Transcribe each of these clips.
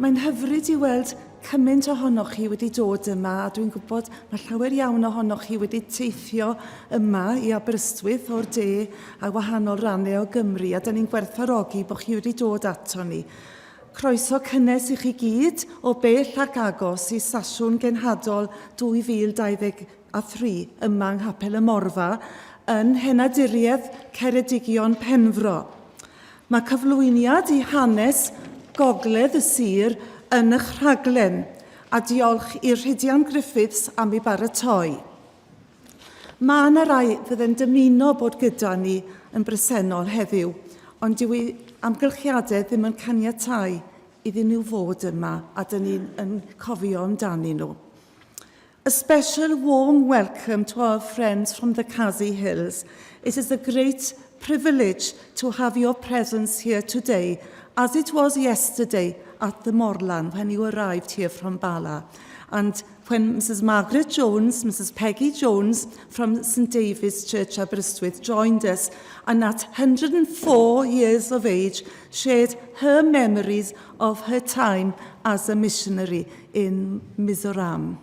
Mae'n hyfryd i weld cymaint ohonoch chi wedi dod yma, a dwi'n gwybod mae llawer iawn ohonoch chi wedi teithio yma i Aberystwyth o'r de a wahanol rannau o Gymru, a dyn ni'n gwerthfawrogi bod chi wedi dod ato ni. Croeso cynnes i chi gyd o bell ac agos i Sasiwn Genhadol 2023 yma yng Nghapel y Morfa yn Henaduriaeth Ceredigion Penfro. Mae cyflwyniad i hanes Gogledd y Sir yn eich rhaglen, a diolch i'r Rhydian Griffiths am ei baratoi. Mae yna rai fydde'n dymuno bod gyda ni yn bresennol heddiw, ond dyw ei amgylchiadau ddim yn caniatáu iddyn nhw fod yma, a dyn ni'n cofio amdanyn nhw. A special warm welcome to our friends from the Casi Hills. It is a great privilege to have your presence here today, as it was yesterday at the Morlan when you arrived here from Bala. And when Mrs. Margaret Jones, Mrs. Peggy Jones from St. David's Church Aberystwyth joined us, and at 104 years of age shared her memories of her time as a missionary in Mizoram.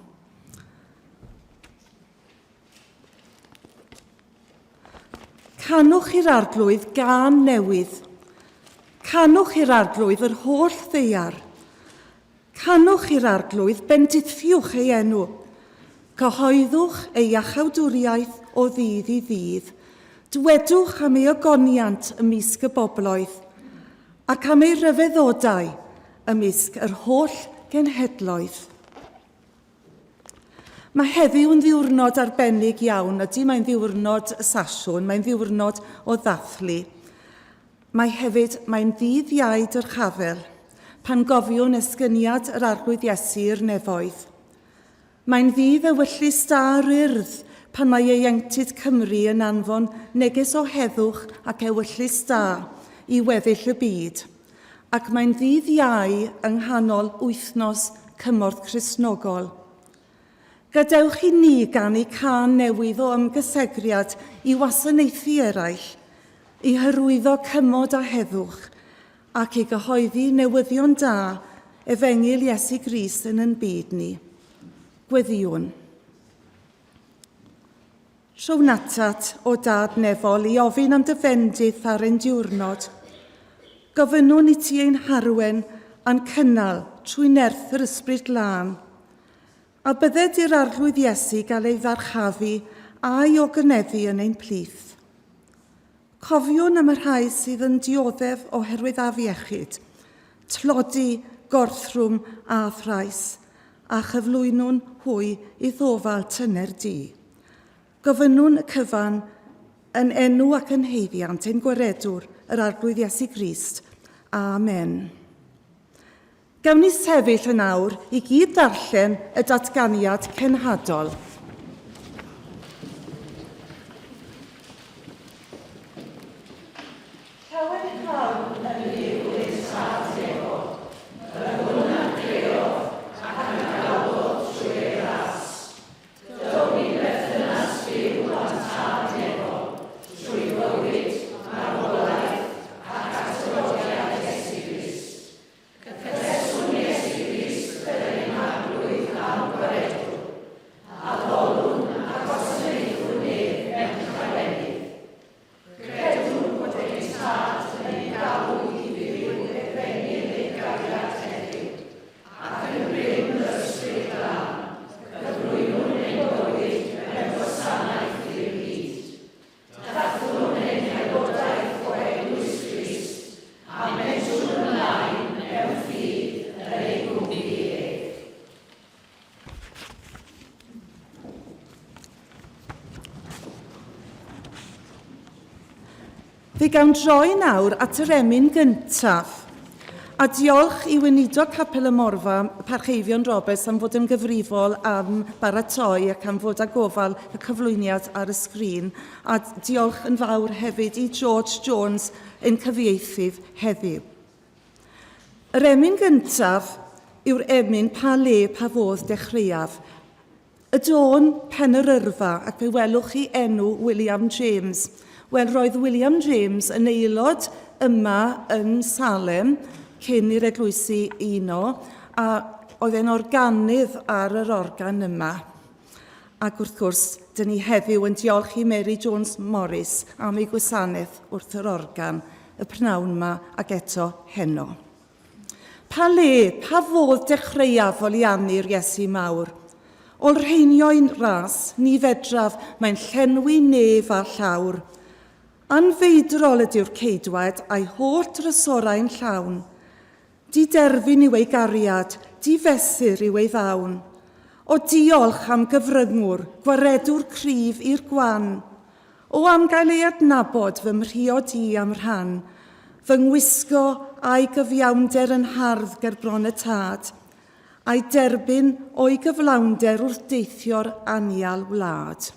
Canwch i'r arglwydd gan newydd. Canwch i'r arglwydd yr holl ddeiar. Canwch i'r arglwydd bendithiwch ei enw. Cyhoeddwch ei iachawdwriaeth o ddydd i ddydd. Dwedwch am ei ogoniant ymysg y bobloedd, ac am ei ryfeddodau ymysg yr holl genhedloedd. Mae heddiw yn ddiwrnod arbennig iawn, ydy mae'n ddiwrnod y Sasiwn, mae'n ddiwrnod o ddathlu. Mae'n ddydd Iau Dyrchafel, pan gofiwn esgyniad yr arglwydd Iesu i'r nefoedd. Mae'n ddydd ewyllus da ryrdd, pan mae ieuenctid Cymru yn anfon neges o heddwch ac ewyllus da i weddill y byd. Ac mae'n ddydd Iau yng nghanol wythnos cymorth Cristnogol. Gadewch i ni gan ei can newydd o ymgysegriad i wasanaethu eraill, i hyrwyddo cymod a heddwch, ac i gyhoeddi newyddion da efengil Iesu Grist yn ein byd ni. Gweddiwn. Rhown atat o dad nefol i ofyn am dyfendith ar ein diwrnod. Gofynnwn i ti ein harwen a'n cynnal trwy nerth yr ysbryd glân. A bydded i'r arglwydd Iesu gael ei ddarchafu a'i ogyneddu yn ein plith. Cofiwn am y rhai sydd yn dioddef oherwydd afiechyd, tlodi, gorthrwm a thrais, a chyflwynwn hwy i ddofal tyner di. Gofynnwn y cyfan yn enw ac yn heiddiant ein gwaredwr, yr arglwydd Iesu Grist. Amen. Gawn ni sefyll yn awr i gyd darllen y datganiad cenhadol. Fe gawn droi nawr at yr emyn gyntaf. A diolch i weinidog Capel y Morfa, Parcheifion Roberts, am fod yn gyfrifol am baratoi ac am fod â gofal y cyflwyniad ar y sgrin. A diolch yn fawr hefyd i George Jones yn cyfieithydd heddiw. Yr emyn gyntaf yw'r emyn pa le pa fodd dechreuaf. Y dôn pen yr yrfa ac fe welwch chi enw William James. Wel, roedd William James yn aelod yma yn Salem cyn i'r eglwysu uno, a oedd e'n organydd ar yr organ yma. Ac wrth gwrs, dyn ni heddiw yn diolch i Mary Jones Morris am ei gwasanaeth wrth yr organ, y pnawn yma ac eto heno. Pa le, pa fodd dechreuaf o liannu'r Iesu mawr? O'r rheinio'n ras, ni fedraf, mae'n llenwi nef a llawr. Anfeidrol ydy'r ceidwad a'i holl drysorau'n llawn. Di derfyn i'w ei gariad, di fesur i'w ei ddawn. O diolch am gyfryngwr, gwaredwr cryf i'r gwan. O am gael ei adnabod fy mrhio di am rhan. Fy ngwisgo a'i gyfiawnder yn hardd ger bron y tad. A'i derbyn o'i gyflawnder wrth deithio'r anial wlad.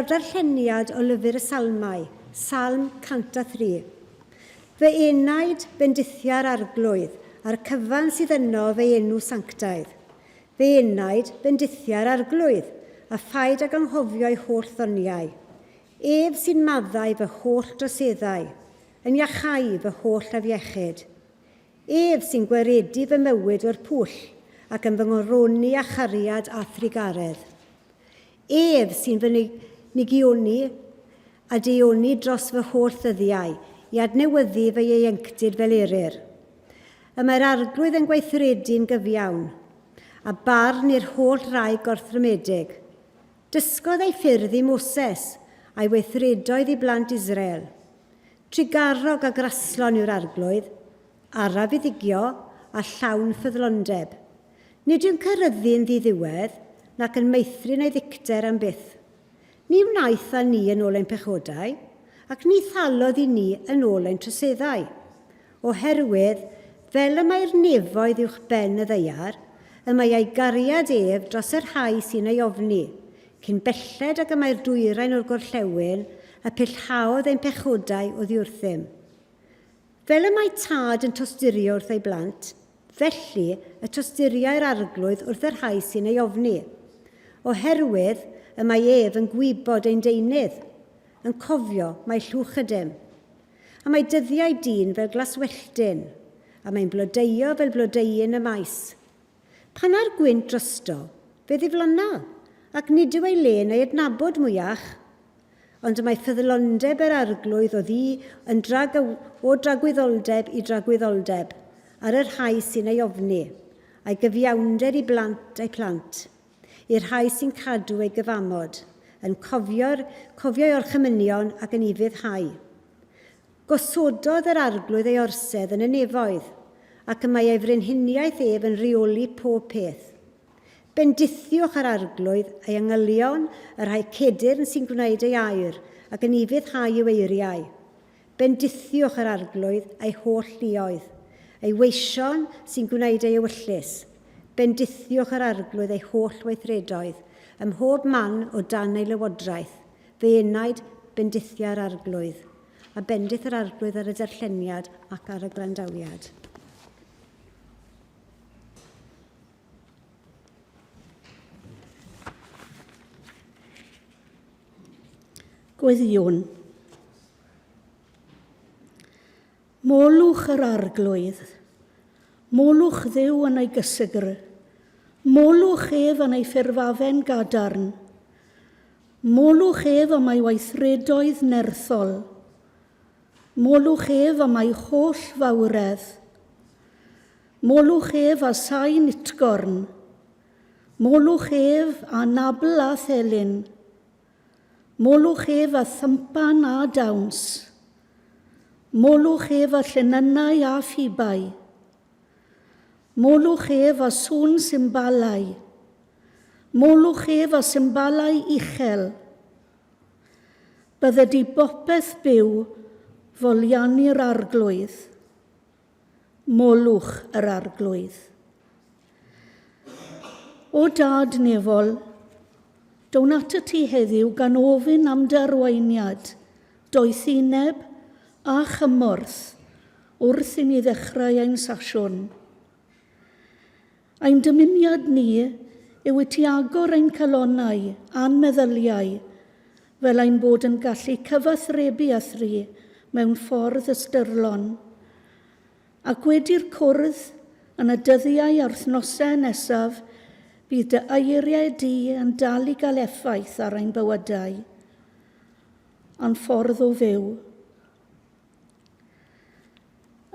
Darlleniad o lyfr y Salmau, Salm 103. Fy enaid bendithia'r arglwydd, a'r cyfan sydd yno fe enw sanctaidd. Fe enaid bendithiau'r arglwydd, a phaid ag anghofio ei holl ddoniau. Ef sy'n maddau fy holl droseddau, yn iachau fy holl afiechyd. Ef sy'n gwaredu fy mywyd o'r pwll, ac yn fy ngoroni a chariad a thrigaredd. Ef sy'n fy nigioni a deoni dros fy holl ddyddiau, i adnewyddu fy ieuenctid fel eryr. Y mae'r arglwydd yn gweithredu'n gyfiawn, a barn i'r holl rai gorthrymedig. Dysgodd ei ffyrdd i Moses a'i weithredoedd i blant Israel. Trigarog a graslon yw'r arglwydd, arafuddigio a llawn ffyddlondeb. Nid yw'n cyrryddu'n ddiddiwedd, nac yn meithrin ei ddicter am byth. Ni wnaeth â ni yn ôl ein pechodau, ac ni thalodd i ni yn ôl ein troseddau. Oherwydd, fel y mae'r nefoedd uwch ben y ddeiar, y mae ei gariad ef dros yr rhai sy'n ei ofni, cyn belled ac y mae'r dwyrain o'r gorllewin, a pellhaodd ein pechodau o ddiwrthym. Fel y mae tad yn tosturio wrth ei blant, felly y tosturiau'r arglwydd wrth yr rhai sy'n ei ofni. Oherwydd, y mae ef yn gwybod ein deunydd, yn cofio mae llwch ydym. A mae dyddiau dyn fel glaswelltyn, a mae'n blodeio fel blodeuyn y maes. Pan ar gwynt drosto, fe ddiflanna, ac nid yw ei len ei adnabod mwyach, ond y mae ffyddlondeb yr arglwydd o ddi yn o dragwyddoldeb i dragwyddoldeb, ar yr rhai sy'n ei ofni, a'i gyfiawnder i blant a'i plant, i'r rhai sy'n cadw ei gyfamod, yn cofio'i orchymynion ac yn ufuddhau. Gosododd yr arglwydd ei orsedd yn y nefoedd, ac y mae ei frenhiniaeth ef yn reoli pob peth. Bendithiwch yr arglwydd ei angylion, yr rhai cedyrn sy'n gwneud ei air, ac yn ufuddhau i'w eiriau. Bendithiwch yr arglwydd ei holl lioedd, ei weision sy'n gwneud ei ewyllus. Bendithiwch yr arglwydd ei holl weithredoedd, ym mhob man o dan ei lywodraeth. Fe enaid bendithiau'r arglwydd, a bendith yr arglwydd ar y darlleniad ac ar y grandawiad. Gweddiwn. Molwch yr arglwydd, molwch dduw yn ei gysygr, molwch ef yn ei ffurfafen gadarn, molwch ef am ei weithredoedd nerthol, molwch ef am ei holl fawredd, molwch ef a sain itgorn, molwch ef a nabl a thelyn, molwch ef a thympan a dawns, molwch ef a llenynau a ffibau, molwch ef a sŵn symbalau, molwch ef a symbalau uchel. Bydde di bopeth byw foliannu'r arglwydd, molwch yr arglwydd. O dad nefol, down at y ti heddiw gan ofyn am darweiniad, doethineb a chymorth wrth i ni ddechrau ein sasiwn. Ein dymuniad ni yw i ti agor ein calonnau a'n meddyliau fel ein bod yn gallu cyfathrebu a thri mewn ffordd ystyrlon, ac wedi'r cwrdd yn y dyddiau a'r thnosau nesaf bydd dy eiriau di yn dal i gael effaith ar ein bywydau, a'n ffordd o fyw.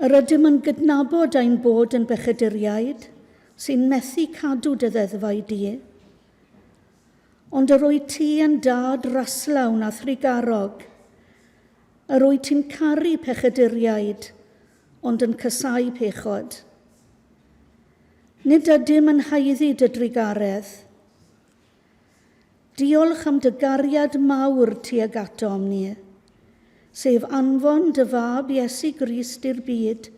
Yr ydym yn gydnabod ein bod yn bechaduriaid sy'n methu cadw dy ddeddfau di, ond yr wyt ti yn dad raslawn a thrigarog, yr wyt ti'n caru pechaduriaid, ond yn casau pechod. Nid ydym yn haeddu dy drigaredd. Diolch am dy gariad mawr tuag atom ni, sef anfon dy fab Iesu Grist i'r byd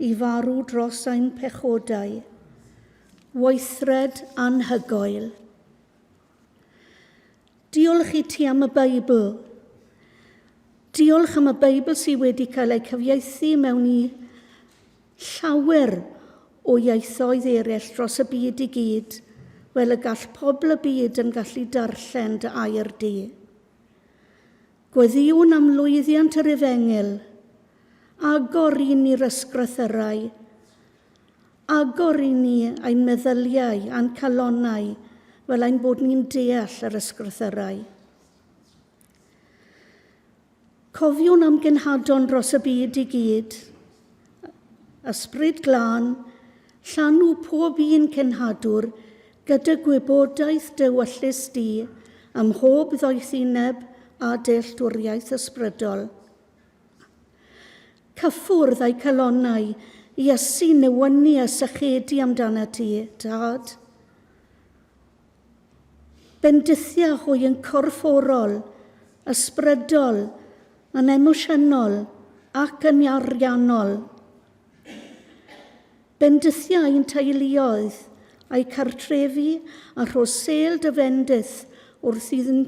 i farw dros ein pechodau, weithred anhygoel. Diolch i ti am y Beibl. Diolch am y Beibl sydd wedi cael ei cyfieithu mewn i llawer o ieithoedd eraill dros y byd i gyd, fel y gall pobl y byd yn gallu darllen dy air di. Gweddiwn am lwyddiant yr Efengil, agor i ni'r ysgrythyrau, agor i ni ein meddyliau a'n calonnau fel ein bod ni'n deall yr ysgrythyrau. Cofiwn am genhadon dros y byd i gyd, ysbryd glân, llanw pob un cenhadwr gyda gwybodaeth dywyllus di am mhob ddoethineb a dealltwriaeth ysbrydol. Cyffwrdd a'u calonnau i ysu newynu a sychedu amdana ti, tad. Bendithia hwy yn corfforol, ysbrydol, yn emosiynol ac yn ariannol. Bendithia ein teuluoedd a'i cartrefi a rhosel dyfendith wrth iddyn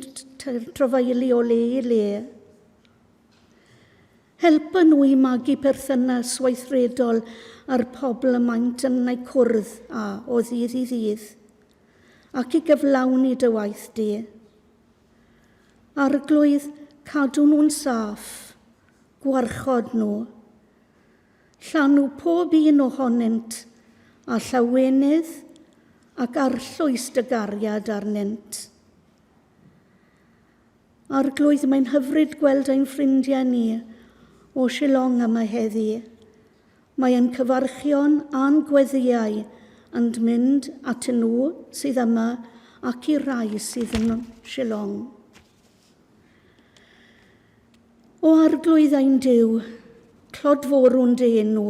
trafeili o le i le. Helpa nhw i magu perthynas weithredol a'r pobl y maent yn ei cwrdd a o ddydd i ddydd, ac i gyflawni dy waith di. Arglwydd, cadw nhw'n saff, gwarchod nhw. Llanw pob un ohonynt a llawenydd ac arllwys dy gariad arnynt. Arglwydd, mae'n hyfryd gweld ein ffrindiau ni o Shillong yma heddi. Mae yn cyfarchion a'n gweddiau yn mynd at nhw sydd yma ac i rai sydd yn Shillong. O arglwydd ein Duw, clodforwn dy enw,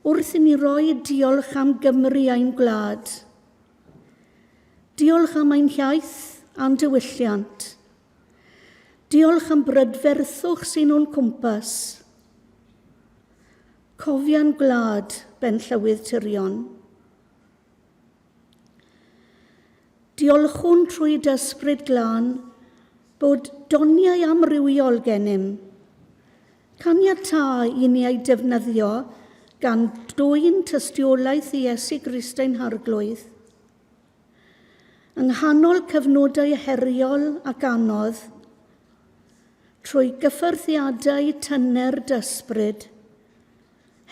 wrth i ni roi diolch am Gymru ein gwlad. Diolch am ein hiaith a'n diwylliant. Diolch am brydferthwch sy'n o'n cwmpas. Cofia'n gwlad ben llywydd tirion. Diolchwn trwy dysbryd glân bod doniau amrywiol gennym. Caniata i ni ei defnyddio gan dwyn tystiolaeth i Iesu Grist ein harglwydd. Yng nghanol cyfnodau heriol ac anodd, trwy gyffyrddiadau tyner dysbryd,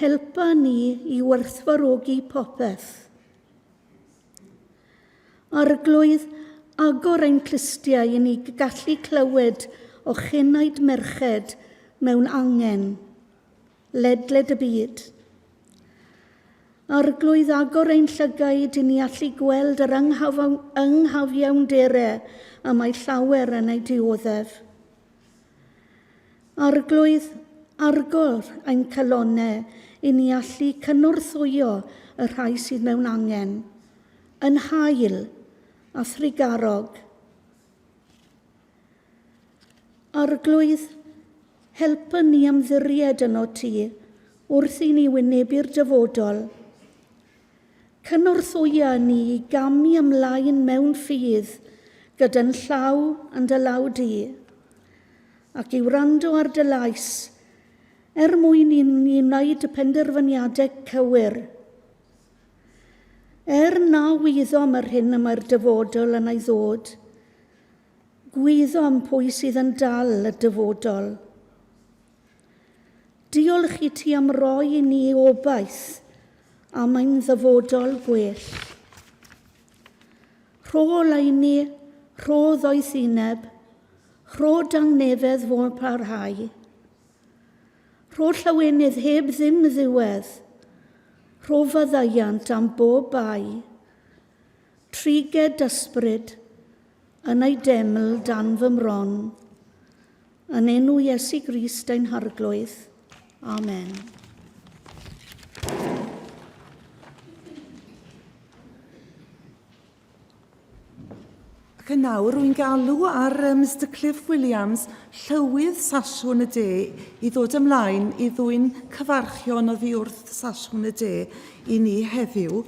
helpa ni i werthfawrogi popeth. Arglwydd, agor ein clustiau i ni gallu clywed o chynaid merched mewn angen, ledled y byd. Arglwydd, agor ein llygaid i ni allu gweld yr ynghafiawnderau a mae llawer yn ei dioddef. Arglwydd, argor ein calonnau i ni allu cynorthwyo y rhai sydd mewn angen, yn hael a thrigarog. Arglwydd, helpa ni ymddiried yno ti wrth i ni wynebu'r dyfodol. Cynorthwya ni i gamu ymlaen mewn ffydd gyda'n llaw yn dy law di, ac i wrando ar dy lais mwyn i ni wneud y penderfyniadau cywir. Na wyddom yr hyn yma'r dyfodol yn ei ddod, gwyddom pwy sydd yn dal y dyfodol. Diolch i ti am roi i ni obaith am ein ddyfodol gwell. Rho leini, rho ddoethineb, rho dangnefedd fo'n parhau. Rho llawenydd heb ddim ddiwedd, rho faddaiant am bob bai. Triged ysbryd yn ei deml dan fy mron. Yn enw Iesu Grist ein harglwydd. Amen. Ac yn nawr, rwy'n galw ar Mr Cliff Williams, llywydd Sasiwn y De, i ddod ymlaen i ddwy'n cyfarchion oddi wrth Sasiwn y De i ni heddiw.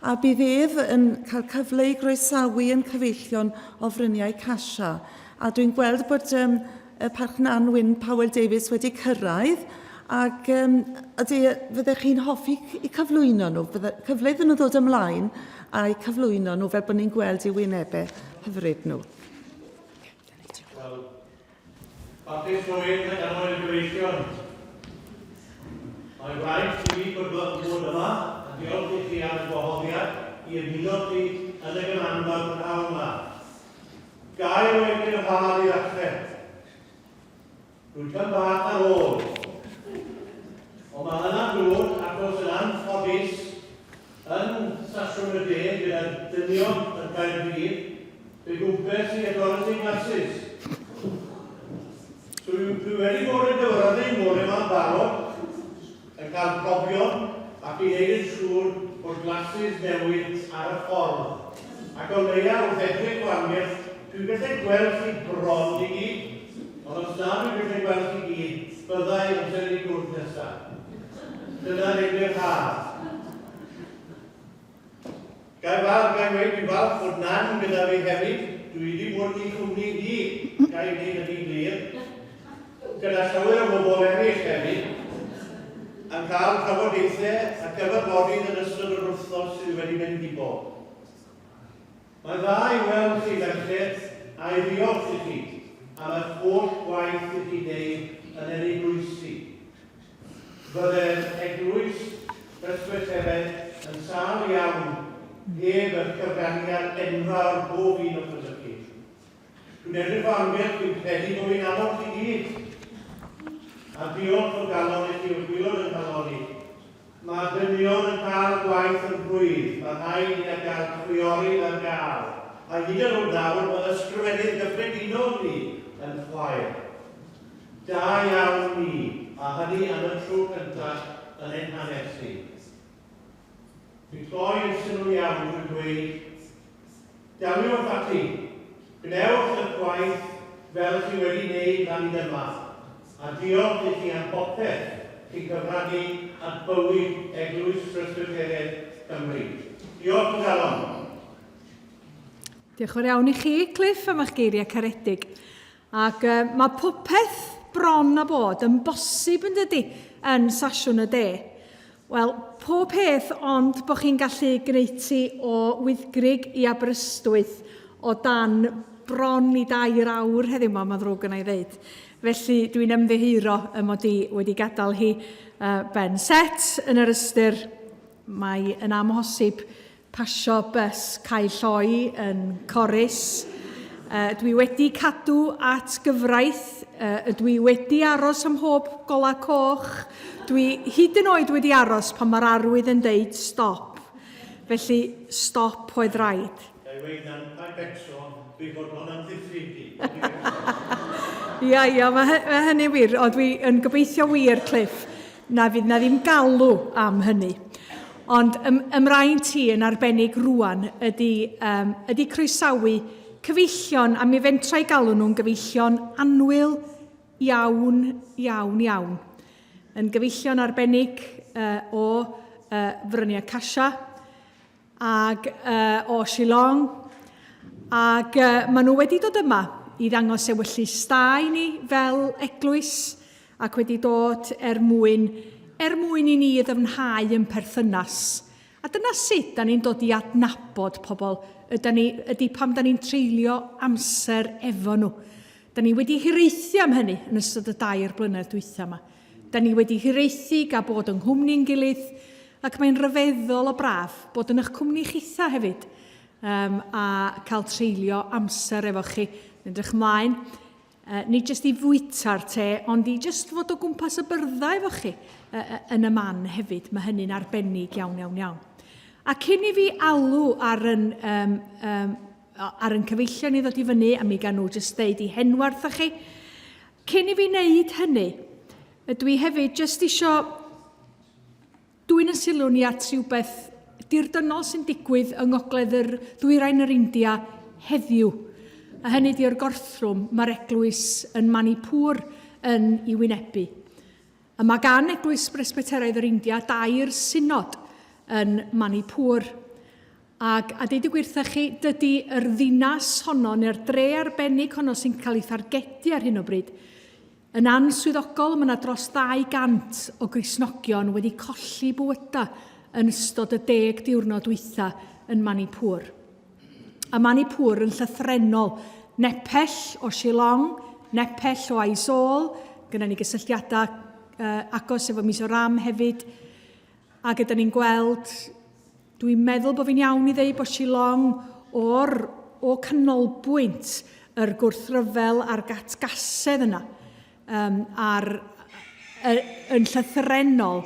A bydd ef yn cael cyfle i groesawu yn cyfeillion o fryniau Casia. A dwi'n gweld bod y parchnan Wyn Powell Davies wedi cyrraedd, Ac fyddech chi'n hoffi eu cyflwyno nhw, cyfle iddyn nhw ddod ymlaen a'u cyflwyno nhw fel bod ni'n gweld eu wynebau hyfryd nhw. Baptis Chwiorydd yn ganol i'r gyfeillion. Mae'n rhaid i fi bod yma a diolch i chi am y gwahoddiad i ymuno chi yn y gymanfod pnawn yma. Gair wedi gyrfaodd i ddechrau. Rwy'n cael bach ar ôl. Ond mae hynna'n drwg achos yn anffodus yn Sasiwn y De gyda'r dynion yn Gaerdydd fe gwmpes i authority classes. Dwi wedi bod yn gyfryddu mor yma'n barod yn cael profion ac i wneud yn siŵr bod glasys newydd ar y ffordd. Ac o leia wrth edrych gwahaniaeth, dwi'n gallu gweld chi bron i gyd, ond os na dwi'n gallu gweld chi gyd, byddai amser i gwrdd nesaf. Dyna'n edrych haf. Gai wedi falch bod nan gyda fi hefyd, dwi wedi bod i cwmni ni, gai wneud yn ei glir, gyda llawer o bobl eraill hefyd, yn cael trafodaethau a cyfarfodydd yn ystod yr wythnos sydd wedi mynd i bod. Mae dda i weld chi ferched a i ddiolch i chi am y holl gwaith i chi wneud yn yr eglwysi. Byddai'r eglwys Presbyteraidd yn sâl iawn heb y cyfraniad enfawr bob un o'r chi. Dwi'n edrych o amgylch dwi'n credu bod fi'n annog chi gyd. A diolch o galon i chi o gwylod yn galon i. Mae dynion yn cael gwaith yn rhwydd, mae rhaid i gael chwiorydd ar gael. A hyd yn oed nawr mae ysgrifennydd gyffredinol ni yn chwaer. Da iawn ni, a hynny am y tro cyntaf yn ein hanes ni. Dwi'n cloi yn sylw iawn dwi'n dweud, daliwch ati, gwnewch y gwaith fel chi wedi wneud lan i dyma. A diolch i chi am popeth chi'n cyfrannu at bywyd Eglwys Presbyteraidd Cymru. Diolch yn galon. Diolch yn fawr iawn i chi, Cliff, am eich geiriau caredig. Ac mae popeth bron a bod yn bosib yn dydy yn Sasiwn y De. Wel, pob peth ond bod chi'n gallu gneud o Wyddgrug i Aberystwyth o dan bron i 2 awr heddiw yma, mae'n ddrwg yna i ddeud. Felly dwi'n ymddiheuro mod i wedi gadael hi ben set yn yr ystyr. Mae yn amhosib pasio bys cael lloi yn Corus. Dwi wedi cadw at gyfraith. Dwi wedi aros am mhob gola coch. Dwi hyd yn oed wedi aros pan mae'r arwydd yn deud stop. Felly stop oedd rhaid. Mae Betso, dwi'n bod hwn am ddifridi. Ia, mae hynny wir, o dwi yn gobeithio wir, Cliff, na fydd na ddim galw am hynny. Ond ymraen ti yn arbennig rwan ydy croesawu cyfeillion, a mi fentra i galw nhw'n gyfeillion anwyl iawn, iawn, iawn. Yn gyfeillion arbennig o Frynia Casia ag o Shillong, ag maen nhw wedi dod yma i ddangos sefyllu stau ni fel eglwys ac wedi dod mwyn i ni ddyfnhau yn perthynas. A dyna sut da ni'n dod i adnabod pobl ydy pam da ni'n treulio amser efo nhw. Da ni wedi hiraethu am hynny yn ystod y 2 blynedd dwytha yma. Da ni wedi hiraethu gael bod yng nghwmni'n gilydd ac mae'n ryfeddol o braf bod yn eich cwmni chitha hefyd a cael treulio amser efo chi. Edrych ymlaen, ni jyst i fwyta'r te, ond i jyst fod o gwmpas y byrddau efo chi yn y man hefyd. Mae hynny'n arbennig iawn, iawn, iawn. A cyn i fi alw ar yn cyfeillion i ddod i fyny, a mi gan nhw jyst deud i henwarth â chi, cyn i fi wneud hynny, dwi hefyd jyst isio dwy'n yn sylw ni at rhywbeth dirdynol sy'n digwydd yng ngogledd yr ddwyrain yr India heddiw. A hynny di'r gorthrwm mae'r eglwys yn Manipur yn ei wynebu. A mae gan eglwys Presbyteraidd yr India 2 synod yn Manipur. A deud y gwirtha chi, dydy yr ddinas honno neu'r dre arbennig honno sy'n cael ei thargedu ar hyn o bryd Yn answyddogol, mae yna dros 200 o Gristnogion wedi colli bwyta yn ystod y 10 diwrnod dwytha yn Manipur. A Manipur yn llythrenol, nepell o Shillong, nepell o Aizawl, gyda ni gysylltiadau agos efo Mizoram hefyd, a gyda ni'n gweld, dwi'n meddwl bod fi'n iawn i ddweud bod Shillong o canolbwynt yr gwrthryfel a'r gatgasedd yna, yn llythrenol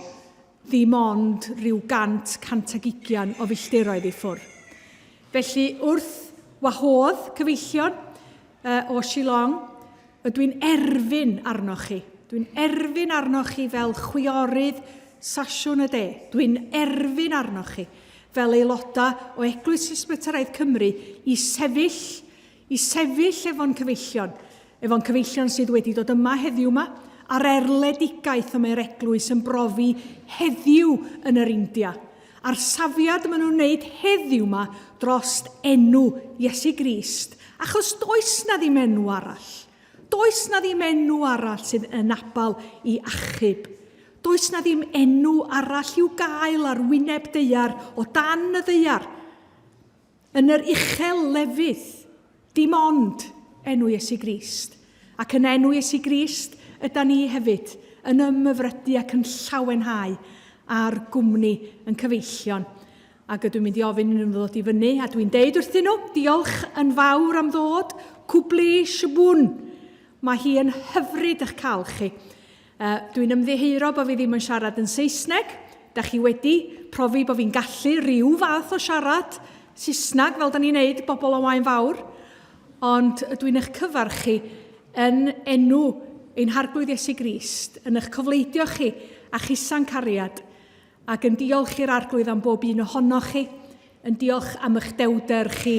ddim ond rhyw 120 o filltiroedd i ffwrdd. Felly, wrth wahodd cyfeillion o Shillong, dwi'n erfyn arnoch chi. Dwi'n erfyn arnoch chi fel chwiorydd Sasiwn y de. Dwi'n erfyn arnoch chi fel aelodau o Eglwys Ysbytaraeth Cymru i sefyll efo'n cyfeillion sydd wedi dod yma heddiw yma, a'r erledigaeth y mae'r eglwys yn brofi heddiw yn yr India. A'r safiad maen nhw'n wneud heddiw yma dros enw Iesu Grist. Achos does na ddim enw arall. Does na ddim enw arall sydd yn abal i achub. Does na ddim enw arall i'w gael ar wyneb deiar o dan y deiar. Yn yr uchel lefydd, dim ond enw Iesu Grist. Ac yn enw Iesu Grist, yda ni hefyd yn ymyfrydu ac yn llawenhau a'r gwmni yn cyfeillion. Ac ydw i'n mynd i ofyn yn ddod i fyny, a dwi'n deud wrthyn nhw, diolch yn fawr am ddod, cwbli sibwn. Mae hi yn hyfryd eich cael chi. Dwi'n ymddiheuro bod fi ddim yn siarad yn Saesneg. Da chi wedi profi bod fi'n gallu rhyw fath o siarad Saesneg, fel da ni'n neud bobl o Waun Fawr. Ond dwi'n eich cyfarchu yn enw ein harglwydd Iesu Grist, yn eich cofleidio chi a chisa'n cariad, ac yn diolch i'r arglwydd am bob un ohonoch chi, yn diolch am eich dewder chi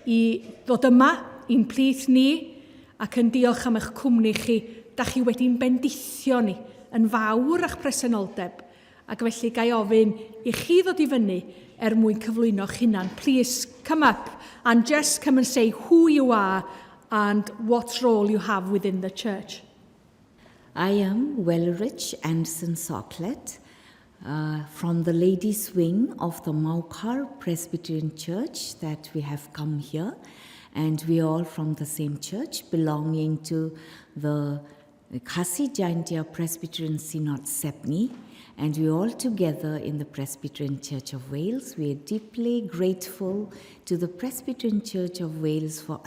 i ddod yma i'n plith ni, ac yn diolch am eich cwmni chi, da chi wedi'n bendithio ni yn fawr eich presenoldeb, ac felly gai ofyn i chi ddod i fyny mwyn cyflwyno'ch hunan. Please come up and just come and say who you are and what role you have within the church. I am Welrich Anderson Socklet from the ladies' wing of the Maukar Presbyterian Church that we have come here, and we are all from the same church belonging to the Khasi Jaintia Presbyterian Synod Sepni, and we are all together in the Presbyterian Church of Wales. We are deeply grateful to the Presbyterian Church of Wales for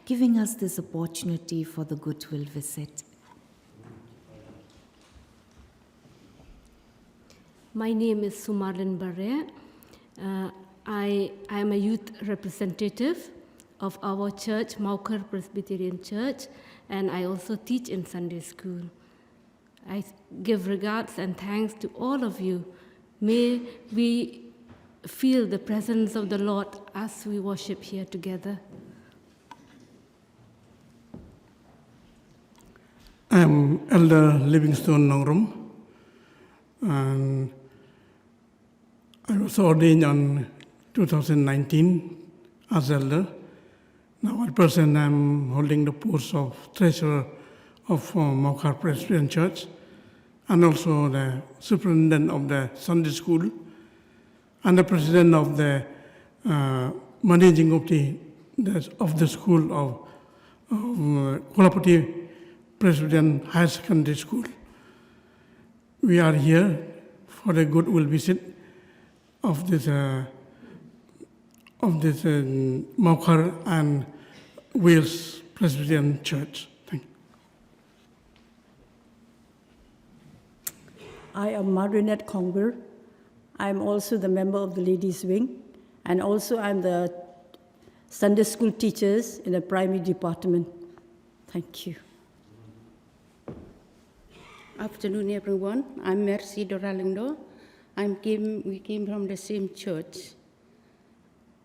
giving us this opportunity for the Goodwill visit. My name is Sumarlin Barre. I am a youth representative of our church, Maukar Presbyterian Church, and I also teach in Sunday school. I give regards and thanks to all of you. May we feel the presence of the Lord as we worship here together. I am Elder Livingstone Nongrum, and I was ordained on 2019 as elder. Now at present I am holding the post of treasurer of Maukar Presbyterian Church, and also the superintendent of the Sunday school, and the president of the managing of the school of Kolhapur Presbyterian Higher Secondary School. We are here for a goodwill visit of this Maukar and Wales Presbyterian Church. Thank you. I am Marinette Kongber. I am also the member of the Ladies' Wing, and also I'm the Sunday school teachers in the primary department. Thank you. Afternoon, everyone. I'm Mercy Doralindo. We came from the same church.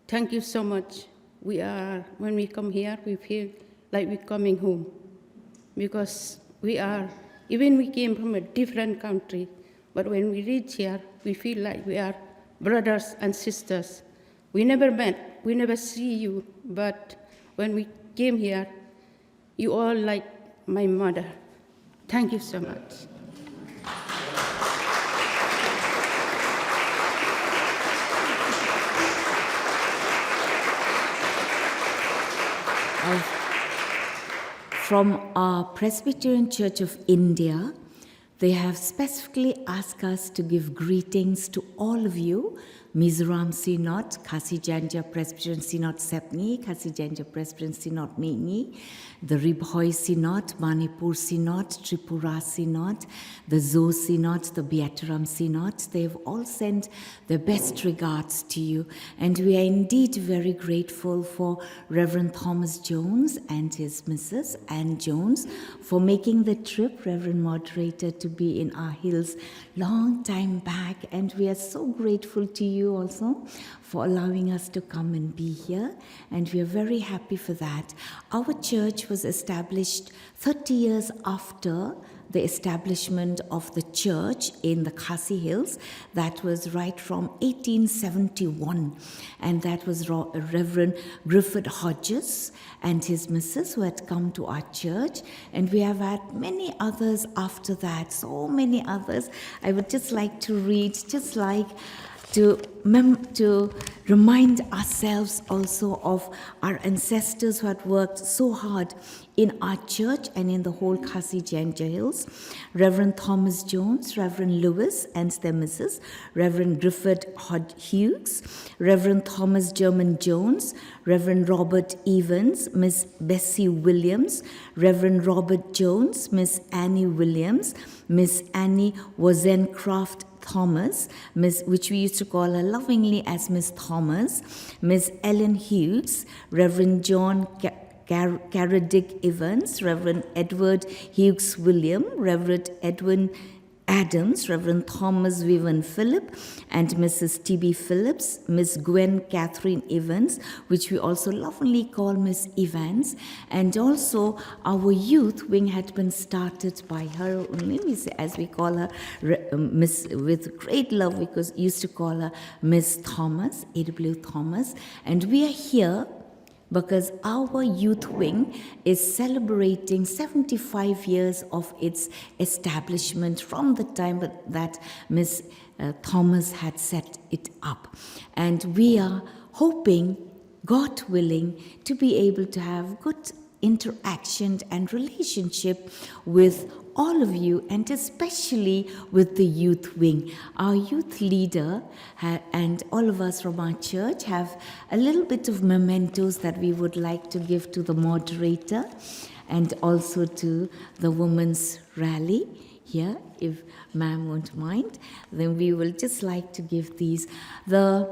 Thank you so much. When we come here, we feel like we're coming home, because even we came from a different country, but when we reach here, we feel like we are brothers and sisters. We never met, we never see you, but when we came here, you all like my mother. Thank you so much. From our Presbyterian Church of India, they have specifically asked us to give greetings to all of you. Mizoram Synod, Khasi Janja Presbyterian Synod Sepni, Khasi Janja Presbyterian Synod Nini, the Ribhoi Synod, Manipur Synod, Tripura Synod, the Zo Synod, the Beataram Synod. They've all sent their best regards to you. And we are indeed very grateful for Reverend Thomas Jones and his Mrs. Anne Jones for making the trip, Reverend Moderator, to be in our hills long time back. And we are so grateful to you also for allowing us to come and be here, and we are very happy for that. Our church was established 30 years after the establishment of the church in the Khasi Hills. That was right from 1871, and that was Reverend Griffith Hodges and his missus who had come to our church, and we have had many others after that, so many others. I would just like to read, just like to remind ourselves also of our ancestors who had worked so hard in our church and in the whole Khasi Janja Hills. Reverend Thomas Jones, Reverend Lewis and their missus, Reverend Griffith Hughes, Reverend Thomas German Jones, Reverend Robert Evans, Miss Bessie Williams, Reverend Robert Jones, Miss Annie Williams, Miss Annie Wozencraft Thomas, which we used to call her lovingly as Miss Thomas, Miss Ellen Hughes, Reverend John Caradic Evans, Reverend Edward Hughes William, Reverend Edwin Adams, Reverend Thomas Vivian Phillip, and Mrs. T.B. Phillips, Miss Gwen Catherine Evans, which we also lovingly call Miss Evans, and also our youth wing had been started by her only, as we call her, Miss, with great love, because we used to call her Miss Thomas, A.W. Thomas, and we are here because our youth wing is celebrating 75 years of its establishment from the time that Miss Thomas had set it up. And we are hoping, God willing, to be able to have good interaction and relationship with all of you, and especially with the youth wing. Our youth leader and all of us from our church have a little bit of mementos that we would like to give to the moderator and also to the women's rally here, if ma'am won't mind. Then we will just like to give these. The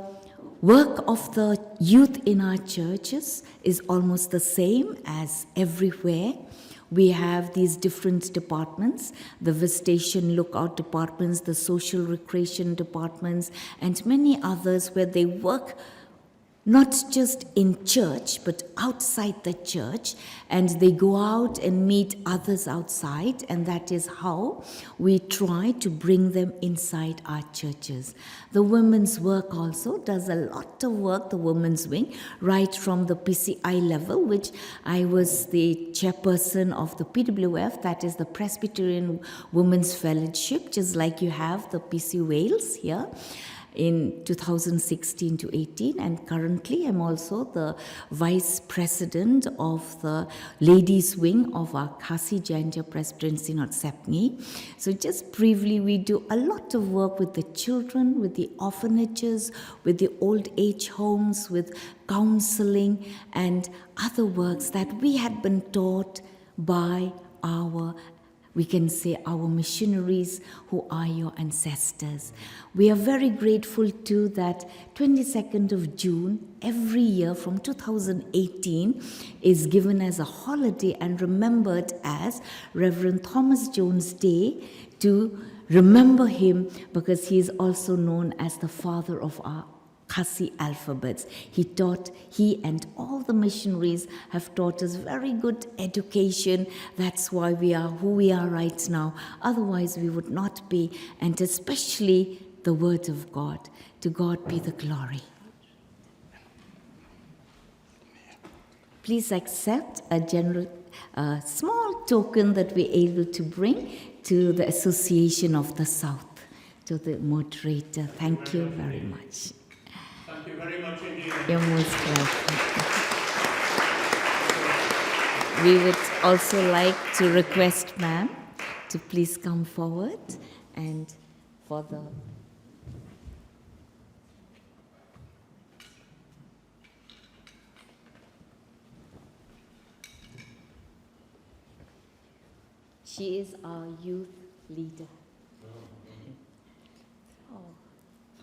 work of the youth in our churches is almost the same as everywhere. We have these different departments, the visitation lookout departments, the social recreation departments, and many others where they work not just in church, but outside the church, and they go out and meet others outside, and that is how we try to bring them inside our churches. The women's work also does a lot of work, the women's wing, right from the PCI level, which I was the chairperson of the PWF, that is the Presbyterian Women's Fellowship, just like you have the PC Wales here, in 2016 to 18, and currently I'm also the vice president of the ladies wing of our Khasi Janja Presbyterian Synod Sepni. So just briefly, we do a lot of work with the children, with the orphanages, with the old age homes, with counseling and other works that we had been taught by our, we can say, our missionaries who are your ancestors. We are very grateful too that 22nd of June every year from 2018 is given as a holiday and remembered as Reverend Thomas Jones Day, to remember him because he is also known as the father of our Khasi alphabets. He and all the missionaries have taught us very good education. That's why we are who we are right now. Otherwise, we would not be, and especially the word of God. To God be the glory. please accept a small token that we're able to bring to the Association of the South. To the moderator, thank you very much. Thank you very much indeed. You're most welcome. We would also like to request ma'am to please come forward and for the she is our youth leader.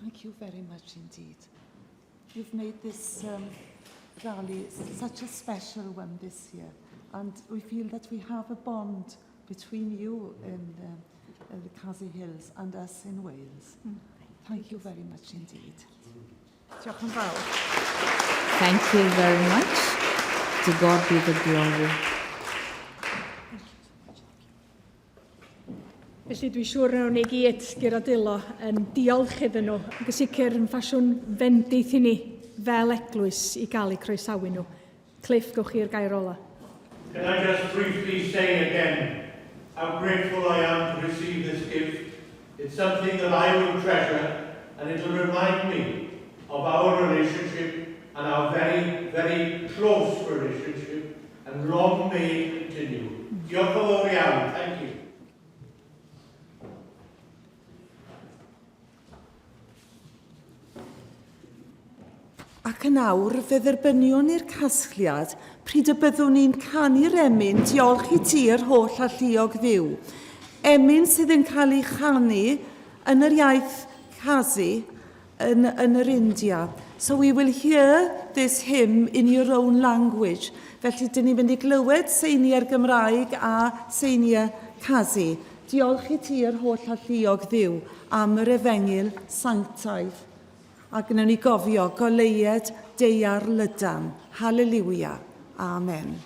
Thank you very much indeed. You've made this rally such a special one this year, and we feel that we have a bond between you in the Cassie Hills and us in Wales. Thank you very much indeed. Diolch yn fawr. Thank you very much. To God be the glory. Felly dwi'n siŵr nawn ni gyd Genhadol yn diolch iddyn nhw, ac yn sicr yn ffasiwn fendith i ni fel eglwys i gael eu croesawu nhw. Cliff, gowch chi'r gair ola. Can I just briefly say again how grateful I am to receive this gift? It's something that I will treasure, and it will remind me of our relationship and our very, very close relationship, and long may it continue. Diolch yn fawr iawn. Thank you. Ac yn awr, fe dderbyniwn i'r casgliad pryd y byddwn ni'n canu'r emyn diolch I ti yr holl alluog ddiw. Emyn sydd yn cael ei chanu yn yr iaith Casi yn yr India. So we will hear this hymn in your own language. Felly, dyn ni'n mynd I glywed seiniau'r Gymraeg a seiniau Casi. Diolch I ti yr holl alluog ddiw am yr efengil sanctaidd. Ac yna ni gofio goleued deiar lydan. Halleluia. Amen.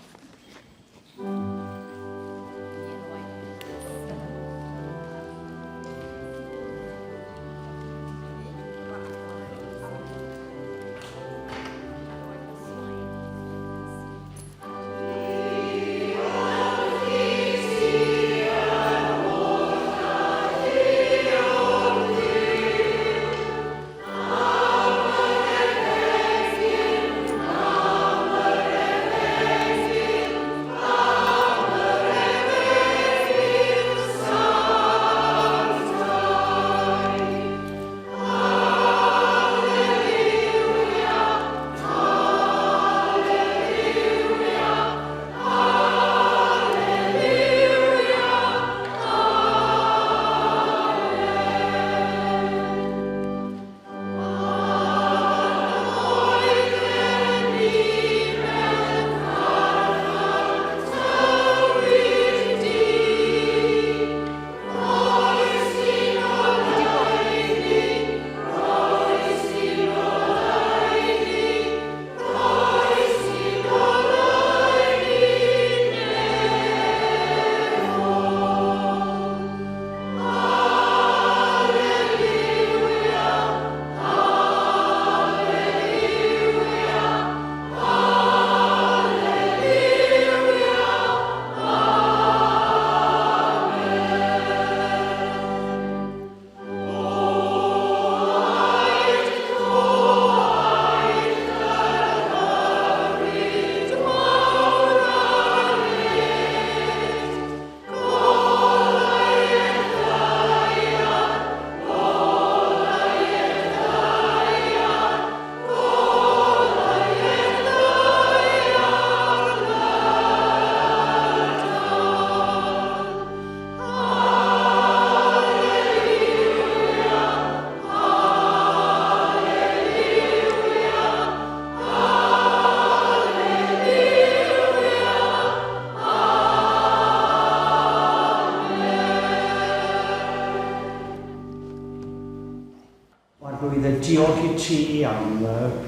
Diolch I ti am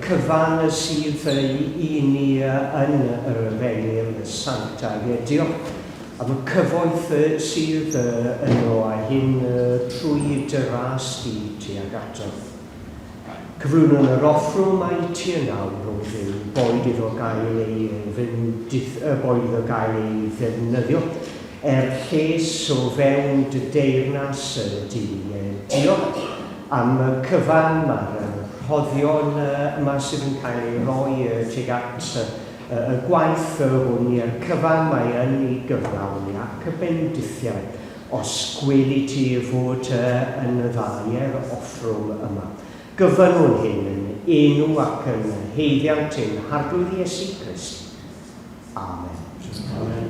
cyfan y sydd I ni yn yr efengil sanctaidd. Diolch am y cyfoeth sydd yno a hyn trwy dy ras di ag atodd. Cyflwynon yr offro mae tua nawr roedd yn boed iddo gael ei boed iddo gael ei ddefnyddio lles o fewn dy deyrnas ydy. Diolch am y cyfan mae'r rhoddion yma sydd yn cael ei roi tuag at y gwaith hwn i'r cyfan mae yn ei gyflawni ac y bendithiau os gweli ti fod yn y ddau'r offrwm yma. Gyfynwn hyn yn enw ac yn heiddiant ein Harglwydd Iesu Crist. Amen. Amen.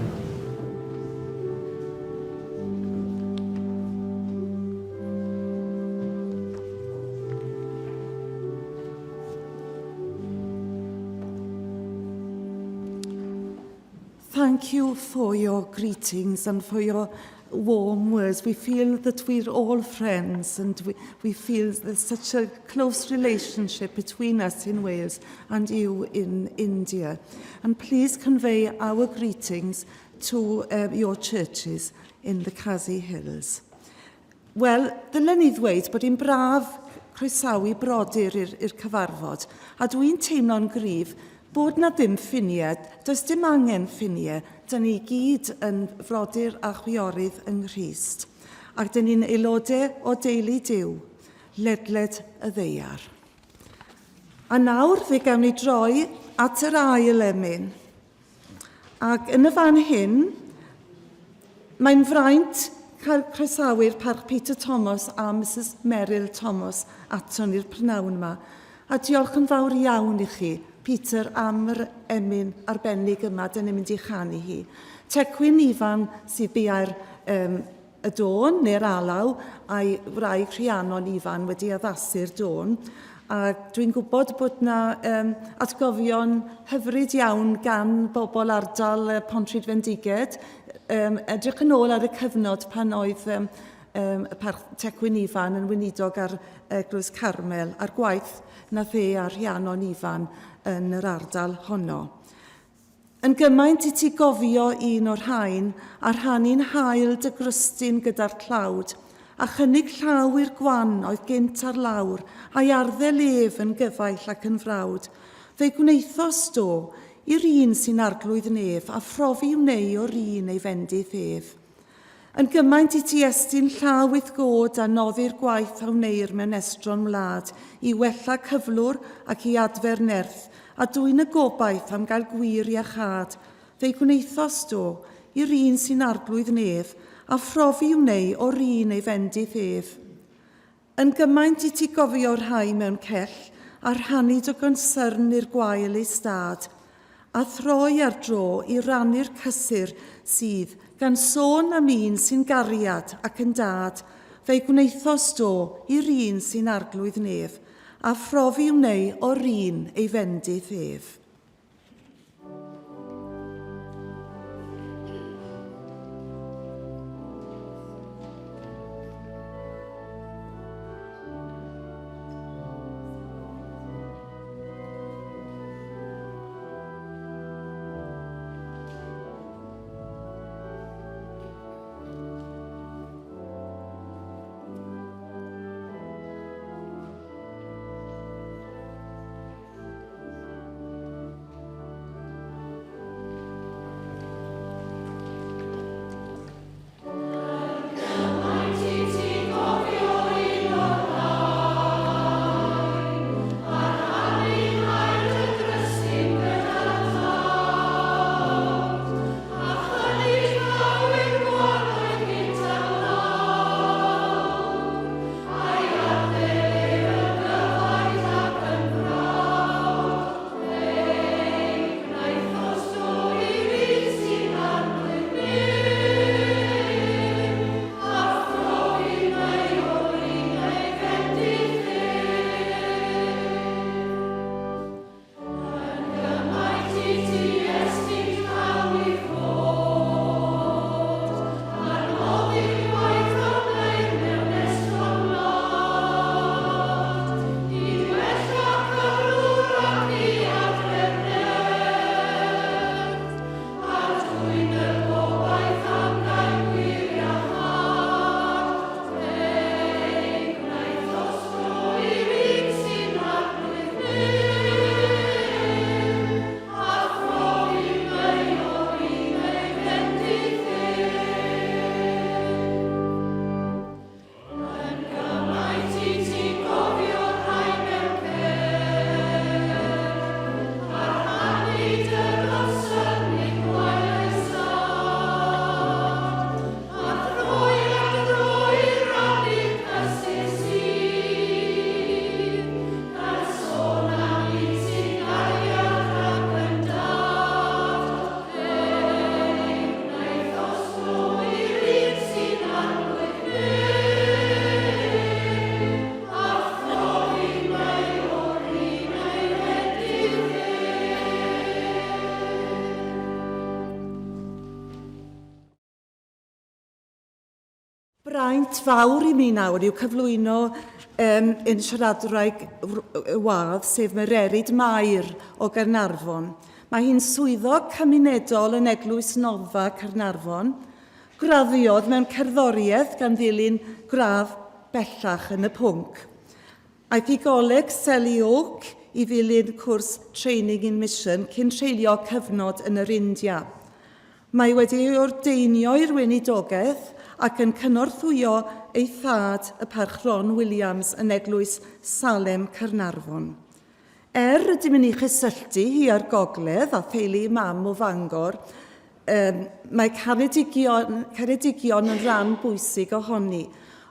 Thank you for your greetings and for your warm words. We feel that we're all friends and we feel there's such a close relationship between us in Wales and you in India. And please convey our greetings to your churches in the Khasi Hills. Wel, ddylen i ddweud bod hi'n braf croesawu brodyr i'r cyfarfod, a dwi'n teimlo'n gryf bod na ddim ffiniau, does dim angen ffiniau, dyn ni gyd yn frodyr a chwiorydd yng Nghrist. Ac dyn ni'n aelodau o deulu Duw, ledled y ddeiar. A nawr fe gawn ni droi at yr ail emyn. Ac yn y fan hyn, mae'n fraint cael croesawu'r Parch Peter Thomas a Mrs Meryl Thomas aton i'r prynawn yma. A diolch yn fawr iawn i chi, Peter, am yr emyn arbennig yma, dyn ni'n mynd i chanu hi. Tecwyn ifan sydd bia'r y dôn neu'r alaw a'i wraig Rhiannon ifan wedi addasu'r dôn. A dwi'n gwybod bod yna atgofion hyfryd iawn gan bobl ardal Pontryd Fendiged. Edrych yn ôl ar y cyfnod pan oedd y Parch Tecwyn ifan yn weinidog ar Eglwys Carmel, a'r gwaith na fe a Rhiannon ifan yn yr ardal honno. Yn gymaint i ti gofio un o'r rhain, a rhannu'n hael dy grystyn gyda'r tlawd, a chynnig llaw i'r gwan oedd gynt ar lawr, a'i arddel ef yn gyfaill ac yn frawd. Fe gwneithos do, i'r un sy'n arglwydd nef, a phrofi wneu o'r un ei fendith ef. Yn gymaint i ti estyn llaw wyth god a noddi'r gwaith a wneir mewn estron wlad, i wella cyflwr ac i adfer nerth, a dwy'n y gobaith am gael gwir i achad. Fe gwneithos do, i'r un sy'n arglwydd nef, a phrofi wneu o'r un ei fendith ef. Yn gymaint i ti gofio rhai mewn cell, a rhannu dy gonsyrn i'r gwael ei stad, a throi ar dro i rannu'r cysur sydd, gan sôn am un sy'n gariad ac yn dad, fe gwneithos do i'r un sy'n arglwydd nef, a phrofi wneu o'r un ei fendith ef. fraint fawr i mi nawr yw cyflwyno un siaradwraig wadd, sef Mererid Mair o Gaernarfon. Mae hi'n swyddog cymunedol yn Eglwys Noddfa Caernarfon, graddiodd mewn cerddoriaeth gan ddilyn gradd bellach yn y pwnc. Aeth i goleg Selly Oak i ddilyn cwrs Training in Mission cyn treulio cyfnod yn yr India. Mae wedi ei ordeinio i'r weinidogaeth ac yn cynorthwyo ei thad y parch Ron Williams yn Eglwys Salem Caernarfon. Ydym yn ei chysylltu hi ar gogledd a theulu mam o Fangor, mae Ceredigion yn rhan bwysig ohoni.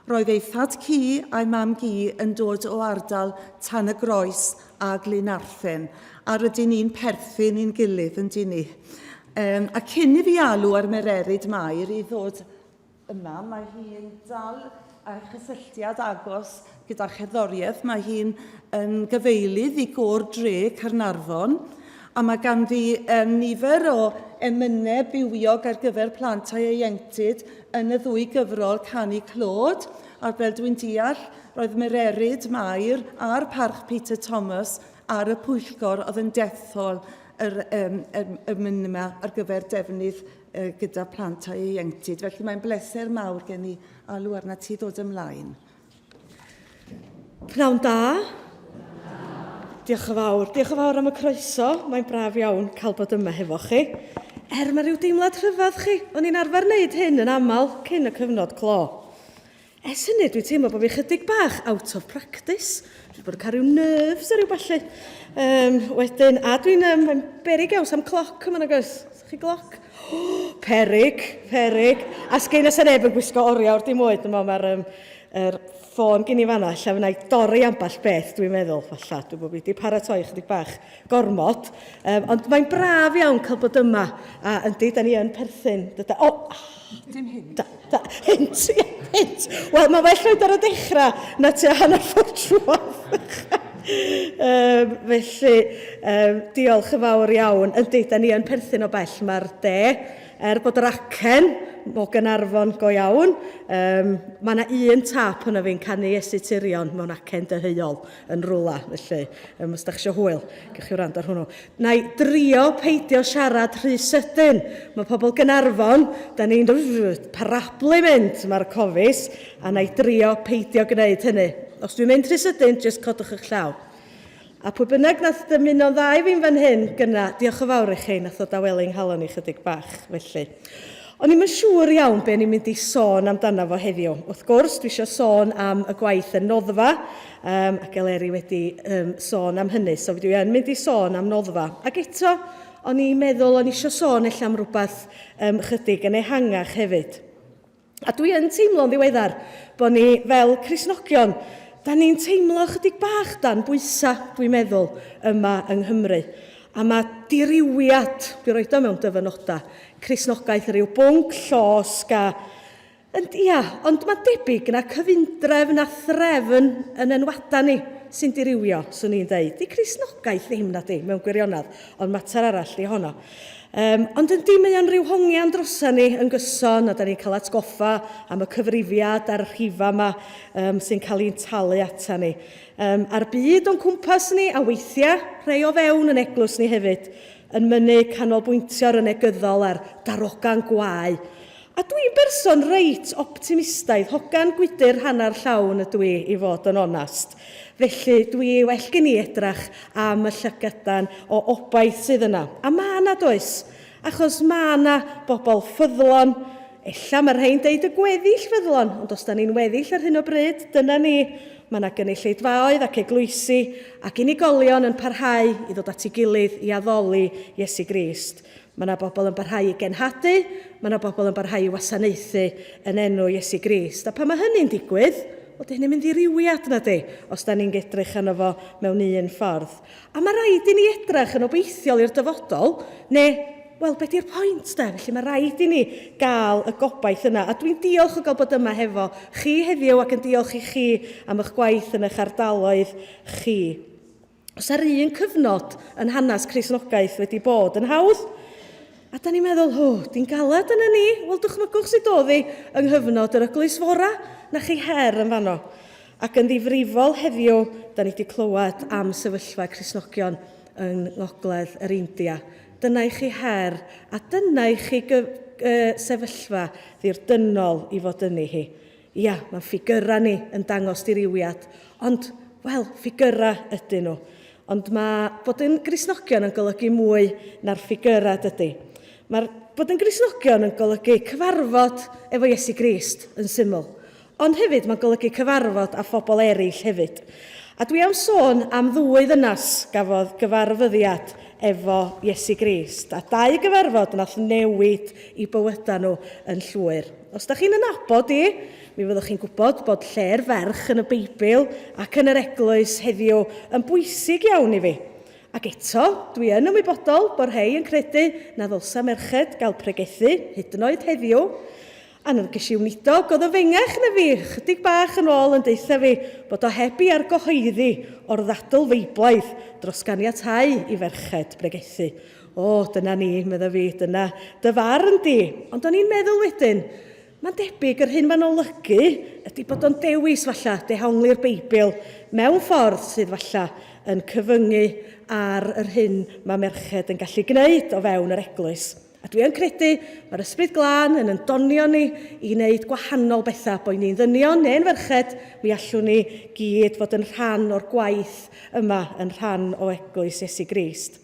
Roedd ei thad ci a'i mam gi yn dod o ardal Tan y Groes a Glynarthen, a rydyn ni'n perthyn i'n gilydd yn dyn ni. A cyn i fi alw ar Mererid Mair i ddod yma, mae hi'n dal â'i chysylltiad agos gyda cherddoriaeth. Mae hi'n gyfeilydd i Gôr Dre Caernarfon, a mae ganddi nifer o emynau bywiog ar gyfer plant a ieuenctid yn y ddwy gyfrol Canu Clod, a fel dwi'n deall, roedd Mererid Mair a'r parch Peter Thomas ar y pwyllgor oedd yn dethol yr emyn yma ar gyfer defnydd gyda plant a ieuenctid. Felly mae'n bleser mawr gen i alw arna ti ddod ymlaen. Pnawn da. Diolch yn fawr am y croeso. Mae'n braf iawn cael bod yma hefo chi. Mae rhyw deimlad rhyfedd chi. O'n i'n arfer wneud hyn yn aml cyn y cyfnod clo. Hynny, dwi'n teimlo bod fi chydig bach out of practice. Dwi'n bod yn cael rhyw nerves a rhyw balli. Wedyn, a dwi'n berig iawn sam cloc yma nag oes. Chi gloc? Perig. A sgein ys neb yn gwisgo oriawr dim oed. Mae'r ffôn gen i fanna, lle fyna i dorri amball beth, dwi'n meddwl, falla. Dwi'n bod wedi paratoi chydig bach gormod. Ond mae'n braf iawn cael bod yma. A yndi, da ni yn perthyn. Dim hyn. Hint. Wel, mae well roed ar y dechrau na ti hanner ffordd trwodd. Felly, diolch yn fawr iawn. Yndi, da ni yn perthyn o bell mae'r de. Bod yr acen o Gaernarfon go iawn, mae yna un tap yna fi'n canu esuturion mewn acen deheuol yn rwla. Felly, os da chi eisiau hwyl, gych chi wrando ar hwnnw. Na i drio peidio siarad rhy sydyn. Mae pobl Gaernarfon, da ni'n parablu mynd, mae'r cofis, a na i drio peidio gwneud hynny. Os dwi'n mynd rhy sydyn, jyst codwch eich llaw. A pwy bynnag nath dymuno dda i fi'n fan hyn gyna, diolch yn fawr i chi, nath o dawelu nghalon i chydig bach, felly. O'n i'n siŵr iawn be ni'n mynd i sôn amdano fo heddiw. Wrth gwrs, dwi eisiau sôn am y gwaith yn noddfa, ac Eleri wedi sôn am hynny, so dwi yn mynd i sôn am noddfa. Ac eto, o'n i'n meddwl o'n eisiau sôn eich am rhywbeth chydig yn ehangach hefyd. A dwi yn teimlo'n ddiweddar bod ni fel Cristnogion, da ni'n teimlo chydig bach dan bwysa, dwi'n meddwl, yma yng Nghymru. A mae diriwiad, dwi'n rhoi o mewn dyfynoda, Cristnogaeth rhyw bwnc llosg a... Ond mae debyg na cyfundref na threfn yn enwada ni sy'n diriwio, swn i'n dweud. Di Cristnogaeth ddim na di, mewn gwirionedd, ond mater arall di honno. Ond yn dim yn rhyw hongian drosan ni yn gyson, a da ni'n cael atgoffa am y cyfrifiad a'r rhifa yma sy'n cael ei'n talu ata ni. A'r byd o'n cwmpas ni, a weithiau rhai o fewn yn eglwys ni hefyd, yn mynnu canolbwyntio ar y negyddol a'r darogan gwae. A dwi'n berson reit optimistaidd, hogan gwydr hanner llawn ydw i fod yn onast. Felly dwi well gen i edrach am y llygadan o obaith sydd yna. A mae yna does, achos mae yna bobl ffyddlon, ella mae'r rhain deud y gweddill ffyddlon, ond os da ni'n weddill ar hyn o bryd, dyna ni. Mae yna gynulleidfaoedd ac eglwysi ac unigolion yn parhau i ddod at ei gilydd i addoli Iesu Grist. Mae yna bobl yn parhau i genhadu, mae yna bobl yn parhau i wasanaethu yn enw Iesu Grist. A pan mae hynny'n digwydd, o dyn ni'n mynd i riwiad na di, os da ni'n edrych yno fo mewn un ffordd. A mae rhaid i ni edrych yn obeithiol i'r dyfodol, neu, wel, beth yw'r pwynt da? Felly mae rhaid i ni gael y gobaith yna. A dwi'n diolch o gael bod yma hefo chi heddiw ac yn diolch i chi am eich gwaith yn eich ardaloedd chi. Os ar un cyfnod yn hanes Cristnogaeth wedi bod yn hawdd, A da ni'n meddwl, di'n galad yna ni? Wel, dychmygwch sydd oedd hi yng nghyfnod yr eglwys fora, na chi her yn fanno. Ac yn ddifrifol heddiw, da ni wedi clywed am sefyllfa Cristnogion yng Ngogledd yr India. Dyna i chi her, a dyna i chi sefyllfa ddirdynol i fod yni hi. Ia, mae ffigyra ni yn dangos diriwiad, ond, wel, ffigyra ydyn nhw. Ond mae bod yn Gristnogion yn golygu mwy na'r ffigyra dydy. Mae bod yn Gristnogion yn golygu cyfarfod efo Iesu Grist yn syml. Ond hefyd mae'n golygu cyfarfod a phobl eraill hefyd. A dwi am sôn am 2 ddynas gafodd gyfarfyddiad efo Iesu Grist. A 2 gyfarfod nath newid i bywydau nhw yn llwyr. Os da chi'n ynabod i, mi fyddwch chi'n gwybod bod lle'r ferch yn y Beibl ac yn yr eglwys heddiw yn bwysig iawn i fi. Ac eto, dwi yn ymwybodol bod rhai yn credu na ddylsa merched gael pregethu, hyd yn oed heddiw. A nad ges i wnido, oedd o fengach na fi, chydig bach yn ôl yn deitha fi bod o hebi ar gyhoeddi o'r ddadl feiblaidd dros ganiatau i ferched bregethu. Dyna ni, medda fi, dyna dyfar yn di. Ond o'n i'n meddwl wedyn, mae'n debyg yr hyn ma'n olygu ydy bod o'n dewis falla dehongli'r Beibl mewn ffordd sydd falla yn cyfyngu ar yr hyn mae merched yn gallu gwneud o fewn yr eglwys. A dwi yn credu mae'r ysbryd glân yn donio ni i wneud gwahanol bethau, bod ni'n ddynion neu'n ferched, mi allwn ni gyd fod yn rhan o'r gwaith yma yn rhan o eglwys Iesu Grist.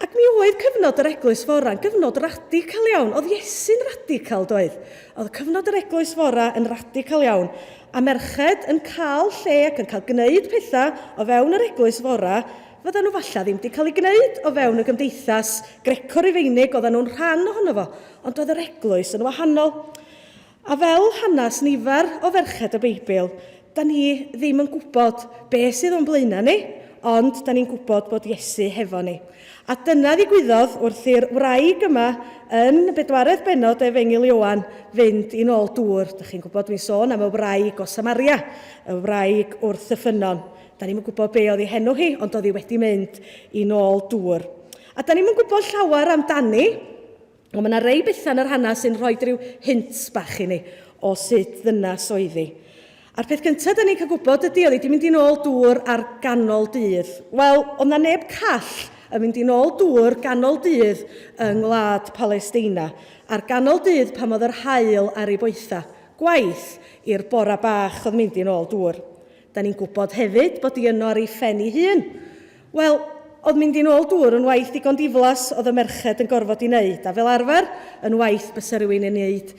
Ac mi oedd cyfnod yr eglwys fora yn gyfnod radical iawn. Oedd Iesu'n radical, doedd. Oedd cyfnod yr eglwys fora yn radical iawn. A merched yn cael lle ac yn cael gwneud pethau o fewn yr eglwys fora, fydden nhw falla ddim wedi cael ei gwneud o fewn y gymdeithas Grecor-Rufeinig, oedden nhw'n rhan ohono fo, ond oedd yr eglwys yn wahanol. A fel hanes nifer o ferched y Beibl, da ni ddim yn gwybod beth sydd o'n blaenau ni, ond da ni'n gwybod bod Iesu hefo ni. A dyna ddigwyddodd wrth i'r wraig yma yn 4 bennod Efengil Ioan fynd i nôl dŵr. Dych chi'n gwybod dwi'n sôn am y wraig o Samaria, y wraig wrth y ffynon. Da ni'n gwybod be oedd ei henw hi, ond oedd hi wedi mynd i nôl dŵr. A da ni'n gwybod llawer amdani, ond mae yna rei bethau yn yr hanes sy'n rhoi rhyw hints bach i ni o sut ddynas oedd hi. A'r peth cyntaf da ni'n cael gwybod ydy oedd hi wedi mynd i nôl dŵr ar ganol dydd. Wel, oedd na neb call yn mynd i nôl dŵr ganol dydd yng Ngwlad Palestina. Ar ganol dydd pam oedd yr haul ar ei boetha. Gwaith i'r bora bach oedd mynd i nôl dŵr. Da ni'n gwybod hefyd bod hi yno ar ei phen ei hun. Wel, oedd mynd i nôl dŵr yn waith digon diflas oedd y merched yn gorfod i wneud. A fel arfer, yn waith bysa rhywun yn wneud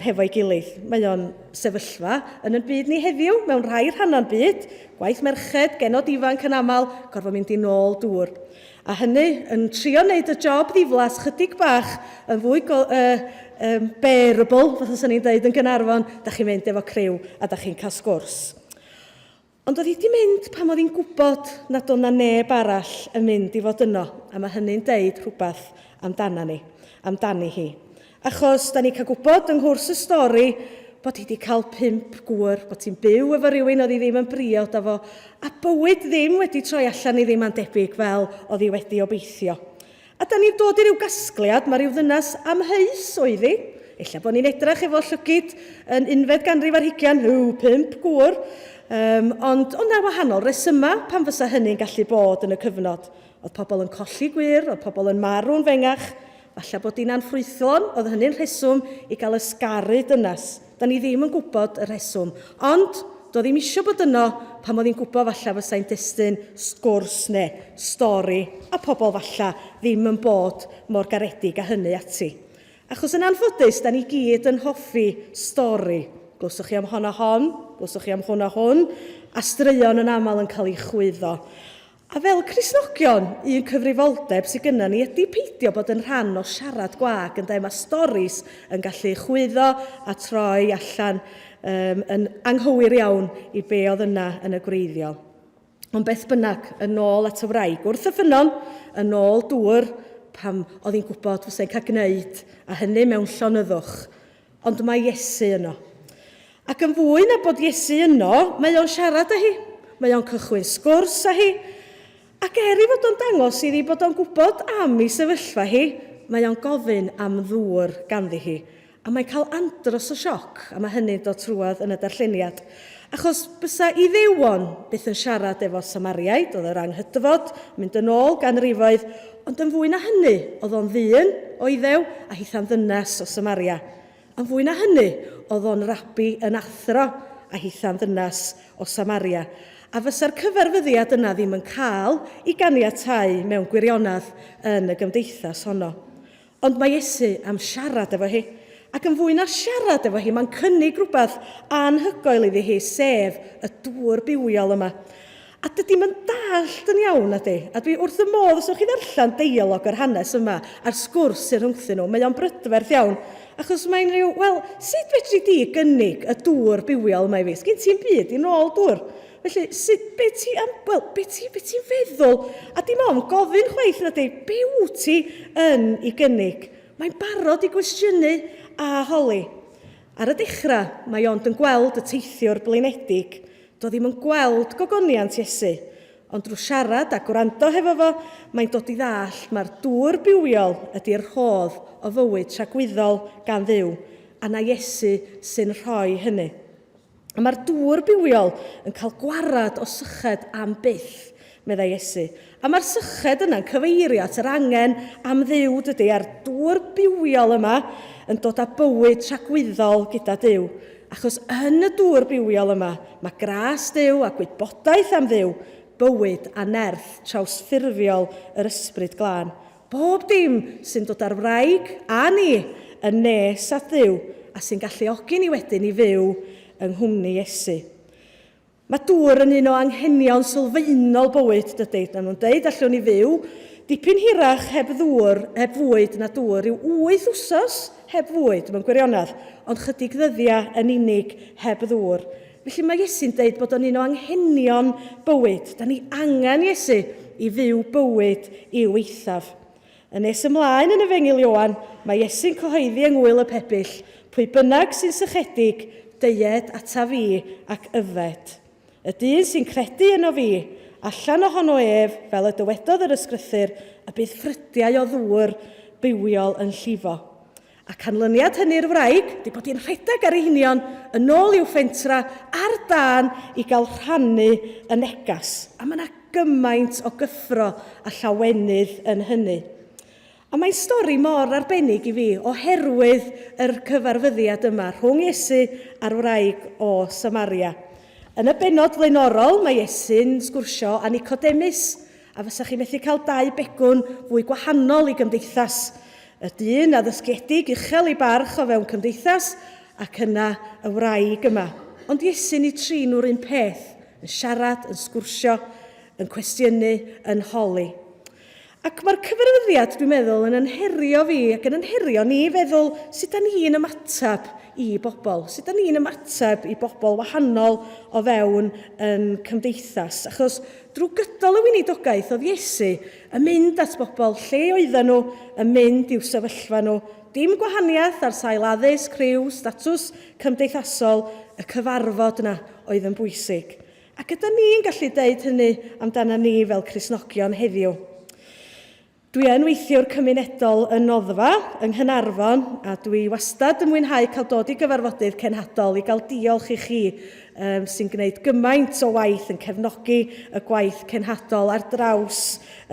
hefo'i gilydd. Mae o'n sefyllfa yn y byd ni heddiw, mewn rhai rhanna'n byd. Gwaith merched, genod ifanc yn aml, gorfod mynd i nôl dŵr. A hynny, yn trio wneud y job ddiflas chydig bach yn fwy bearable, fath os ni'n dweud yn Gaernarfon, da chi'n mynd efo criw a da chi'n cael sgwrs. Ond oedd hi wedi mynd pam oedd hi'n gwybod nad oedd na neb arall yn mynd i fod yno, a mae hynny'n deud rhywbeth amdani hi. Achos da ni cael gwybod yng nghwrs y stori bod hi wedi cael 5 gŵr, bod hi'n byw efo rhywun oedd hi ddim yn briod efo, a bywyd ddim wedi troi allan i ddim yn debyg fel oedd hi wedi obeithio. A da ni'n dod i ryw gasgliad, mae rhyw ddynas amheus oedd hi, ella bod ni'n edrych efo llygyd yn 11 ganrif ar 5 gŵr, ond o'na wahanol resyma pan fysa hynny'n gallu bod yn y cyfnod. Oedd pobl yn colli gwir, oedd pobl yn marw'n fengach, falle bod hi'n anffrwythlon, oedd hynny'n rheswm i gael ysgaru dynas. Da ni ddim yn gwybod y rheswm, ond doedd ddim eisiau bod yno pam oedd hi'n gwybod falle fysai'n destun sgwrs neu stori, a pobl falle ddim yn bod mor garedig a hynny ati. Achos yn anffodus, da ni gyd yn hoffi stori. Glwswch chi am hon a hon, glwswch chi am hwn a hwn, a straeon yn aml yn cael ei chwyddo. A fel Cristnogion, un cyfrifoldeb sydd gyda ni ydy peidio bod yn rhan o siarad gwag, yn dweud mae storis yn gallu chwyddo a troi allan yn anghywir iawn i be oedd yna yn y gwreiddiol. Ond beth bynnag, yn ôl at y wraig wrth y ffynon, yn ôl dŵr, pam oedd hi'n gwybod fysa'n cael gwneud, a hynny mewn llonyddwch. Ond mae Iesu yno. Ac yn fwy na bod Iesu yno, mae o'n siarad â hi, mae o'n cychwyn sgwrs â hi, ac i fod o'n dangos iddi bod o'n gwybod am ei sefyllfa hi, mae o'n gofyn am ddŵr ganddi hi, a mae'n cael andros o sioc, a mae hynny'n dod trwad yn y darlleniad. Achos bysa i ddewon byth yn siarad efo Samariaid, oedd yr anghydfod, mynd yn ôl ganrifoedd, ond yn fwy na hynny, oedd o'n ddyn o Iddew a hitha'n ddynas o Samaria. Yn fwy na hynny, oedd o'n rabi yn athro a hitha'n ddynas o Samaria. A fysa'r cyfarfyddiad yna ddim yn cael i ganiatáu mewn gwirionadd yn y gymdeithas honno. Ond mae Iesu am siarad efo hi. Ac yn fwy na siarad efo hi, mae'n cynnig rhywbeth anhygoel iddi hi, sef y dŵr bywiol yma. A dydy'n yn dallt yn iawn ydy. A dwi wrth y modd, os ywch chi ddarllen deialog yr hanes yma, a'r sgwrs sy'n rhwngthyn nhw, mae o'n brydferth iawn. Achos mae'n rhyw, wel, sut fedri di gynnig y dŵr bywiol yma i fi? Sgyn ti'n byd i nôl dŵr? Felly, be ti'n feddwl? A dim ond gofyn chwaith na di, be wyt ti yn ei gynnig? Mae'n barod i gwestiynu a holi. Ar y dechrau, mae ond yn gweld y teithiwr blinedig. Do ddim yn gweld gogoniant Iesu, ond drwy siarad a gwrando hefo fo, mae'n dod i ddall mae'r dŵr bywiol ydy'r rhodd o fywyd tragwyddol gan Dduw, a na Iesu sy'n rhoi hynny. A mae'r dŵr bywiol yn cael gwarad o syched am byth, meddai Iesu. A mae'r syched yna'n cyfeirio at yr angen am Dduw dydy, a'r dŵr bywiol yma yn dod â bywyd tragwyddol gyda Dduw. Achos yn y dŵr bywiol yma, mae gras Dduw a gwybodaeth am Dduw, bywyd a nerth trawsffurfiol yr ysbryd glân. Bob dim sy'n dod ar wraig a ni yn nes at Dduw, a sy'n galluogi ni wedyn i fyw yng nghwmni Iesu. Mae dŵr yn un o anghenion sylfaenol bywyd, dydy. Nhw'n dweud allwn ni fyw dipyn hirach heb fwyd na dŵr, yw 8 wsos heb fwyd mewn gwirionadd, ond chydig ddyddiau yn unig heb ddŵr. Felly mae Iesu'n dweud bod o'n un o anghenion bywyd. Da ni angen Iesu i fyw bywyd i'w eithaf. Yn nes ymlaen yn Efengyl Ioan, mae Iesu'n cyhoeddi yng ngwyl y pebyll, pwy bynnag sy'n sychedig, deied ata fi ac yfed. Y dyn sy'n credu yno fi, allan ohono ef, fel y dywedodd yr ysgrythyr, y bydd ffrydiau o ddŵr bywiol yn llifo. A canlyniad hynny'r wraig, di bod hi'n rhedeg ar ei hunion yn ôl i'w ffentra ar dan i gael rhannu y negas. A mae yna gymaint o gyffro a llawenydd yn hynny. A mae'n stori mor arbennig i fi oherwydd yr cyfarfyddiad yma rhwng Iesu a'r wraig o Samaria. Yn y benod flaenorol, mae Iesu'n sgwrsio â Nicodemus, a fysa chi methu cael 2 begwn fwy gwahanol i gymdeithas. Y dyn a ddysgiedig uchel i barch o fewn cymdeithas, ac yna y wraig yma. Ond Iesu'n ei trin nhw'r un peth, yn siarad, yn sgwrsio, yn cwestiynu, yn holi. Ac mae'r cyfarfyddiad, dwi'n meddwl, yn anherio fi ac yn anherio ni feddwl sut da ni'n ymatab i bobl. Sut da ni'n ymatab i bobl wahanol o fewn yn cymdeithas. Achos drwy gydol y weinidogaeth oedd Iesu yn mynd at bobl lle oedden nhw, yn mynd i'w sefyllfa nhw. Dim gwahaniaeth ar sail addysg, criw, statws cymdeithasol, y cyfarfod yna oedd yn bwysig. Ac ydym ni'n gallu deud hynny amdana ni fel Cristnogion heddiw. Dwi yn weithiwr cymunedol yn Noddfa, yng Nghanarfon, a dwi wastad yn mwynhau cael dod i gyfarfodydd Genhadol i gael diolch i chi sy'n gwneud gymaint o waith yn cefnogi y gwaith Genhadol ar draws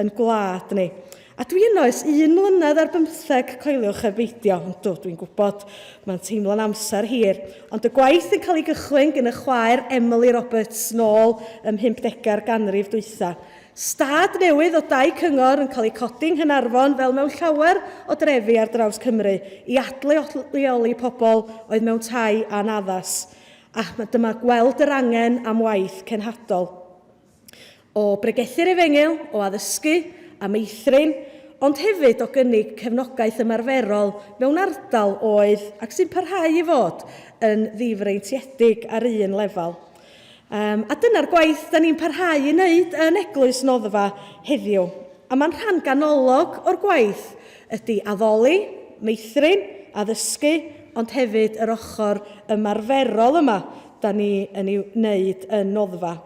yn gwlad ni. A dwi yno ers 1 mlynedd ar 15, coeliwch y beidio, ond dwi'n gwybod mae'n teimlo'n amser hir. Ond y gwaith yn cael ei gychwyn gan y chwaer Emily Roberts nôl ym 50 ganrif dwytha. Stad newydd o 2 cyngor yn cael ei codi yng Nghanarfon fel mewn llawer o drefi ar draws Cymru i adleoli pobl oedd mewn tai anaddas. A dyma gweld yr angen am waith cenhadol. O bregethu'r Efengyl, o addysgu, a meithrin, ond hefyd o gynnig cefnogaeth ymarferol mewn ardal oedd ac sy'n parhau i fod yn ddifreintiedig ar un lefel. A dyna'r gwaith da ni'n parhau i wneud yn Eglwys Noddfa heddiw. A mae'n rhan ganolog o'r gwaith ydy addoli, meithrin, addysgu, ond hefyd yr ochr ymarferol yma da ni yn ei wneud yn Noddfa.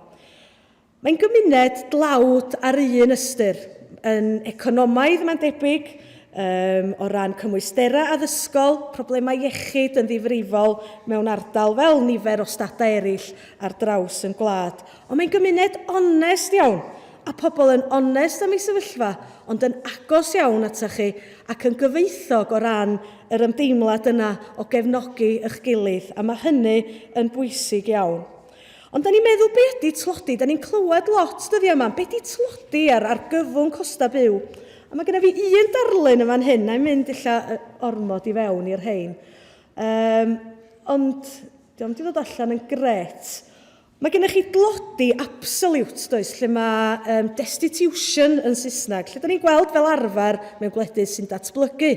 Mae'n gymuned dlawd ar un ystyr, yn economaidd mae'n debyg, o ran cymwystera addysgol, problemau iechyd yn ddifrifol mewn ardal fel nifer o stadau eraill ar draws yn gwlad. Ond mae'n gymuned onest iawn, a pobl yn onest am ei sefyllfa, ond yn agos iawn atach chi ac yn gyfeithog o ran yr ymdeimlad yna o gefnogi eich gilydd, a mae hynny yn bwysig iawn. Ond da ni'n meddwl be ydy tlodi, da ni'n clywed lot dyddi yma, be ydy tlodi ar gyfwn costa byw. A mae genna fi un darlun yn fan hyn, na'n mynd illa ormod i fewn i'r rhain. Ond, diolch di ddod allan yn gret. Mae gennych chi dlodi absolute, does, lle mae destitution yn Saesneg, lle da ni'n gweld fel arfer mewn gwledydd sy'n datblygu.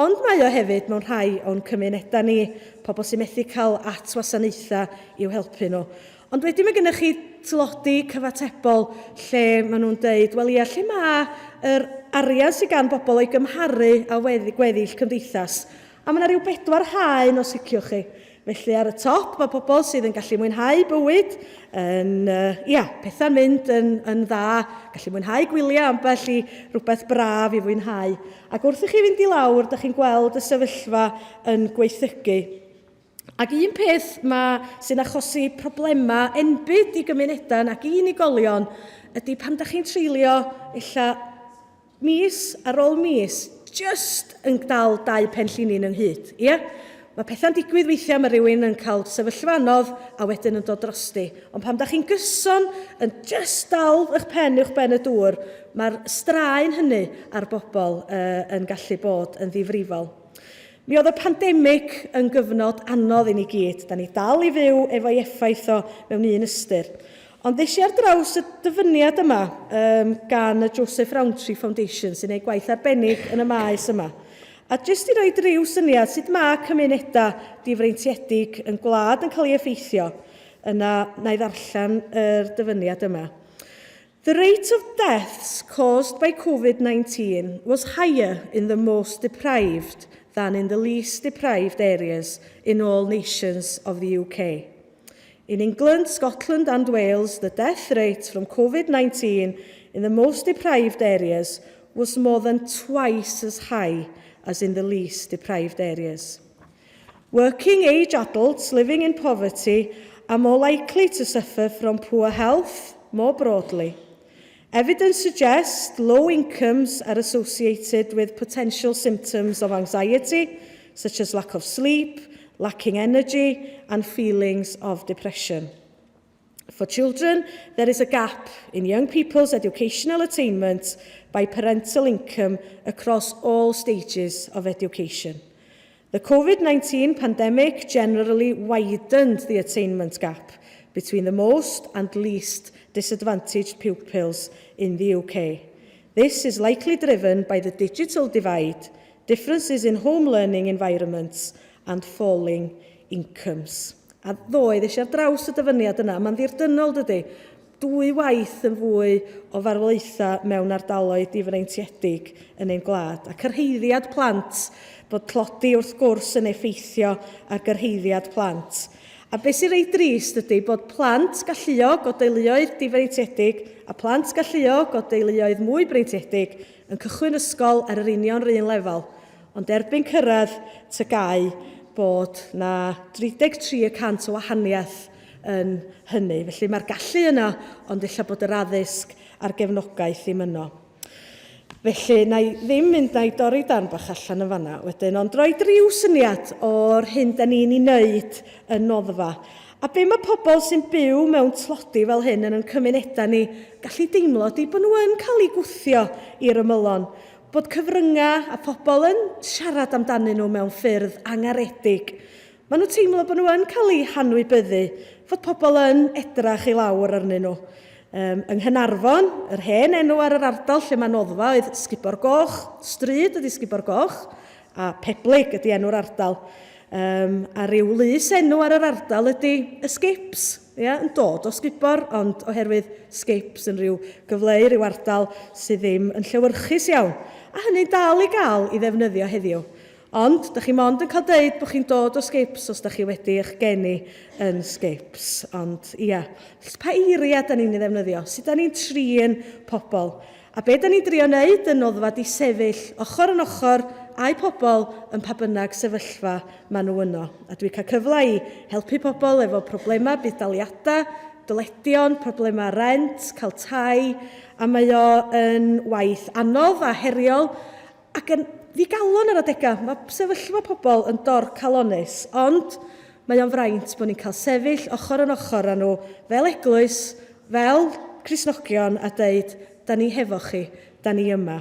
Ond mae o hefyd mewn rhai o'n cymunedau ni, pobl sy'n methu cael at wasanaethau i'w helpu nhw. Ond wedyn mae gennych chi tlodi cyfatebol lle maen nhw'n deud, wel ia, lle mae'r arian sydd gan bobl o'i gymharu a gweddill cymdeithas. A mae yna rhyw 4 haen os liciwch chi. Felly ar y top mae pobl sydd yn gallu mwynhau bywyd, pethau'n mynd yn dda, gallu mwynhau gwyliau ambell i rhywbeth braf i fwynhau. Ac wrth i chi fynd i lawr, da chi'n gweld y sefyllfa yn gweithygu. Ac un peth sy'n achosi problemau enbyd i gymunedau ac i unigolion ydy pan da chi'n treulio illa mis ar ôl mis, just yn dal 2 pen llinyn ynghyd. Ie? Mae pethau'n digwydd weithiau, mae rhywun yn cael sefyllfa anodd a wedyn yn dod drosti. Ond pan da chi'n gyson yn just dal eich pen uwch ben y dŵr, mae'r straen hynny ar bobl yn gallu bod yn ddifrifol. Mi oedd y pandemig yn gyfnod anodd i ni gyd. Da ni dal i fyw efo'i effaith o mewn un ystyr. Ond ddys i ar draws y dyfyniad yma gan y Joseph Rowntree Foundation sy'n gwneud gwaith arbennig yn y maes yma. A jyst i roed ryw syniad sut mae cymunedau difreintiedig yn gwlad yn cael ei effeithio, yna na i ddarllen yr dyfyniad yma. The rate of deaths caused by COVID-19 was higher in the most deprived than in the least deprived areas in all nations of the UK. In England, Scotland and Wales, the death rate from COVID-19 in the most deprived areas was more than twice as high as in the least deprived areas. Working age adults living in poverty are more likely to suffer from poor health more broadly. Evidence suggests low incomes are associated with potential symptoms of anxiety, such as lack of sleep, lacking energy, and feelings of depression. For children, there is a gap in young people's educational attainment by parental income across all stages of education. The COVID-19 pandemic generally widened the attainment gap between the most and least disadvantaged pupils in the UK. This is likely driven by the digital divide, differences in home learning environments, and falling incomes. A ddoedd eisiau draws y dyfyniad yna, mae'n ddirdynol dydy, 2 waith yn fwy o farwolaethau mewn ardaloedd difreintiedig yn ein gwlad. A cyrhaeddiad plant, bod tlodi wrth gwrs yn effeithio ar gyrhaeddiad plant. A beth sy'n rei drist ydy bod plant galluog o deuluoedd difreintiedig a plant galluog o deuluoedd mwy breintiedig yn cychwyn ysgol ar yr union run lefel. Ond erbyn cyrraedd tygau bod na 33% o wahaniaeth yn hynny. Felly mae'r gallu yna, ond illa bod yr addysg a'r gefnogaeth ddim yno. Felly, na i ddim mynd na i dorri dan bach allan yn fanna wedyn, ond roi ryw syniad o'r hyn da ni'n ei wneud yn noddfa. A be mae pobl sy'n byw mewn tlodi fel hyn yn cymunedau ni gallu deimlo di bod nhw yn cael ei gwthio i'r ymylon. Bod cyfryngau a pobl yn siarad amdanyn nhw mewn ffyrdd angaredig. Maen nhw'n teimlo bod nhw yn cael eu hanwybyddu, fod pobl yn edrach i lawr arnyn nhw. Yng Nghanarfon, yr hen enw ar yr ardal lle mae noddfa oedd Sgubor Goch, stryd ydy Sgubor Goch, a Peblig ydy enw'r ardal. A ryw lys enw ar yr ardal ydy y Skips, yn dod o Sgubor, ond oherwydd Skips yn rhyw gyfleu, ryw ardal sydd ddim yn llewyrchus iawn. A hynny'n dal i gael i ddefnyddio heddiw. Ond, da chi mond yn cael deud bod chi'n dod o sgips os da chi wedi eich geni yn sgips. Ond, ia, pa eiria da ni'n ei ddefnyddio? Sut da ni'n trin pobl? A be da ni'n drio wneud yn noddfa di sefyll ochr yn ochr a'i pobl yn pa bynnag sefyllfa maen nhw yno. A dwi'n cael cyfle i helpu pobl efo problemau budaliadau, dyledion, problemau rent, cael tai, a mae o yn waith anodd a heriol ac yn ddigalon ar adegau. Mae sefyllfa pobl yn dor calonus, ond mae o'n fraint bod ni'n cael sefyll ochr yn ochr â nhw fel eglwys, fel Cristnogion a deud, da ni hefo chi, da ni yma.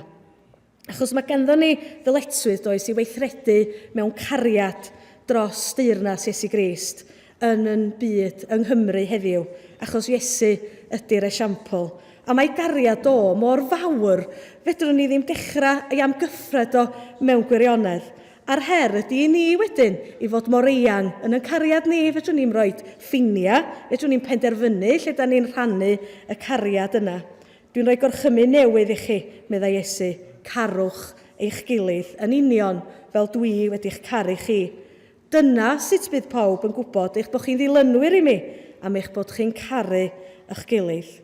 Achos mae ganddo ni ddyletswydd does i weithredu mewn cariad dros deyrnas Iesu Grist yn byd yng Nghymru heddiw, achos Iesu ydy'r esiampl. A mae gariad o mor fawr, fedrwn ni ddim dechrau ei amgyffred o mewn gwirionedd. A'r her ydy i ni wedyn i fod mor eang yn y cariad ni, fedrwn ni'n rhoi ffinia, fedrwn ni'n penderfynu lle da ni'n rhannu y cariad yna. Dwi'n rhoi gorchymyn newydd i chi, medda Iesu, carwch eich gilydd yn union fel dwi wedi'ch caru chi. Dyna sut bydd pawb yn gwybod eich bod chi'n ddilynwyr i mi am eich bod chi'n caru eich gilydd.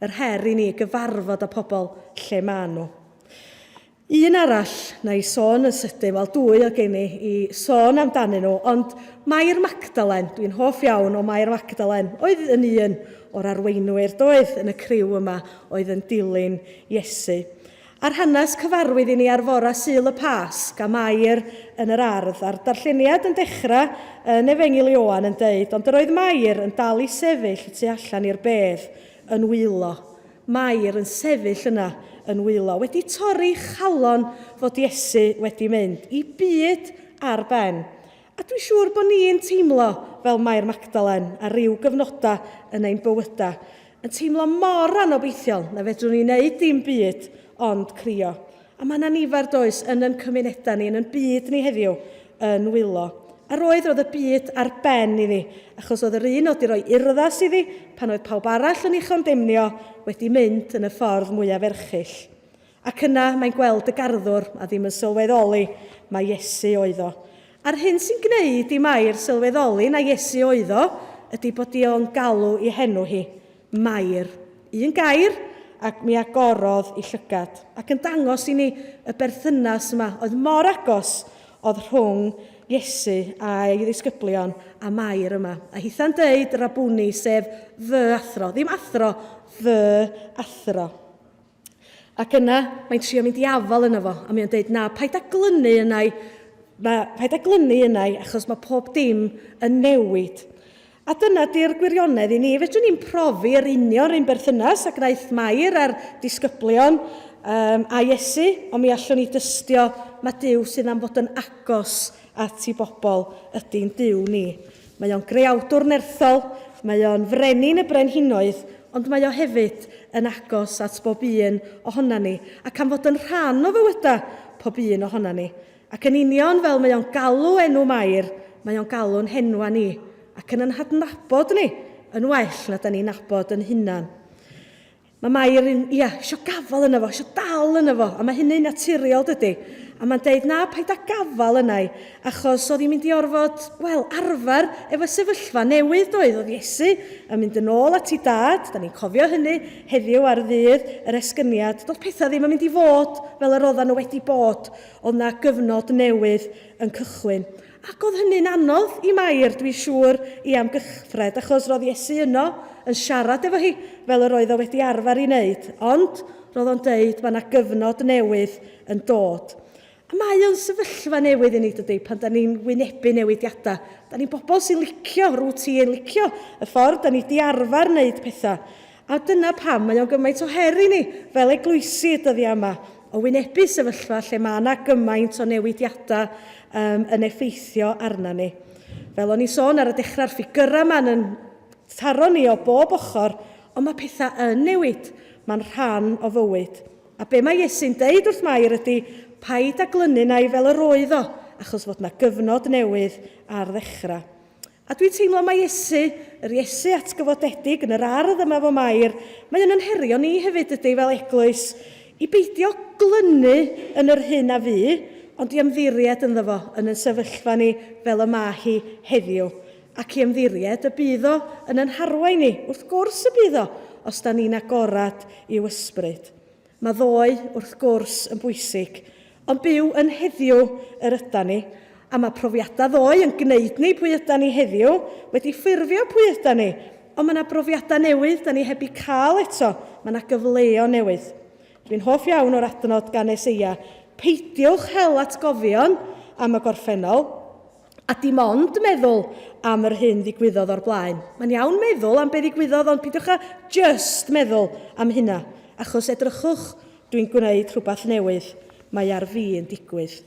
Yr her i ni gyfarfod â pobl lle maen nhw. Un arall na i sôn yn sydyn, wel dwy o gen i sôn amdanyn nhw, ond Mair Magdalen, dwi'n hoff iawn o Mair Magdalen, oedd yn un o'r arweinwyr doedd yn y criw yma oedd yn dilyn Iesu. A'r hanes cyfarwydd i ni ar fora Sul y Pasg a Mair yn yr ardd. A'r darlleniad yn dechrau yn Efengil Ioan yn deud, ond yr oedd Mair yn dal i sefyll tu allan i'r bedd yn wylo. Mair yn sefyll yna yn wylo, wedi torri chalon fod Iesu wedi mynd i byd ar ben. A dwi'n siŵr bod ni'n teimlo fel Mair Magdalen ar ryw gyfnodau yn ein bywydau, yn teimlo mor anobeithiol na fedrwn ni wneud dim byd ond crio. A mae yna nifer does yn cymunedau ni, yn byd ni heddiw, yn wylo. A roedd y byd ar ben iddi, achos oedd yr un wedi rhoi urddas iddi pan oedd pawb arall yn ei chondemnio wedi mynd yn y ffordd mwyaf erchyll. Ac yna mae'n gweld y garddwr a ddim yn sylweddoli mae Iesu oedd o. A'r hyn sy'n gwneud i Mair sylweddoli na Iesu oedd o ydy bod o'n galw i henw hi, Mair. Un gair ac mi agorodd i llygad. Ac yn dangos i ni y berthynas yma oedd mor agos oedd rhwng Iesu a'i ddisgyblion a Mair yma. A hitha'n deud Rabwni, sef fy athro. Ddim athro, fy athro. Ac yna, mae'n trio mynd i afal yna fo. A mae'n deud, na, paid â glynu yna achos mae pob dim yn newid. A dyna di'r gwirionedd i ni. Fedrwn ni'n profi'r union ein berthynas ac wnaeth Mair a'r disgyblion a Iesu, ond mi allwn ni dystio mae Duw sydd am fod yn agos at i bobl ydy'n Duw ni. Mae o'n greawdwr nerthol, mae o'n frenin y brenhinoedd, ond mae o hefyd yn agos at bob un ohona ni, ac am fod yn rhan o fywydau pob un ohona ni. Ac yn union fel mae o'n galw enw Mair, mae o'n galw'n henwa ni, ac yn hadnabod ni yn well na da ni'n nabod yn hunan. Mae Mair isio gafal yna fo, isio dal yna fo, a mae hynny'n naturiol dydy. A mae'n deud, na, paid â gafal yna, achos oedd hi'n mynd i orfod, arfer efo sefyllfa newydd doedd. Oedd Iesu yn mynd yn ôl at ei dad, da ni'n cofio hynny heddiw ar ddydd yr esgyniad. Doedd pethau ddim yn mynd i fod fel yr oedden nhw wedi bod, oedd na gyfnod newydd yn cychwyn. Ac oedd hynny'n anodd i Mair, dwi'n siŵr, i amgyffred, achos roedd Iesu yno yn siarad efo hi fel yr oedd o wedi arfer i wneud. Ond roedd o'n deud, mae yna gyfnod newydd yn dod. A mae o'n sefyllfa newydd i ni dydy, pan da ni'n wynebu newidiadau. Da ni'n bobl sy'n licio rwtîn, licio y ffordd da ni di arfer wneud pethau. A dyna pam mae o'n gymaint o her i ni fel eglwysi dyddi yma o wynebu sefyllfa lle mae yna gymaint o newidiadau yn effeithio arna ni. Fel o'n i sôn ar y dechrau'r ffigurau yma'n yn taro ni o bob ochr, ond mae pethau yn newid. Mae'n rhan o fywyd. A be mae Iesu'n deud wrth Mair ydy, paid â glynu na i fel yr oedd o, achos fod yna gyfnod newydd ar ddechrau. A dwi'n teimlo mae Iesu, yr Iesu atgyfodedig yn yr ardd yma fo Mair, mae yn herio ni hefyd ydy fel eglwys, i beidio glynu yn yr hyn a fu, ond i ymddiried ynddo fo yn y sefyllfa ni fel y ma hi heddiw. Ac i ymddiried y bydd o yn ein harwain ni. Wrth gwrs y bydd o, os da ni'n agorad i'w ysbryd. Mae ddoe wrth gwrs yn bwysig, ond byw yn heddiw yr ydyn ni, a mae profiadau ddoe yn gwneud ni pwy ydyn ni heddiw, wedi ffurfio pwy ydyn ni, ond mae yna brofiadau newydd da ni heb eu cael eto, mae yna gyfleo newydd. Dwi'n hoff iawn o'r adnod gan Eseia, peidiwch hel atgofion am y gorffennol, a dim ond meddwl am yr hyn ddigwyddodd o'r blaen. Mae'n iawn meddwl am be ddigwyddodd, ond peidiwch a just meddwl am hynna, achos edrychwch dwi'n gwneud rhywbeth newydd, mae ar fi yn digwydd.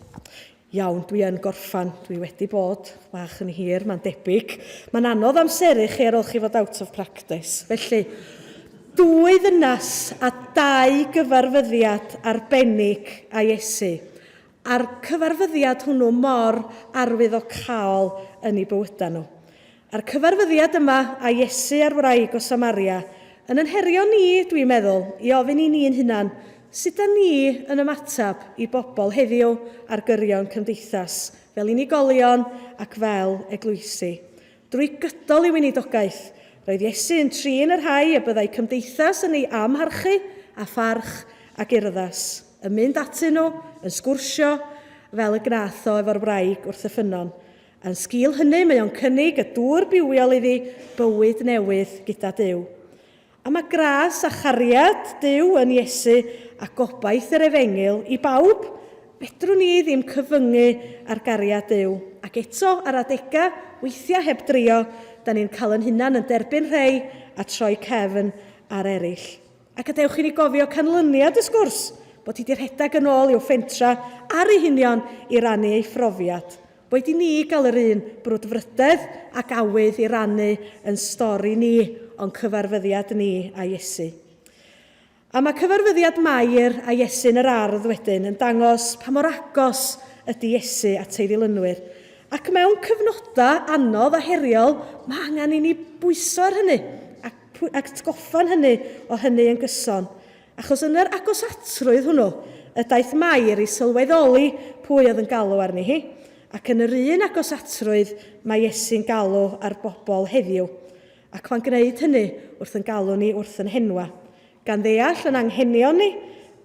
Iawn, dwi yn gorffan, dwi wedi bod bach yn hir, mae'n debyg. Mae'n anodd amseru chi ar ôl chi fod out of practice. Felly, 2 ddynas a 2 gyfarfyddiad arbennig a Iesu. A'r cyfarfyddiad hwnnw mor arwyddocaol yn ei bywydau nhw. A'r cyfarfyddiad yma a Iesu a'r wraig o Samaria yn anherio ni, dwi'n meddwl, i ofyn i ni'n hunan, sut da ni yn ymatab i bobl heddiw ar gyrion cymdeithas, fel unigolion ac fel eglwysi. Drwy gydol i weinidogaeth, roedd Iesu yn trin yr rhai y byddai cymdeithas yn ei amharchu a pharch ac urddas, yn mynd atyn nhw, yn sgwrsio, fel y gnath o efo'r wraig wrth y ffynon. Yn sgil hynny, mae o'n cynnig y dŵr bywiol iddi bywyd newydd gyda Duw. A mae gras a chariad Duw yn Iesu a gobaith yr efengil i bawb, fedrwn ni ddim cyfyngu ar gariad Duw. Ac eto ar adegau, weithiau heb drio, da ni'n cael yn hunan yn derbyn rhai a troi cefn ar eraill. Ac adewch i ni gofio canlyniad y sgwrs, bod hi wedi rhedeg yn ôl i'w ffentra ar ei hunion i rannu ei phrofiad. Boed i ni gael yr un brwdfrydedd ac awydd i rannu yn stori ni o'n cyfarfyddiad ni a Iesu. A mae cyfarfyddiad Mair a Iesu yn yr ardd wedyn yn dangos pa mor agos ydy Iesu at ei ddilynwyr. Ac mewn cyfnodau anodd a heriol, mae angen i ni bwyso ar hynny ac atgoffa'n hynny o hynny yn gyson. Achos yn yr agosatrwydd hwnnw, y daeth Mair i sylweddoli pwy oedd yn galw arni hi, ac yn yr un agosatrwydd mae Iesu'n galw ar bobl heddiw. Ac mae'n gwneud hynny wrth yn galw ni wrth yn henwa, gan ddeall yn anghenion ni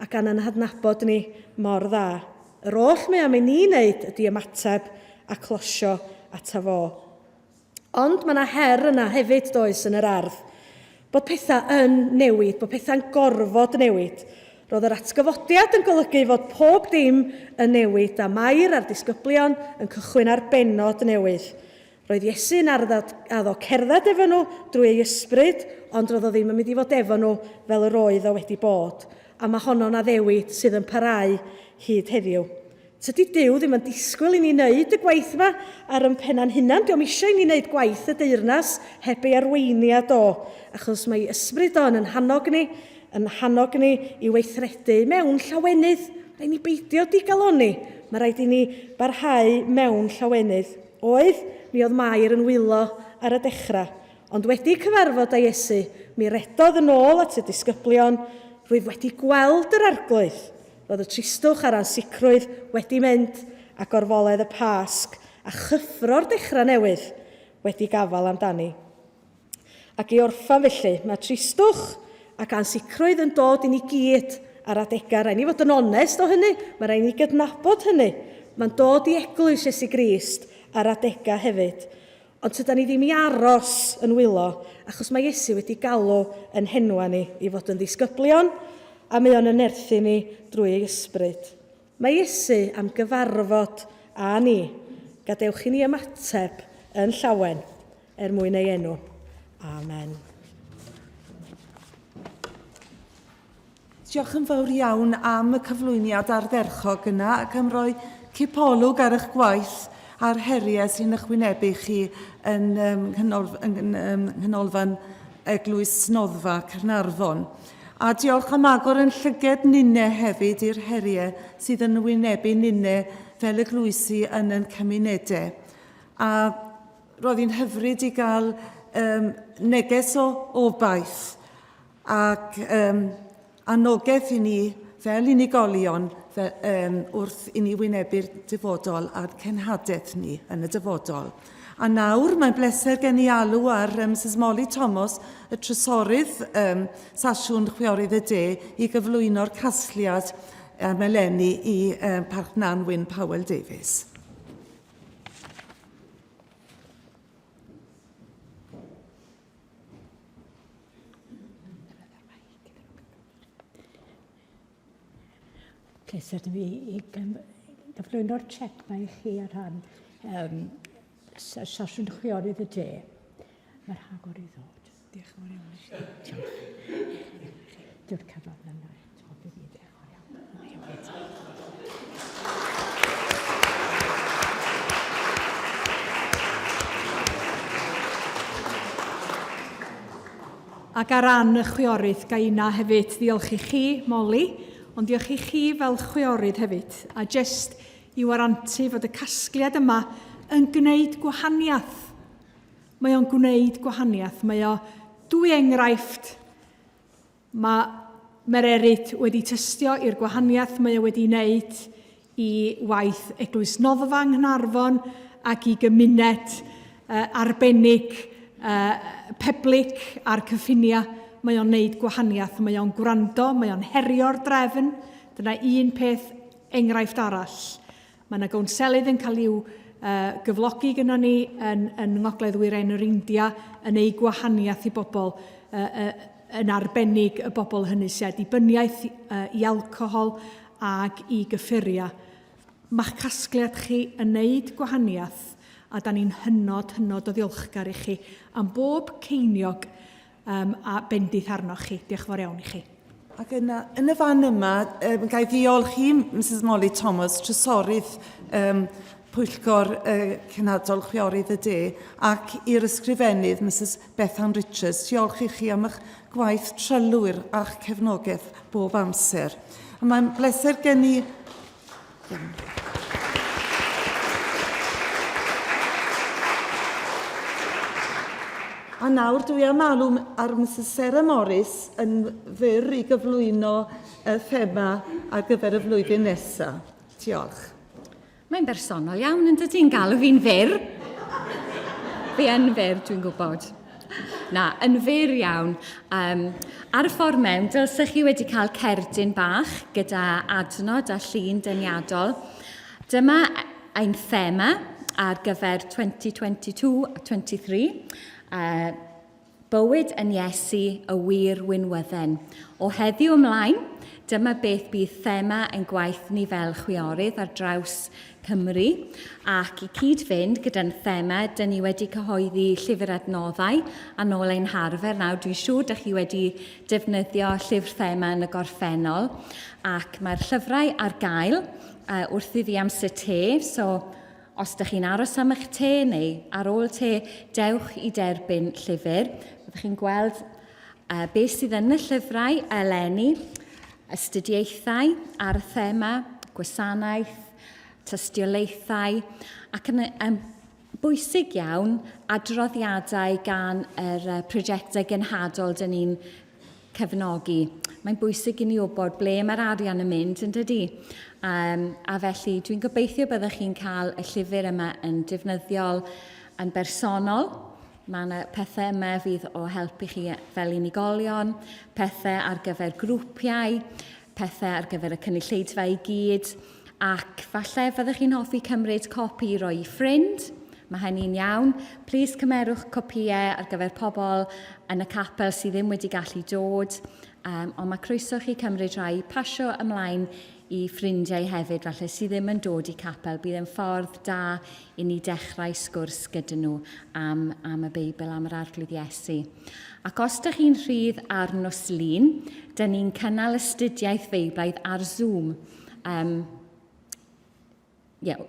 ac gan yn hadnabod ni mor dda. Yr oll mae am ei ni wneud ydy ymateb a closio ata fo. Ond mae yna her yna hefyd does yn yr ardd, bod pethau yn newid, bod pethau'n gorfod newid. Roedd yr atgyfodiad yn golygu fod pob dim yn newid a Mair a'r disgyblion yn cychwyn ar bennod newydd. Roedd Iesu'n addo cerdded efo nhw drwy ei ysbryd, ond roedd o ddim yn mynd i fod efo nhw fel yr oedd o wedi bod. A mae honno'n addewid sydd yn parhau hyd heddiw. Tydi Duw ddim yn disgwyl i ni wneud y gwaith yma ar yn penna'n hunan. Diolch eisiau i ni wneud gwaith y deyrnas heb ei arweiniad o, achos mae ysbryd o'n yn hannog ni i weithredu mewn llawenydd. Rhaid ni beidio digaloni. Mae rhaid i ni barhau mewn llawenydd. Oedd, mi oedd Mair yn wylo ar y dechrau, ond wedi cyfarfod â Iesu, mi redodd yn ôl at y disgyblion, rwyf wedi gweld yr arglwydd. Roedd y tristwch a'r ansicrwydd wedi mynd a gorfoledd y Pasg, a chyffro'r dechrau newydd wedi gafal amdani. Ac i orffan felly, mae tristwch ac ansicrwydd yn dod i ni gyd ar adegau. Rhaid ni fod yn onest o hynny, mae rhaid ni gydnabod hynny. Mae'n dod i eglwys Iesu Grist ar adegau hefyd. Ond tyda ni ddim i aros yn wylo, achos mae Iesu wedi galw yn henwa ni i fod yn ddisgyblion, a mae o'n ynerthu ni drwy ei ysbryd. Mae Iesu am gyfarfod a ni. Gadewch i ni ymateb yn llawen mwyn ei enw. Amen. Diolch yn fawr iawn am y cyflwyniad ardderchog yna ac am roi cipolwg ar eich gwaith a'r heriau sy'n ychwynebu chi yn nghanolfan Eglwys Noddfa Caernarfon. A diolch am agor yn llyged ninne hefyd i'r heriau sydd yn wynebu ninne fel eglwysi yn ein cymunedau. A roedd hi'n hyfryd i gael neges o obaith ac anogaeth i ni fel unigolion, wrth i ni wynebu'r dyfodol a'r cenhadaeth ni yn y dyfodol. A nawr mae'n bleser gen i alw ar Mrs Molly Thomas, y trysorydd Sasiwn Chwiorydd y De, i gyflwyno'r casgliad eleni i Parc Nan Wyn Powell Davies. Pleser fi i gyflwyno'r check mae i chi ar rhan Sasiwn Chwiorydd y De. Mae'r hagor i ddod. Diolch yn fawr iawn. Diolch. Diolch cyfnod yna. Diolch yn fawr iawn. Ac ar ran y chwiorydd, gai una hefyd ddiolch i chi, Molly, ond diolch i chi fel chwiorydd hefyd. A jyst i warantu fod y casgliad yma yn gwneud gwahaniaeth. Mae o'n gwneud gwahaniaeth. Mae o dwy enghraifft. Mae'r eryt wedi tystio i'r gwahaniaeth mae o wedi wneud i waith Eglwys Noddfa yng Nghanarfon ac i gymuned arbennig peblyg a'r cyffinia. Mae o'n wneud gwahaniaeth. Mae o'n gwrando, mae o'n herio'r drefn. Dyna un peth enghraifft arall. Mae yna gownselydd yn cael i'w gyflogi gyda ni yn Ngogledd Wyren yr India yn ei gwahaniaeth i bobl, yn arbennig y bobl hynny sydd dibyniaeth i alcohol ac i gyffuria. Mae'ch casgliad chi yn wneud gwahaniaeth a da ni'n hynod o ddiolchgar i chi am bob ceiniog a bendith arnoch chi. Diolch yn fawr iawn i chi. Ac yn y fan yma, gai ddiolch i Mrs Molly Thomas, trysorydd Pwyllgor Genhadol Chwiorydd y De, ac i'r ysgrifennydd Mrs Bethan Richards. Diolch i chi am eich gwaith trylwyr a'ch cefnogaeth bob amser. A mae'n bleser gen i... A nawr dwi am alw ar Mrs Sarah Morris yn fyr i gyflwyno y thema ar gyfer y flwyddyn nesaf. Diolch. Mae'n bersonol iawn yn dydy'n galw fi'n fyr. Fi yn fyr, dwi'n gwybod. Na, yn fyr iawn. Ar y ffordd mewn, dylsech chi wedi cael cerdyn bach gyda adnod a llun deniadol. Dyma ein thema ar gyfer 2022-23. Bywyd yn Iesu y wir wynwydden. O heddiw ymlaen, dyma beth bydd thema yn gwaith ni fel chwiorydd ar draws Cymru, ac i cyd-fynd gyda'n thema, dyn ni wedi cyhoeddi llyfr adnoddau a nôl ein harfer. Nawr, dwi'n siŵr ydych chi wedi defnyddio llyfr thema yn y gorffennol, ac mae'r llyfrau ar gael wrth iddi amser te, so os ydych chi'n aros am eich te neu ar ôl te, dewch i derbyn llyfr. Byddwch chi'n gweld beth sydd yn y llyfrau eleni, astudiaethau ar y thema, gwasanaeth, tystiolaethau, ac yn bwysig iawn adroddiadau gan yr prosiectau genhadol dyn ni'n cefnogi. Mae'n bwysig i ni wybod ble mae'r arian yn mynd, yn dydy. A felly, dwi'n gobeithio byddwch chi'n cael y llyfr yma yn defnyddiol yn bersonol. Mae yna pethau yma fydd o helpu chi fel unigolion, pethau ar gyfer grwpiau, pethau ar gyfer y cynulleidfa i gyd, ac falle fyddwch chi'n hoffi cymryd copi i roi i ffrind. Mae hynny'n iawn. Plis cymerwch copïau ar gyfer pobl yn y capel sydd ddim wedi gallu dod, ond mae croeso chi cymryd rhai pasio ymlaen i ffrindiau hefyd, falle sydd ddim yn dod i capel. Bydd yn ffordd da i ni dechrau sgwrs gyda nhw am y Beibl, am yr arglwydd Iesu. Ac os ydych chi'n rhydd ar nos lun, dyn ni'n cynnal astudiaeth Feiblaidd ar Zoom.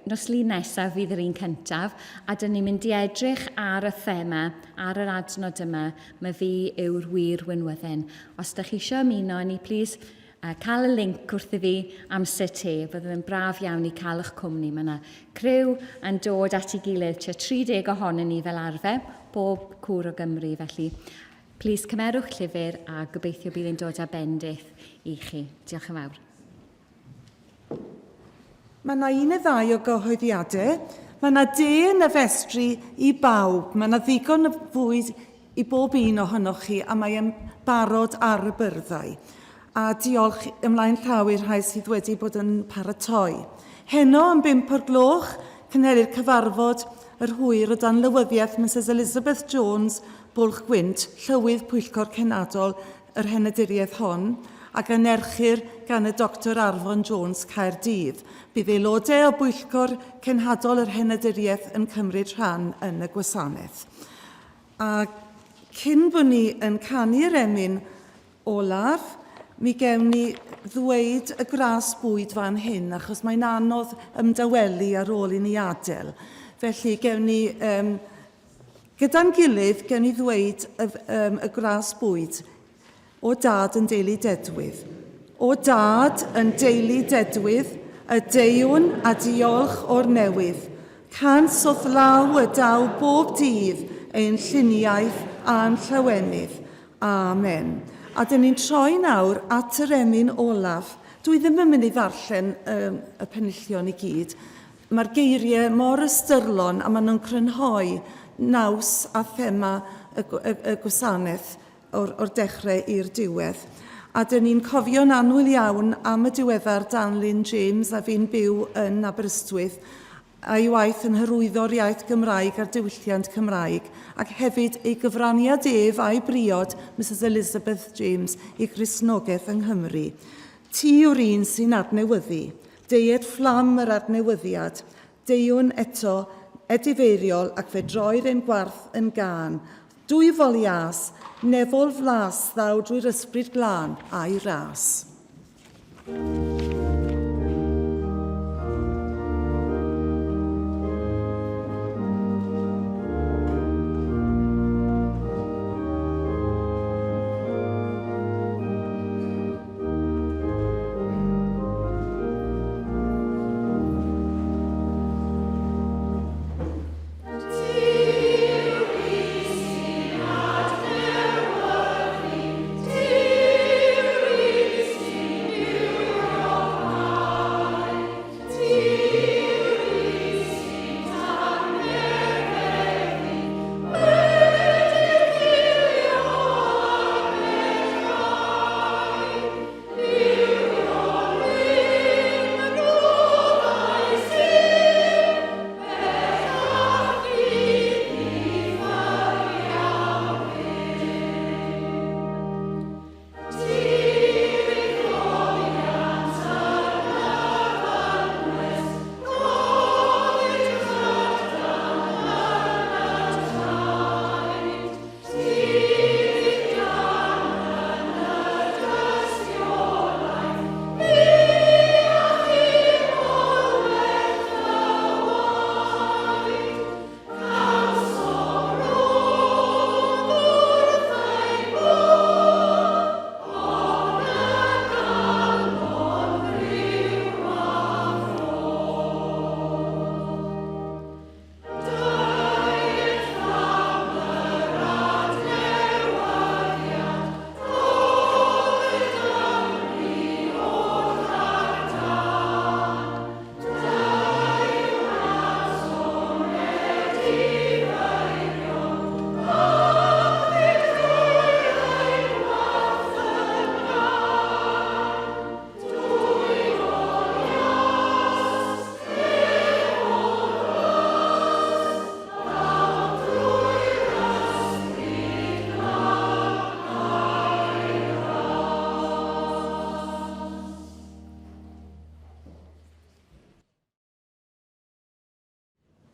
Nos lun nesaf fydd yr un cyntaf, a dyn ni'n mynd i edrych ar y thema, ar yr adnod yma, mae fi yw'r wir wynwydden. Os ydych chi eisiau ymuno ni, plis cael y link wrth i fi amser te. Byddwn yn braf iawn i cael eich cwmni. Mae yna criw yn dod at ei gilydd, 30 ohonyn ni fel arfer, bob cwr o Gymru. Felly, plis cymerwch llyfr a gobeithio bydd yn dod â bendith i chi. Diolch yn fawr. Mae yna un neu ddau o gyhoeddiadau. Mae yna de yn y festri i bawb. Mae yna ddigon o fwyd i bob un ohonoch chi, a mae e'n barod ar y byrddau. A diolch ymlaen llaw i'r rhai sydd wedi bod yn paratoi. Heno am 5 o'r gloch, cynherir cyfarfod yr hwyr o dan lywyddiaeth Mrs Elizabeth Jones, Bwlch Gwynt, llywydd Pwyllgor Cenadol yr henediriaeth hon, ac anerchir gan y Dr Arfon Jones Caerdydd. Bydd aelodau o Bwyllgor Cenhadol yr henediriaeth yn cymryd rhan yn y gwasanaeth. A cyn bod ni yn canu'r emyn olaf, mi gewn ni ddweud y gras bwyd fan hyn, achos mae'n anodd ymdawelu ar ôl i ni adael. Felly gewn ni, gyda'n gilydd, gewn ni ddweud y gras bwyd. O dad yn deulu dedwydd. O dad yn deulu dedwydd, y deiwn a diolch o'r newydd. Cans o'th law y daw bob dydd ein lluniaeth a'n llawenydd. Amen. A dyn ni'n troi nawr at yr emyn olaf. Dwi ddim yn mynd i ddarllen y penillion i gyd. Mae'r geiriau mor ystyrlon a maen nhw'n crynhoi naws a thema y gwasanaeth o'r dechrau i'r diwedd. A dyn ni'n cofio'n annwyl iawn am y diweddar Danlyn James a fi'n byw yn Aberystwyth, a'i waith yn hyrwyddo'r iaith Gymraeg a'r diwylliant Cymraeg, ac hefyd ei gyfraniad ef a'i briod Mrs Elizabeth James i Gristnogaeth yng Nghymru. Ti yw'r un sy'n adnewyddu, deied fflam yr adnewyddiad, deiwn eto edifeiriol ac fe droi'r ein gwarth yn gân. Dwy folias, nefol flas ddaw drwy'r ysbryd glân a'i ras.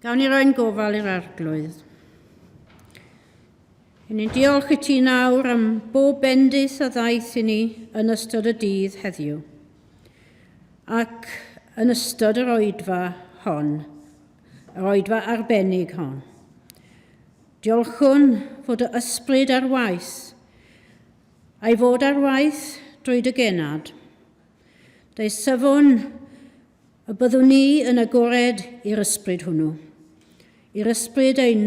Gawn ni roi'n gofal i'r arglwydd. Ni'n diolch i ti nawr am bob bendith a ddaeth i ni yn ystod y dydd heddiw. Ac yn ystod yr oedfa hon, yr oedfa arbennig hon. Diolchwn fod y ysbryd ar waith, a'i fod ar waith drwy dy genad. Dau syfwn y byddwn ni yn agored i'r ysbryd hwnnw. I'r ysbryd ein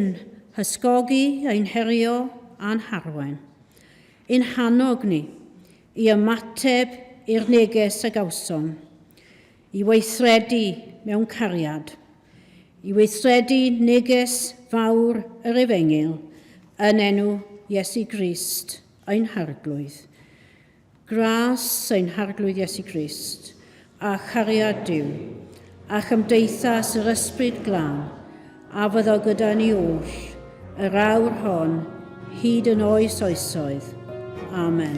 hysgogi, ein herio a'n harwen. Ein hannog ni i ymateb i'r neges a gawsom. I weithredu mewn cariad, i weithredu neges fawr yr Efengil yn enw Iesu Grist ein harglwydd. Gras ein harglwydd Iesu Grist, a chariad Duw, a chymdeithas yr ysbryd glân, a fyddo gyda ni oll, yr awr hon, hyd yn oes oesoedd. Amen.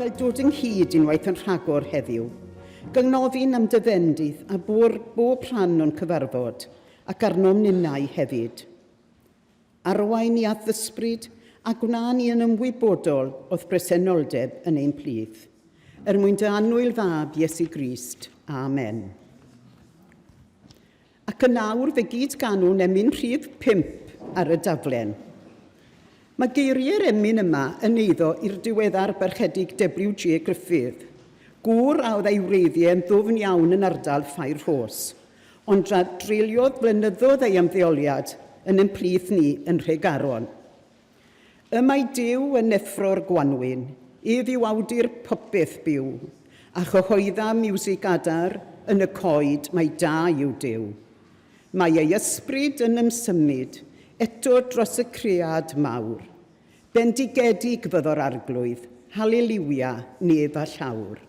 Gael dod ynghyd unwaith yn rhagor heddiw, gyngofyn am dyfendydd a bob rhan o'n cyfarfod ac arnom ninnau hefyd. Arwain i addysbryd a gwna ni yn ymwybodol oedd presenoldeb yn ein plydd. Mwyn dy annwyl fab Iesu Grist. Amen. Ac yn nawr fe gyd ganwn emyn rhif 5 ar y daflen. Mae geiriau'r emyn yma yn eiddo i'r diweddar barchedig WG Griffith. Gŵr a oedd ei wreiddiau yn ddwfn iawn yn ardal Ffair Rhos, ond dreuliodd blynyddoedd ei ymddeoliad yn ein plith ni yn Rhegaron. Mae Duw yn neffro'r Gwanwyn, ef yw awdur popeth byw, a chyhoedda miwsig adar yn y coed mae da yw Duw. Mae ei ysbryd yn ymsymud, eto dros y cread mawr. Bendigedig fyddo'r arglwydd, Hallelujah, neb a llawr.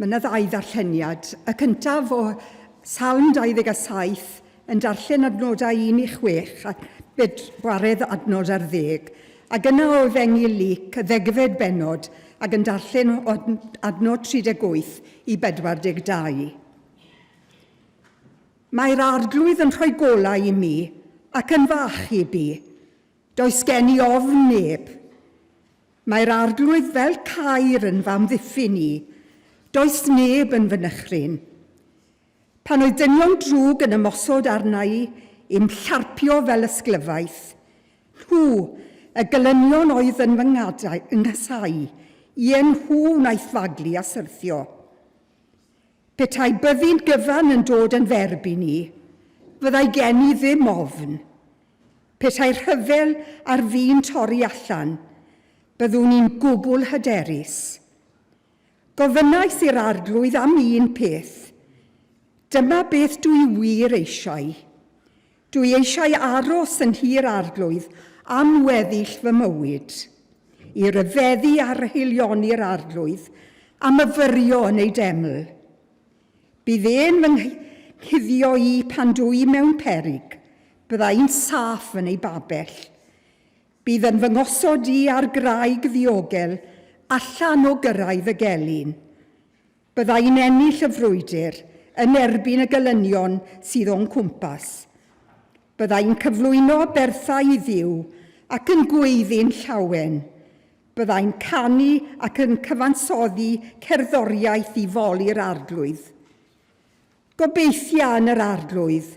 Mae yna ddau ddarlleniad. Y cyntaf o Salm 27 yn darllen adnodau 1 i 6 a bedwaredd adnod ar 10. Ac yna o Efengyl Luc, y 10fed bennod, ac yn darllen o adnod 38 i 42. Mae'r arglwydd yn rhoi golau i mi ac yn fach i bi. Does gen i ofn neb. Mae'r arglwydd fel caer yn fam ddiffyn i. Does neb yn fy nychryn. Pan oedd dynion drwg yn ymosod arna i, i'm llarpio fel ysglyfaeth. Nhw, y gelynion oedd yn fy ngasau, i nhw wnaeth faglu a syrthio. Petai byddi'n gyfan yn dod yn ferb i ni, fyddai gen i ddim ofn. Petai rhyfel ar fi'n torri allan, byddwn i'n gwbl hyderus. Gofynnais i'r arglwydd am un peth. Dyma beth dwi wir eisiau. Dwi eisiau aros yn hir arglwydd am weddill fy mywyd, i ryfeddu ar heilioni'r arglwydd am yfyrio yn ei deml. Bydd e'n fy nghuddio i pan dwi mewn peryg, byddai'n saff yn ei babell. Bydd yn fy ngosod i ar graig ddiogel allan o gyrraedd y gelyn. Byddai'n ennill y frwydr yn erbyn y gelynion sydd o'n cwmpas. Byddai'n cyflwyno berthau i Dduw ac yn gweiddi'n llawen. Byddai'n canu ac yn cyfansoddi cerddoriaeth i foli'r arglwydd. Gobeithio yn yr arglwydd,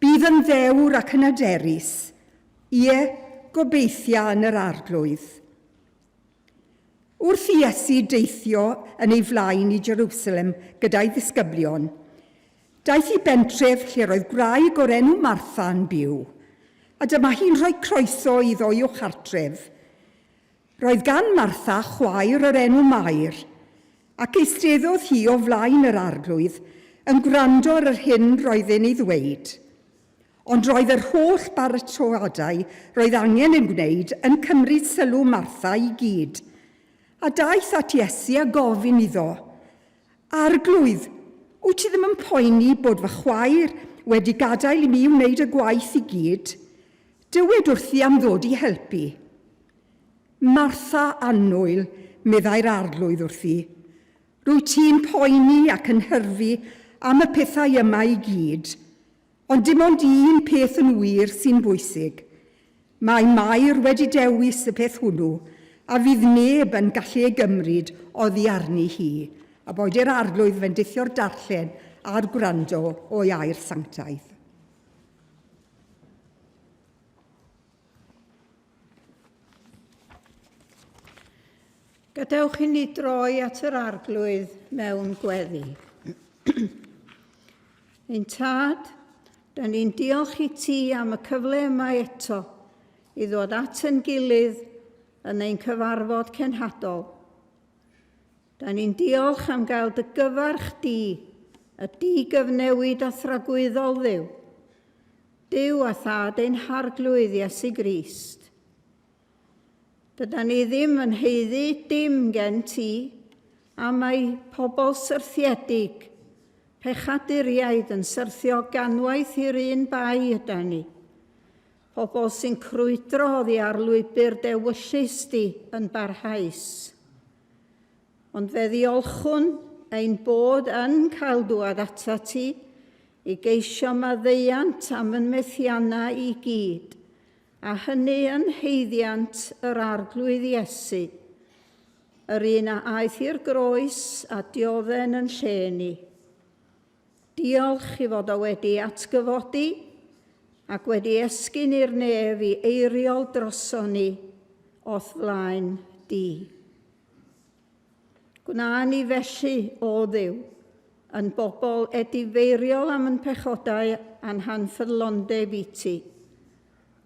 bydd yn ddewr ac yn aderus. Ie, gobeithio yn yr arglwydd. Wrth i Iesu deithio yn ei flaen i Jerusalem gyda'i ddisgyblion, daeth i bentref lle roedd gwraig o'r enw Martha yn byw, a dyma hi'n rhoi croeso iddo i'w chartref. Roedd gan Martha chwaer o'r enw Mair, ac eisteddodd hi o flaen yr arglwydd yn gwrando ar yr hyn roedd ei ddweud. Ond roedd yr holl baratoadau roedd angen yn gwneud yn cymryd sylw Martha i gyd. A daeth at Iesu a gofyn iddo, Arglwydd, wyt ti ddim yn poeni bod fy chwaer wedi gadael i mi wneud y gwaith i gyd? Dywed wrthi am ddod i helpu. Martha annwyl, meddai'r arglwydd wrthi. Rwyt ti'n poeni ac yn hyrfu am y pethau yma i gyd, ond dim ond un peth yn wir sy'n bwysig. Mae Mair wedi dewis y peth hwnnw, a fydd neb yn gallu ei gymryd oddi arni hi, a bod i'r arglwydd fendithio'r darllen a'r gwrando o iair sanctaidd. Gadewch i ni droi at yr arglwydd mewn gweddi. Ein tad, da ni'n diolch i ti am y cyfle yma eto i ddod at yn gilydd yn ein cyfarfod Genhadol. Da ni'n diolch am gael dy gyfarch di, y di-gyfnewid a thragwyddol Dduw. Duw a thad ein harglwydd Iesu Grist. Dyda ni ddim yn heiddi dim gen ti am ei pobl syrthiedig, pechaduriaid yn syrthio ganwaith i'r un bai yda ni. Pobl sy'n crwydro oddi ar lwybr dewyllus di yn barhaus. Ond fe ddiolchwn ein bod yn cael dŵad ata ti i geisio maddeiant am yn methianna i gyd, a hynny yn heiddiant yr arglwydd Iesu, yr un a aeth i'r groes a diodden yn lle ni. Diolch i fod o wedi atgyfodi ac wedi esgyn i'r nef i eiriol droson ni o'r flaen di. Gwna ni felly, o Dduw, yn bobl edifeiriol am yn pechodau a'n hanffyrlondeb i ti.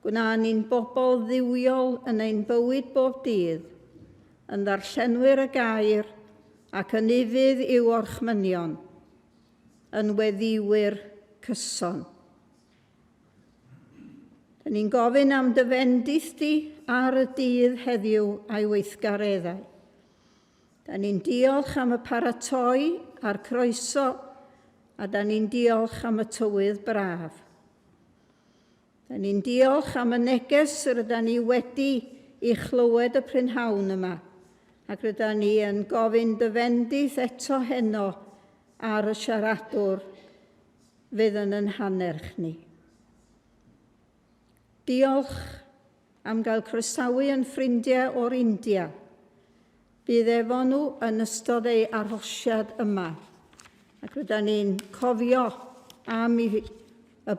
Gwna ni'n bobl ddiwiol yn ein bywyd bob dydd, yn ddarllenwyr y gair ac yn ifydd i'w orchmynion, yn weddiwyr cyson. Da ni'n gofyn am dyfendith di ar y dydd heddiw a'i weithgareddau. Da ni'n diolch am y paratoi a'r croeso, a da ni'n diolch am y tywydd braf. Da ni'n diolch am y neges rydyn ni wedi i chlywed y prynhawn yma, ac rydyn ni yn gofyn dyfendith eto heno ar y siaradwr fydd yn hannerch ni. Diolch am gael croesawu yn ffrindiau o'r India. Bydd efo nhw yn ystod ei arhosiad yma. Ac rydyn ni'n cofio am y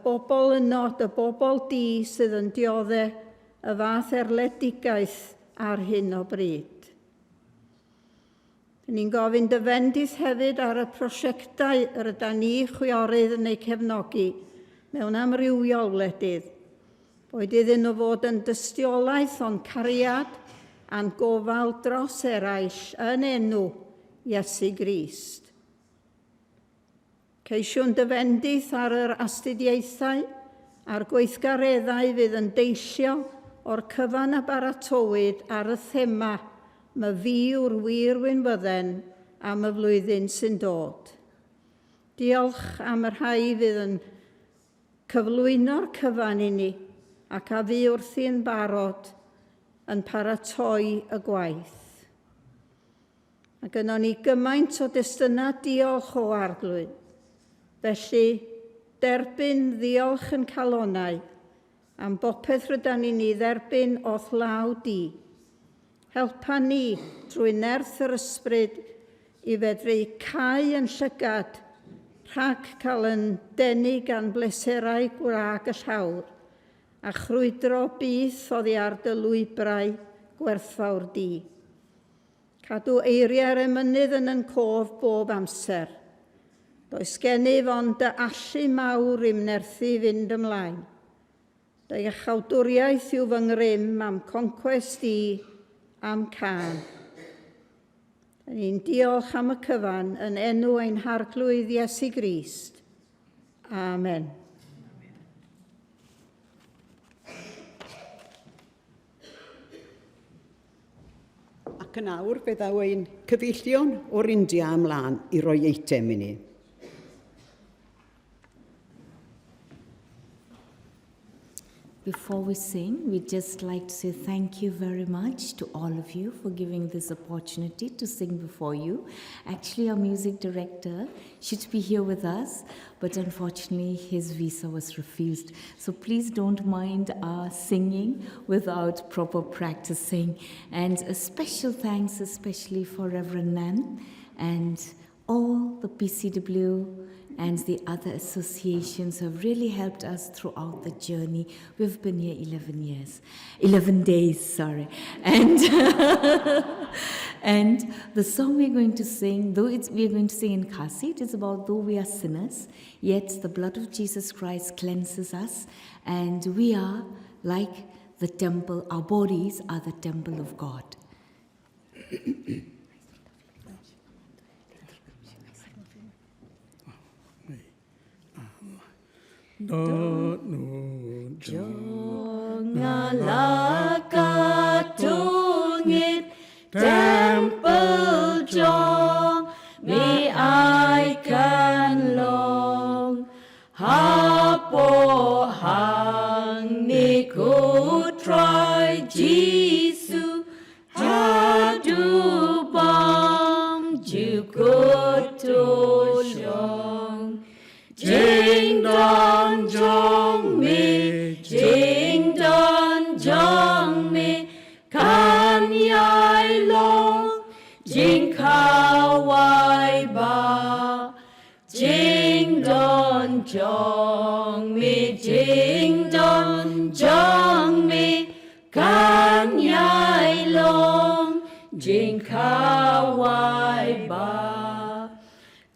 bobl yno, y bobl di sydd yn dioddau y fath erledigaeth ar hyn o bryd. Ni'n gofyn dyfendith hefyd ar y prosiectau rydyn ni chwiorydd yn eu cefnogi mewn amrywiol wledydd, boed iddyn nhw fod yn dystiolaeth o'n cariad a'n gofal dros eraill yn enw Iesu Grist. Ceisiwn dyfendith ar yr astudiaethau a'r gweithgareddau fydd yn deillio o'r cyfan a baratowyd ar y thema my fi yw'r wir wynfydden am y flwyddyn sy'n dod. Diolch am y rhai fydd yn cyflwyno'r cyfan i ni ac a fi wrthi'n barod yn paratoi y gwaith. Ac yno ni gymaint o destunau diolch o arglwydd. Felly, derbyn ddiolch yn calonau am bopeth rydyn ni dderbyn o thlaw di. Helpa ni drwy nerth yr ysbryd i fedru cau yn llygad rhag cael yn denu gan bleserau gwrag y llawr a chrwydro byth oddi ar dy lwybrau gwerthfawr di. Cadw eiriau'r emynydd yn cof bob amser. Does gennyf ond dy allu mawr i'm nerthu fynd ymlaen. Dy chawdwriaeth yw fy ngrym am conquest di am can. Ni'n diolch am y cyfan yn enw ein harglwydd Iesu Grist. Amen. Ac yn awr, fe ddaw ein cyfeillion o'r India ymlaen i roi eitem i ni. Before we sing, we'd just like to say thank you very much to all of you for giving this opportunity to sing before you. Actually, our music director should be here with us, but unfortunately his visa was refused. So please don't mind our singing without proper practicing. And a special thanks especially for Reverend Nan and all the PCW and the other associations have really helped us throughout the journey. We've been here 11 days. And, and the song we're going to sing, we're going to sing in Khasi, it is about though we are sinners, yet the blood of Jesus Christ cleanses us, and we are like the temple, our bodies are the temple of God. Jong alakatungit temple jong mi ai kan long hapo hang ni ku try Jesu hadu bang ju ku to long Jing don jong mi, jing don jong mi, kan yai long, jing kawai ba. Jing don jong mi, jing don jong mi, kan yai long, jing kawai ba.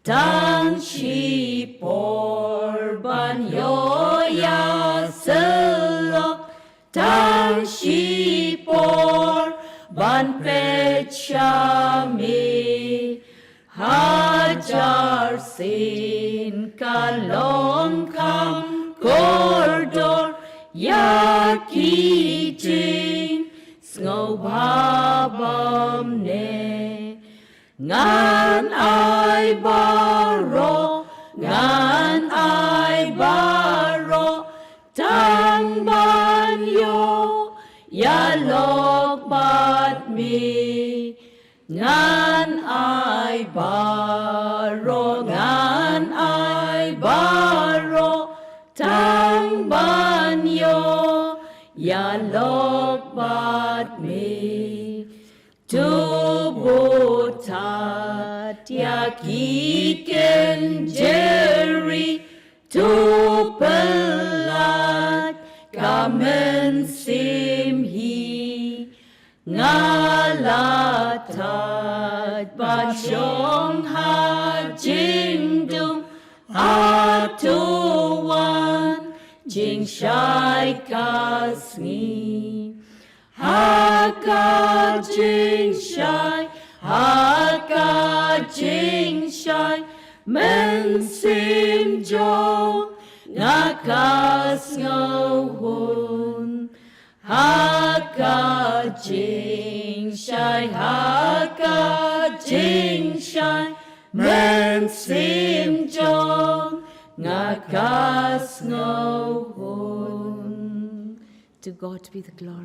Tang shi por ban yo ya selok, tang shi por ban pechami, hajar sin kalong kam kordor ya kijing sngobabam ne. ngan ai baro, ngan ai baro, tang ban yo, ya lok bat mi, ngan ai baro, ngan ai baro, tang ban yo, ya lok bat mi, tu botat ya kiken jeri, tu pelat kamen simhi, ngalatat bat syong ha jingdum atuan jing shai kasni, haka jing shai, haka jing shai, men sim jong ngakas ngawun, haka jing shai, haka jing shai, men sim jong ngakas ngawun. To God be the glory.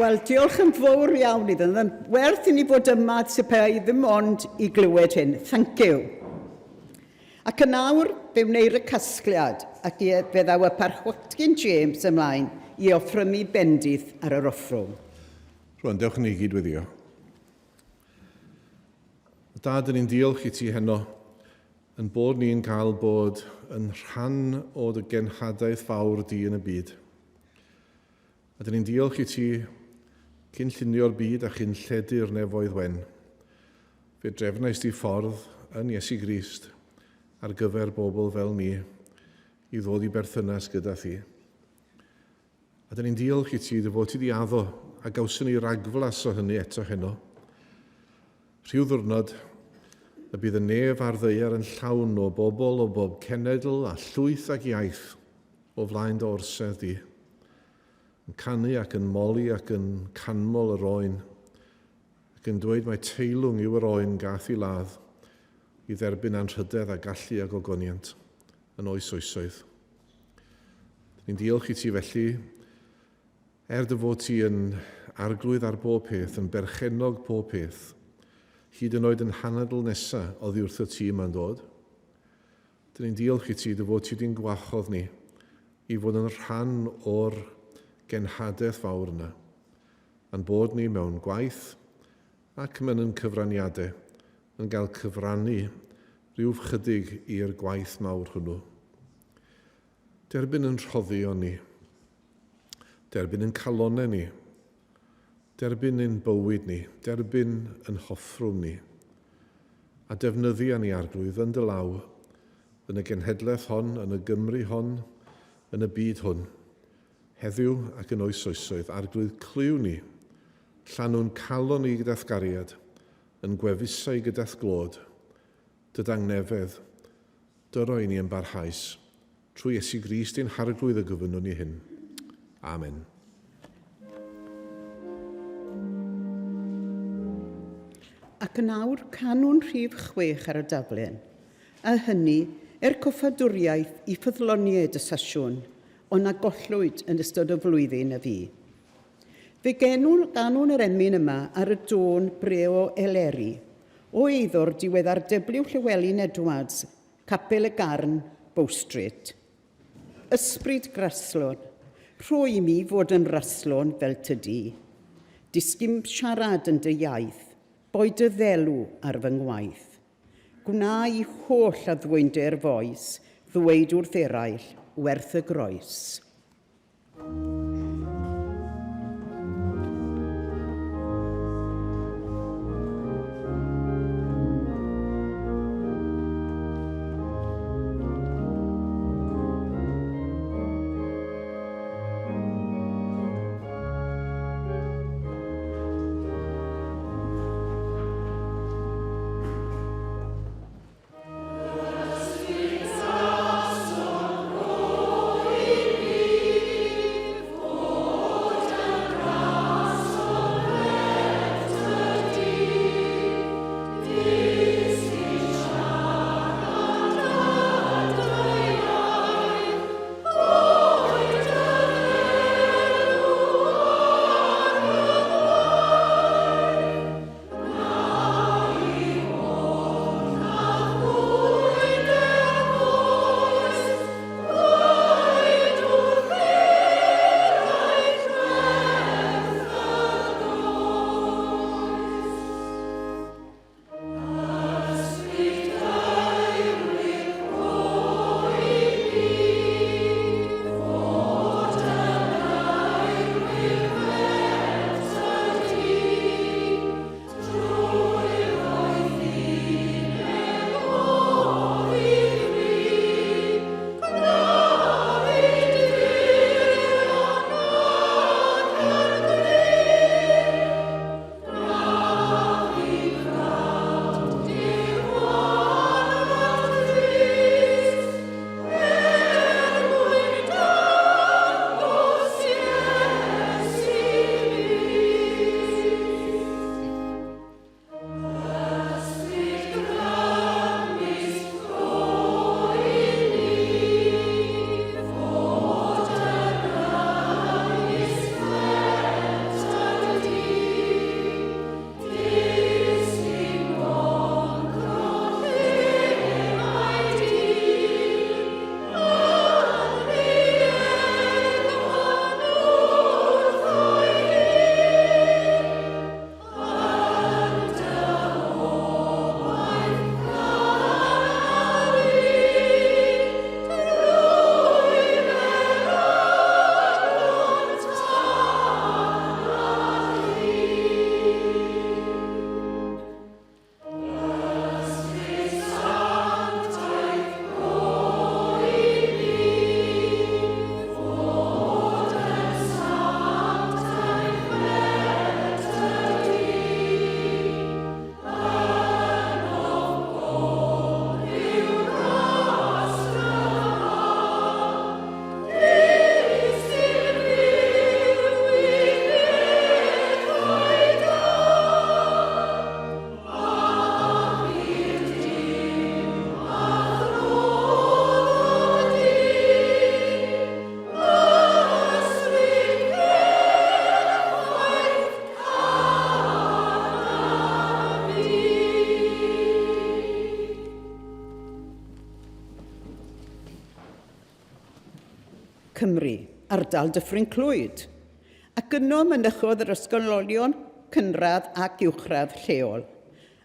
Wel, diolch yn fawr iawn iddyn nhw. Werth i ni fod yma sypai ddim ond i glywed hyn. Thank you. Ac yn awr, fe wneir y casgliad ac fe ddaw y parchwotgyn James ymlaen i offrymu bendith ar yr offrwm. Rwan, dewch ni gydweddio. Dad, yn diolch i ti heno yn bod ni'n cael bod yn rhan o dy genhadaeth fawr di yn y byd. A dyn ni'n diolch i ti cyn llunio'r byd a chyn lledu'r nefoedd wen. Fe drefnais di ffordd yn Iesu Grist ar gyfer bobl fel ni i ddod i berthynas gyda thi. A dyn ni'n diolch i ti dy fod ti di addo a gawson ni ragflas o hynny eto heno. Rhyw ddwrnod y bydd y nef ar ddeiar yn llawn o bobl o bob cenedl a llwyth ac iaith o flaen dy orsedd di. Yn canu ac yn moli ac yn canmol yr oen, ac yn dweud mae teilwng yw yr oen gath i ladd i dderbyn anrhydedd a gallu a gogoniant yn oes oesoedd. Ni'n diolch i ti felly, dy fod ti yn arglwydd ar bob peth, yn berchenog bob peth, hyd yn oed yn hanadl nesaf oddi wrth y ti yma'n dod. Ni'n diolch i ti dy fod ti wedi'n gwachodd ni i fod yn rhan o'r genhadaeth fawr yna, a'n bod ni mewn gwaith ac mewn cyfraniadau yn cael cyfrannu rhyw chydig i'r gwaith mawr hwnnw. Derbyn yn rhoddio ni, derbyn yn calonau ni, derbyn yn bywyd ni, derbyn yn hoffrwm ni, a defnyddio ni arglwydd yn dy law, yn y genhedlaeth hon, yn y Gymru hon, yn y byd hwn, heddiw ac yn oes oesoedd, arglwydd cliw ni, llanw'n calon ni gyda'r gariad, yn gwefusau gyda'r glod, dydang nefedd, dyro i ni yn barhaus, trwy Iesu Grist i'n harglwydd y gyfynwn ni hyn. Amen. Ac yn awr canwn rhif 6 ar y daflen, a hynny cwffadwriaeth i ffyddloniaid y Sasiwn, ond a gollwyd yn ystod y flwyddyn y fi. Fe ganwn yr emyn yma ar y dôn breo Eleri, o eiddor diweddar W. Llywelyn Edwards, Capel y Garn, Bow Street. Ysbryd graslon, rhoi mi fod yn raslon fel tydi. Disgym siarad yn dy iaith, boed y ddelw ar fy ngwaith. Gwna i holl a ddwynder foes, ddweud wrth eraill, werth y groes. Cymru, ardal Dyffryn Clwyd, ac yno mynychodd yr ysgolion cynradd ac uwchradd lleol,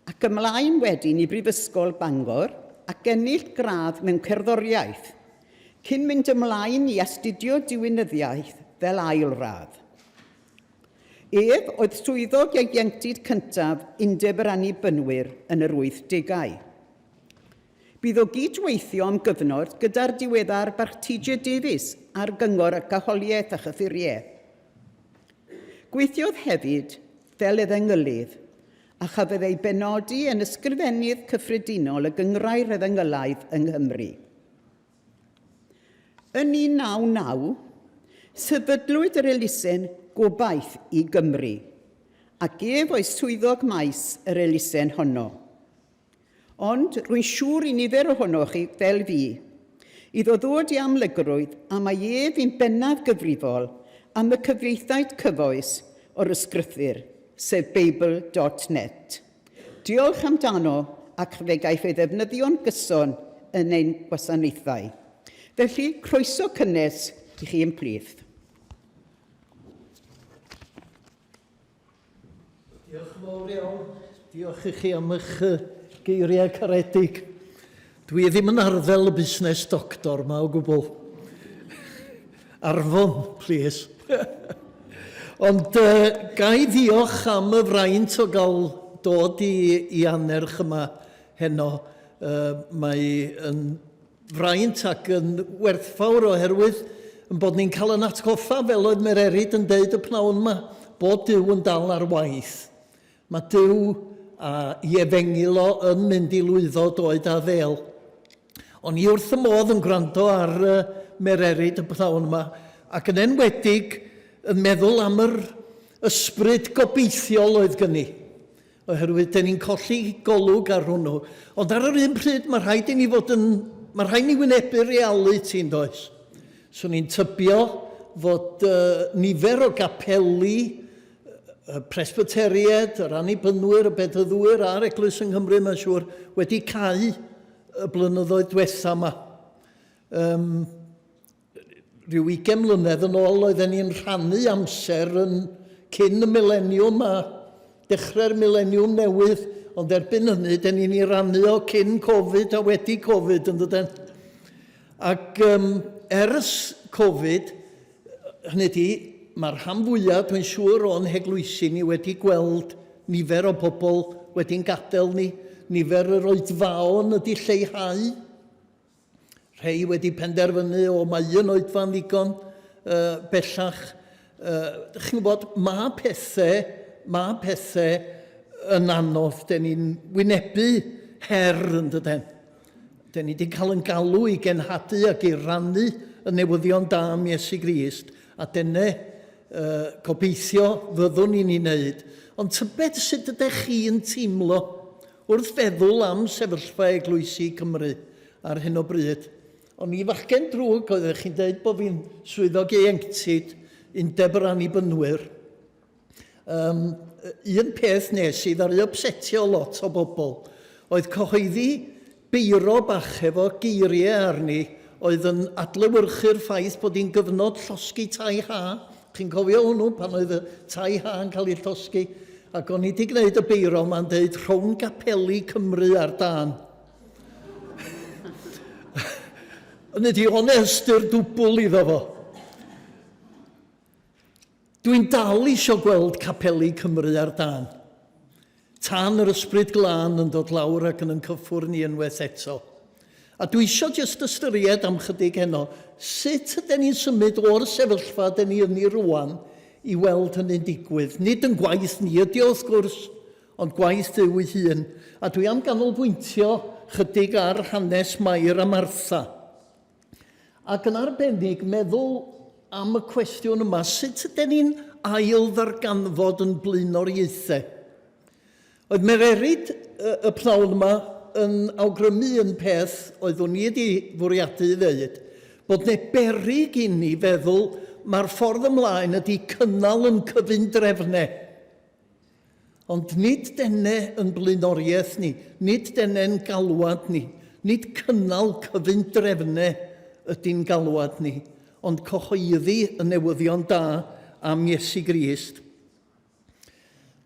ac ymlaen wedyn i Brifysgol Bangor ac ennill gradd mewn cerddoriaeth, cyn mynd ymlaen i astudio diwinyddiaeth fel ail radd. Ef oedd swyddog ieuenctid cyntaf Undeb yr Annibynwyr yn yr 80au. Bydd o gydweithio am gyfnod gyda'r diweddar Bartigia Davies ar gyngor y gaholiaeth a chyffuriau. Gweithiodd hefyd fel eddynglydd a chafodd ei benodi yn ysgrifennydd cyffredinol y Gynghrair Eddygylaidd yng Nghymru. Yn 1999, sefydlwyd yr elusen Gobaith i Gymru, ac ef oedd swyddog maes yr elusen honno. Ond rwy'n siŵr i nifer ohonoch chi fel fi, iddo ddod i amlygrwydd a mae ef yn bennaf gyfrifol am y cyfieithaid cyfoes o'r ysgrythur, sef Bible.net. Diolch amdano ac fe gaiff ei ddefnyddio'n gyson yn ein gwasanaethau. Felly, croeso cynnes i chi yn plith. Diolch yn fawr iawn. Diolch i chi am eich geiriau caredig. Dwi ddim yn arddel y busnes doctor ma o gwbl. Arfon, please. Ond gai ddiolch am y fraint o gael dod i anerch yma heno. Mae yn fraint ac yn werthfawr oherwydd yn bod ni'n cael yn atgoffa fel oedd Mererid yn deud y pnawn yma, bod Duw yn dal ar waith. Mae Duw a i efengil o yn mynd i lwyddo doed a ddel. Ond i wrth y modd yn gwrando ar Mererid y pnawn yma ac yn enwedig yn meddwl am yr ysbryd gobeithiol oedd gynni. Oherwydd, dyn ni'n colli golwg ar hwnnw. Ond ar yr un pryd, mae rhaid i ni fod yn... Mae rhaid ni wynebu reality yn does. So ni'n tybio fod nifer o gapeli, presbyteried, yr annibynwyr, y bedyddwyr a'r Eglwys yng Nghymru, mae'n siŵr, wedi cau y blynyddoedd diwetha yma. Rhyw 20 mlynedd yn ôl oedden ni'n rhannu amser yn cyn y mileniwm a dechrau'r mileniwm newydd, ond erbyn hynny, dyn ni'n ei rannu o cyn Covid a wedi Covid yn dydyn. Ac ers Covid, hynny di, mae'r rhan fwyaf, dwi'n siŵr o'n heglwysi ni wedi gweld nifer o bobl wedi'n gadael ni, nifer yr oedfaon ydi lleihau. Rhai wedi penderfynu o mae un oedfa'n ddigon bellach. Chi'n gwybod, mae pethau yn anodd. Dyn ni'n wynebu her yn dydyn. Dyn ni wedi cael yn galw i genhadu ac i rannu y newyddion da am Iesu Grist. A dyna gobeithio fyddwn ni'n ei wneud. Ond tybed sut ydych chi yn teimlo wrth feddwl am sefyllfa Eglwysi Cymru ar hyn o bryd. Ond i fachgen drwg oeddech chi'n dweud bod fi'n swyddog ieuenctid Undeb yr Annibynwyr. Un peth nes i ddari upsetio lot o bobl oedd cyhoeddi beiro bach efo geiriau arni oedd yn adlewyrchu'r ffaith bod hi'n gyfnod llosgi tai ha. Chi'n cofio hwnnw pan oedd y tai ha yn cael ei llosgi. Ac o'n i wedi gwneud y beiro ma'n dweud rhwng gapeli Cymru ar dan. Yn ydi onest'r dwbl iddo fo. Dwi'n dal isio gweld capeli Cymru ar dan. Tan yr ysbryd glân yn dod lawr ac yn cyffwr ni unwaith eto. A dwi isio jyst ystyried am chydig heno, sut ydyn ni'n symud o'r sefyllfa ydyn ni yn ei rwan i weld hynny'n digwydd. Nid yn gwaith ni ydi wrth gwrs, ond gwaith Duw ei hun. A dwi am ganolbwyntio chydig ar hanes Mair a Martha. Ac yn arbennig meddwl am y cwestiwn yma, sut ydyn ni'n ail ddarganfod yn blaenoriaethau? Oedd Mererid y pnawn yma yn awgrymu yn peth oeddwn ni wedi fwriadu i ddeud, bod ne berig i ni feddwl mae'r ffordd ymlaen ydy cynnal yn cyfundrefnau. Ond nid denne yn blaenoriaeth ni, nid denne'n galwad ni, nid cynnal cyfundrefnau ydy'n galwad ni, ond cyhoeddi y newyddion da am Iesu Grist.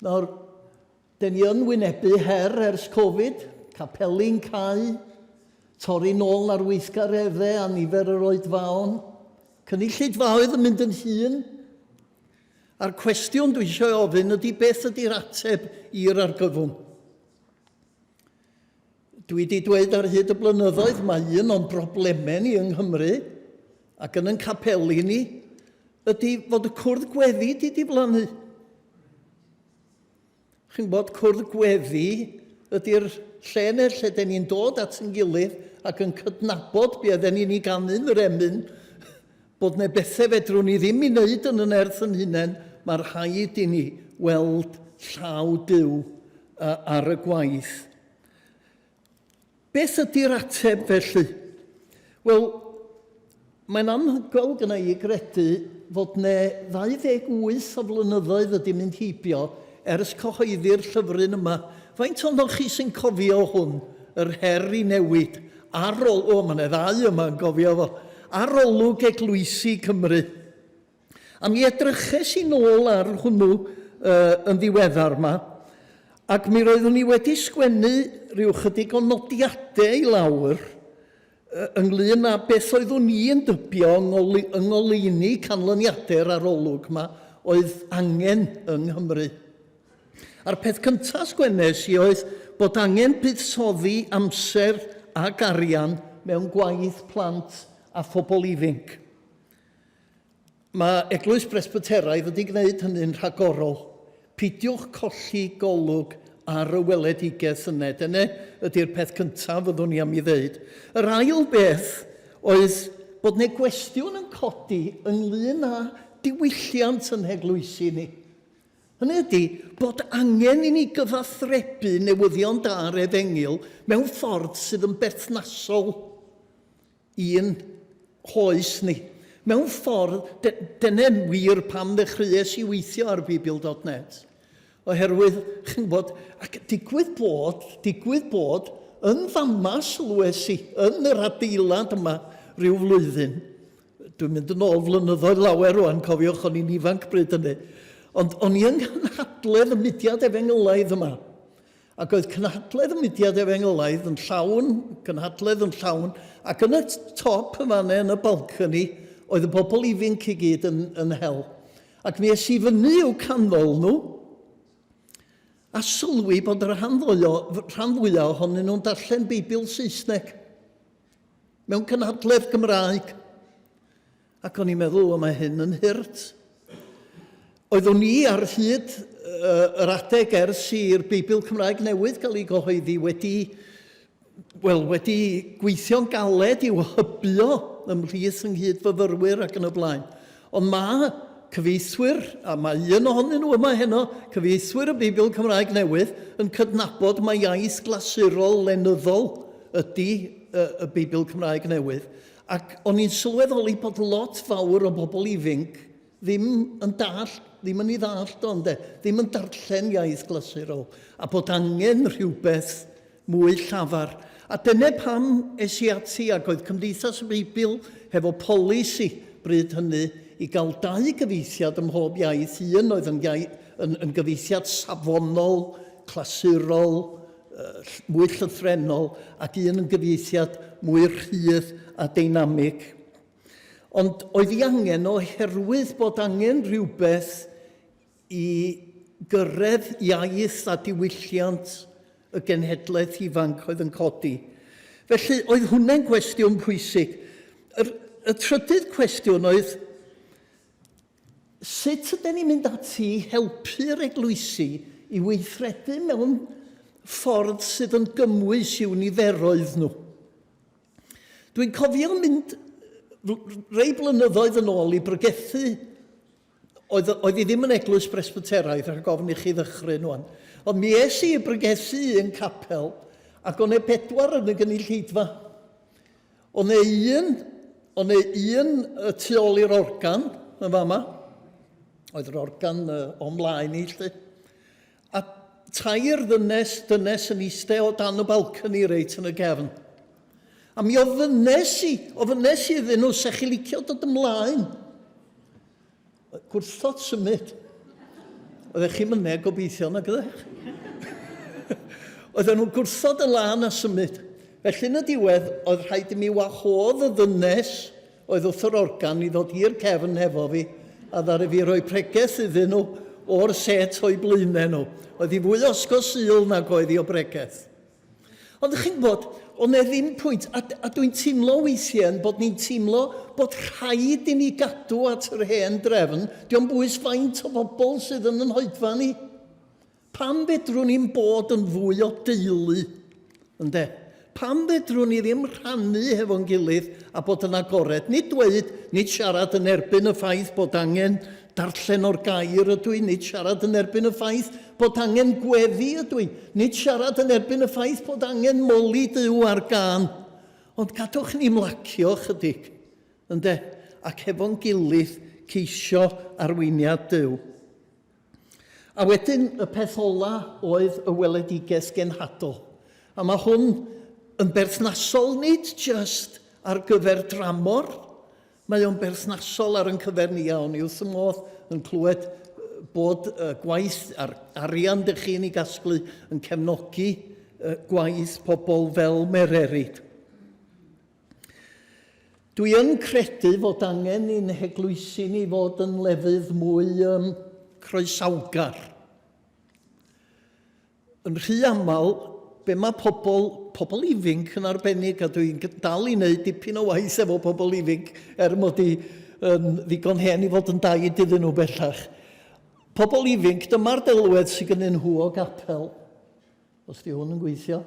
Nawr, dyn ni yn wynebu her ers Covid, capeli'n cau, torri nôl ar weithgareddau a nifer yr oedfaon, cynulleidfaoedd yn mynd yn hun. A'r cwestiwn dwi eisiau ofyn ydy beth ydy'r ateb i'r argyfwng. Dwi wedi dweud ar hyd y blynyddoedd mae un o'n broblemau ni yng Nghymru ac yn capeli ni ydy fod y cwrdd gweddi wedi diflannu. Chi'n bod cwrdd gweddi ydy'r lle neu lle dyn ni'n dod at yn gilydd ac yn cydnabod be ydyn ni'n ei gannu'n yr emyn bod ne bethau fedrwn ni ddim i wneud yn yn erth yn hunain, mae'r rhaid i ni weld llaw Duw ar y gwaith. Beth ydy'r ateb felly? Wel, mae'n anhygoel gyda i gredu fod ne 28 o flynyddoedd ydy mynd heibio ers cyhoeddi'r llyfryn yma. Faint o'ch chi sy'n cofio hwn, yr her i newid, mae yna 2 yma yn cofio fo, arolwg Eglwysi Cymru. A mi edryches i nôl ar hwnnw yn ddiweddar yma, ac mi roeddwn ni wedi sgwennu rhyw chydig o nodiadau i lawr ynglyn â beth oeddwn ni yn dybio yng ngoleuni canlyniadau'r arolwg yma oedd angen yng Nghymru. A'r peth cyntaf sgwennes i oedd bod angen buddsoddi amser a arian mewn gwaith plant a phobl ifanc. Mae Eglwys Presbyteraidd wedi gwneud hynny'n rhagorol. Pidiwch colli golwg ar y weledigaeth yna. Dyna ydy'r peth cyntaf fyddwn ni am ei ddeud. Yr ail beth oedd bod ne gwestiwn yn codi ynglyn â diwylliant yn eglwysi ni. Hynny ydy bod angen i ni gyfathrebu newyddion da ar Efengil mewn ffordd sydd yn berthnasol i'n hoes ni. Mewn ffordd, dyna'n wir pam ddechreuais i weithio ar Bible.net. Oherwydd, chi'n bod, ac digwydd bod, yn fama sylwes i, yn yr adeilad yma rhyw flwyddyn. Dwi'n mynd yn ôl flynyddoedd lawer rwan, cofiwch, o'n i'n ifanc bryd hynny. Ond o'n i yn cynhadledd y mudiad Efengylaidd yma. Ac oedd cynhadledd y mudiad Efengylaidd yn llawn, ac yn y top yma yn y balcony, oedd y bobl ifanc i gyd yn hel. Ac mi es i fyny i'w canol nhw, a sylwi bod yr rhan fwyaf ohonyn nhw'n darllen Beibl Saesneg mewn cynhadledd Gymraeg. Ac o'n i'n meddwl, mae hyn yn hirt. Oeddwn ni ar hyd yr adeg ers i'r Beibl Cymraeg newydd gael ei gyhoeddi wedi gweithio'n galed i'w hybio ymhlith ynghyd fyfyrwyr ac yn y blaen. Ond mae cyfeithwyr, a mae un ohonyn nhw yma heno, cyfeithwyr y Beibl Cymraeg newydd yn cydnabod mae iaith glasurol lenyddol ydy y Beibl Cymraeg newydd. Ac o'n i'n sylweddoli bod lot fawr o bobl ifanc ddim yn ei ddallt ond ddim yn darllen iaith glasurol, a bod angen rhywbeth mwy llafar. A dyna pam es i ati ac oedd Cymdeithas y Beibl hefo polisi bryd hynny i gael 2 gyfeithiad ym mhob iaith. Un oedd yn gyfeithiad safonol, clasurol, mwy llythrenol, ac un yn gyfeithiad mwy rhydd a dynamig. Ond oedd hi angen oherwydd bod angen rhywbeth i gyrraedd iaith a diwylliant y genhedlaeth ifanc oedd yn codi. Felly, oedd hwnna'n gwestiwn pwysig. Y trydydd cwestiwn oedd, sut ydyn ni'n mynd ati helpu'r eglwysi i weithredu mewn ffordd sydd yn gymwys i'w niferoedd nhw? Dwi'n cofio mynd rhai blynyddoedd yn ôl i brygethu, oedd hi ddim yn eglwys Presbyteraidd, rhaid gofyn i chi ddechrau nhw'n. Ond mi es i brygethu yn capel, ac o'n 4 yn y gynulleidfa. O'n un tu ôl i'r organ, yn fama. Oedd yr organ o'mlaen i, lle. A 3 dynes yn eistedd o dan y balcony reit yn y gefn. A mi ofynes i iddyn nhw, sech chi licio dod ymlaen. Gwrthod symud. Oeddech chi'n mynnau gobeithio na gydech. Oedden nhw'n gwrthod y lan a symud. Felly yn y diwedd, oedd rhaid i mi wahodd y ddynes oedd wrth yr organ i ddod i'r cefn hefo fi, a ddaru fi roi pregeth iddyn nhw o'r set o'i blaenau nhw. Oedd hi fwy osgo syl nag oedd hi o bregeth. Ond ydych chi'n bod, ond e ddim pwynt, a dwi'n teimlo weithiau bod ni'n teimlo bod rhaid i ni gadw at yr hen drefn, diolch bwys faint o bobl sydd yn yn hoedfa ni. Pam fedrwn ni'n bod yn fwy o deulu, ynde? Pam fedrwn ni ddim rhannu hefo'n gilydd a bod yn agored? Nid dweud, nid siarad yn erbyn y ffaith bod angen darllen o'r gair ydw i, nid siarad yn erbyn y ffaith bod angen gweddi ydw i, nid siarad yn erbyn y ffaith bod angen moli Duw ar gân. Ond gadwch ni mlacio chydig, ynde? Ac hefo'n gilydd ceisio arweiniad Duw. A wedyn y peth ola oedd y weledigaeth genhadol. A mae hwn yn berthnasol nid just ar gyfer dramor, mae o'n berthnasol ar yn cyfer ni iawn. I wrth y modd yn clywed bod gwaith arian dych chi'n ei gasglu yn cefnogi gwaith pobl fel Mererid. Dwi yn credu fod angen i'n heglwysi ni fod yn lefydd mwy croesawgar. Yn rhy aml, be mae pobl ifanc yn arbennig, a dwi'n dal i wneud dipyn o waith efo pobl ifanc mod i ddigon hen i fod yn daid iddyn nhw bellach. Pobl ifanc, dyma'r delwedd sydd gynnyn nhw o gapel. Os di hwn yn gweithio.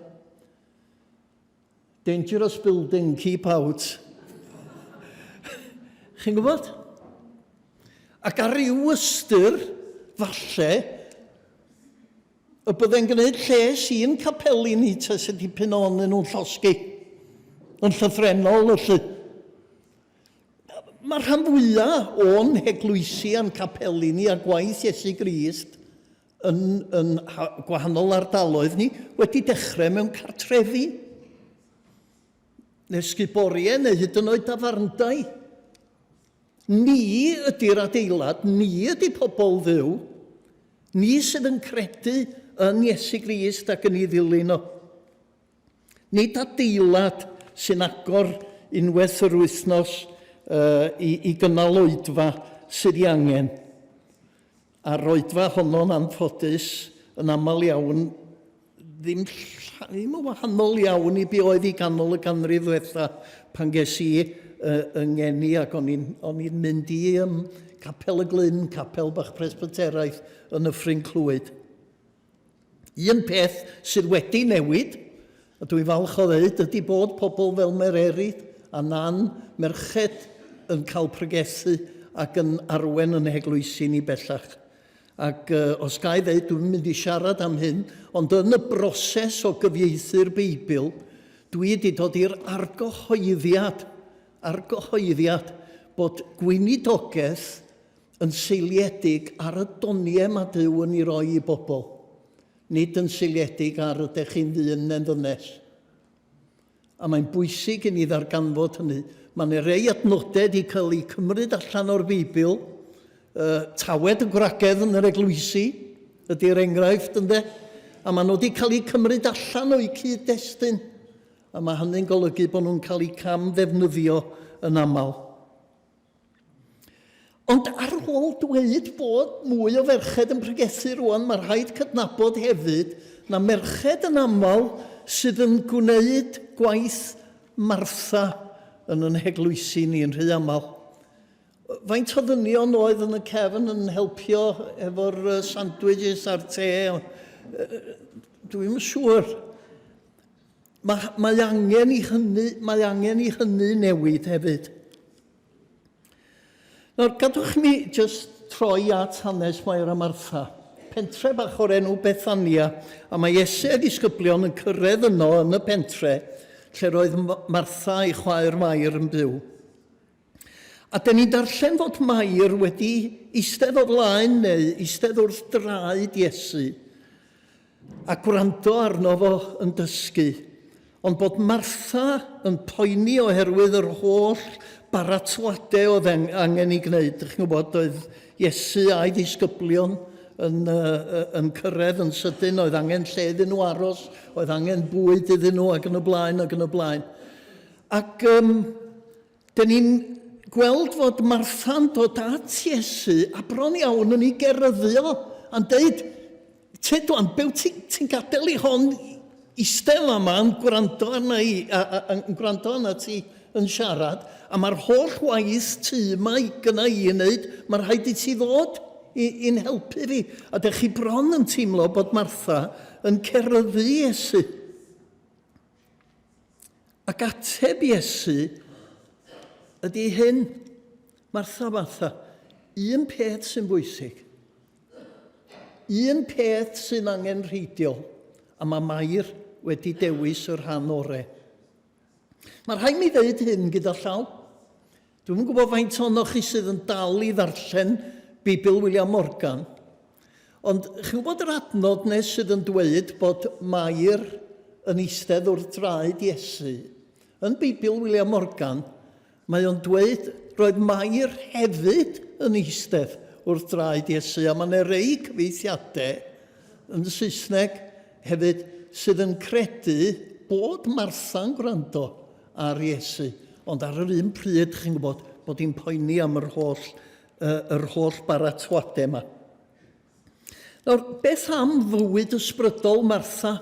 Dangerous building, keep out. Chi'n gwybod? Ac ar ryw ystyr, falle, y byddai'n gwneud lles i'n capeli ni tas ydi dipyn nhw'n llosgi. Yn llythrenol, felly. Mae'r rhan fwyaf o'n heglwysi a'n capeli ni a gwaith Iesu Grist yn gwahanol ardaloedd ni wedi dechrau mewn cartrefi. Neu sguboriau neu hyd yn oed dafarndau. Ni ydy'r adeilad, ni ydy pobl Dduw, ni sydd yn credu yn Iesu Grist ac yn ei ddilyn o. Nid adeilad sy'n agor unwaith yr wythnos i gynnal oedfa sydd i angen. A'r oedfa honno'n anffodus yn aml iawn, ddim yn wahanol iawn i be oedd i ganol y ganrif ddiwetha pan ges i yng ngeni ac o'n i'n mynd i Capel y Glyn, Capel Bach Presbyteraeth yn Nyffryn Clwyd. Un peth sydd wedi newid, a dwi'n falch o ddeud, ydy bod pobl fel Mererid a Nan merched yn cael pregethu ac yn arwen yn eglwysi ni bellach. Ac os ga i ddeud, dwi'n mynd i siarad am hyn, ond yn y broses o gyfieithu'r Beibl, dwi wedi dod i'r argyhoeddiad bod gweinidogaeth yn seiliedig ar y doniau mae Duw yn ei roi i bobl, nid yn seiliedig ar y dech chi'n ddyn neu'n ddynes. A mae'n bwysig i ni ddarganfod hynny. Mae'n rei adnodau wedi cael eu cymryd allan o'r Beibl, tawed y gwragedd yn yr eglwysi, ydy'r enghraifft ynde, a maen nhw wedi cael eu cymryd allan o'i cyd-destun, a mae hynny'n golygu bod nhw'n cael eu cam ddefnyddio yn aml. Ond ar ôl dweud bod mwy o ferched yn pregethu rwan, mae rhaid cydnabod hefyd na merched yn aml sydd yn gwneud gwaith Martha yn yn heglwysi ni yn rhy aml. Faint o ddynion oedd yn y cefn yn helpio efo'r sandwiches a'r te? Dwi'n siŵr. Mae angen i hynny newid hefyd. Nawr, gadwch mi just troi at hanes Mair a Martha. Pentre bach o'r enw Bethania, a mae Iesu a disgyblion yn cyrraedd yno yn y pentre, lle roedd Martha ei chwaer Mair yn byw. A dyn ni'n darllen fod Mair wedi eistedd o flaen neu eistedd wrth draed Iesu a gwrando arno fo yn dysgu. Ond bod Martha yn poeni oherwydd yr holl baratwadau oedd angen I gwneud. Dych chi'n gwybod, oedd Iesu a'i ddisgyblion yn cyrraedd yn sydyn, oedd angen lle iddyn nhw aros, oedd angen bwyd iddyn nhw ac yn y blaen ac yn y blaen. Ac dyn ni'n gweld fod Martha'n dod at Iesu a bron iawn yn ei geryddio a'n deud, te dwi'n byw ti'n gadael I hon eistedd yma yn gwrando arna ti yn siarad, a mae'r holl waith tu yma gyda I wneud, mae'n rhaid I ti ddod i'n helpu fi. A dych chi bron yn teimlo bod Martha yn ceryddu Iesu. Ac ateb Iesu ydy hyn, Martha, un peth sy'n bwysig. Un peth sy'n angen rheidiol, a mae Mair wedi dewis yr rhan orau. Mae rhaid mi ddeud hyn gyda llaw. Dwi'n gwybod faint o'noch chi sydd yn dal I ddarllen Bibl William Morgan. Ond chi'n gwybod yr adnod nes sydd yn dweud bod Mair yn eistedd wrth draed Iesu. Yn Bibl William Morgan, mae o'n dweud roedd Mair hefyd yn eistedd wrth draed Iesu. A mae'n rei cyfeithiadau yn Saesneg hefyd sydd yn credu bod Martha'n gwrando ar Iesu. Ond ar yr un pryd, chi'n gwybod, bod hi'n poeni am yr holl baratwadau yma. Nawr, beth am fywyd ysbrydol Martha?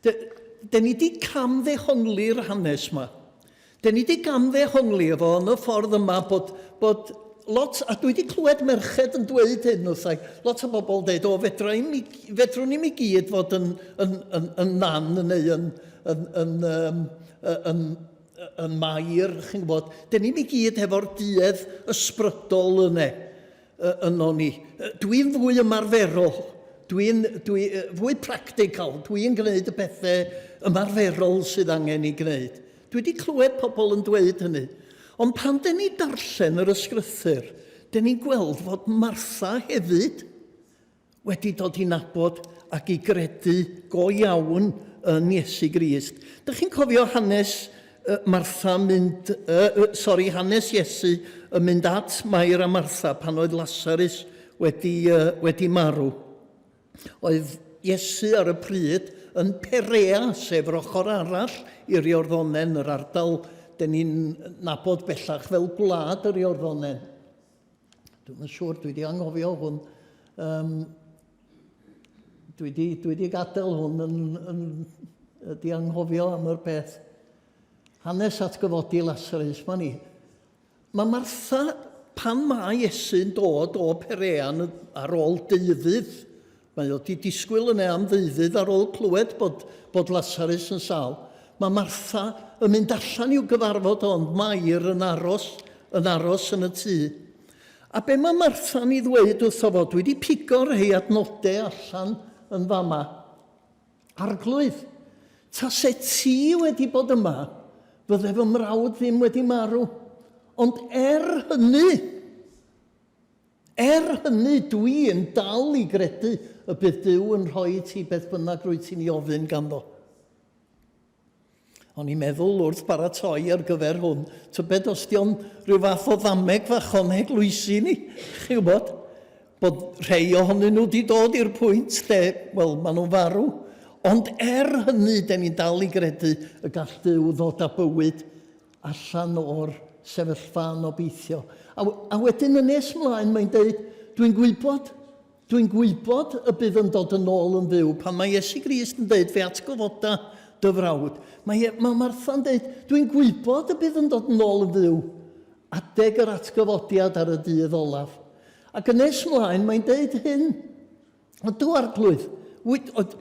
Da ni wedi camddehongli'r hanes yma. Da ni wedi camddehongli efo yn y ffordd yma bod lot, a dwi wedi clywed merched yn dweud hyn wrthai, lot o bobl dweud, fedrwn ni mi gyd fod yn nan neu yn Mair, chi'n gwybod, da ni mi gyd hefo'r duedd ysbrydol yno ni. Dwi'n fwy ymarferol, dwi'n fwy practical, dwi'n gwneud y bethau ymarferol sydd angen I gwneud. Dwi wedi clywed pobl yn dweud hynny. Ond pan da ni darllen yr ysgrythyr, da ni'n gweld fod Martha hefyd wedi dod I nabod ac I gredu go iawn yn Iesu Grist. Dych chi'n cofio hanes hanes Iesu yn mynd at Mair a Martha pan oedd Lazarus wedi marw. Oedd Iesu ar y pryd yn Perea, sef yr ochr arall i'r Iorddonen, yr ardal da ni'n nabod bellach fel gwlad yr Iorddonen. Dwi'n siŵr, dwi wedi anghofio hwn. Dwi wedi gadael hwn wedi anghofio am yr beth. Hanes atgyfodi Lazarus, ma ni. Mae Martha, pan mae Iesu'n dod o Perean ar ôl deuddydd, mae o wedi disgwyl yna am ddeuddydd ar ôl clywed bod Lazarus yn sal. Mae Martha yn mynd allan i'w gyfarfod ond Mair yn aros yn y tŷ. A be mae Martha'n I ddweud wrtho fo, dwi wedi pigo rhai adnodau allan yn fama. Arglwydd, tase ti wedi bod yma, fydde fy mrawd ddim wedi marw. Ond hynny dwi'n dal I gredu y bydd Duw yn rhoi ti beth bynnag rwyt ti'n I ofyn ganddo. O'n i'n meddwl wrth baratoi ar gyfer hwn, tybed os di'n rhyw fath o ddameg fachon eglwysi ni, chi'n gwybod, bod rhai ohonyn nhw wedi dod i'r pwynt, wel, maen nhw'n farw. Ond hynny, da ni'n dal I gredu y gall Duw ddod â bywyd allan o'r sefyllfa anobeithio. A wedyn yn nes mlaen, mae'n dweud, dwi'n gwybod y bydd yn dod yn ôl yn fyw. Pan mae Iesu Grist yn dweud, fe atgyfoda dy frawd. Mae Martha'n dweud, dwi'n gwybod y bydd yn dod yn ôl yn fyw. Adeg yr atgyfodiad ar y dydd olaf. Ac yn nes mlaen, mae'n dweud hyn. Ydw arglwydd.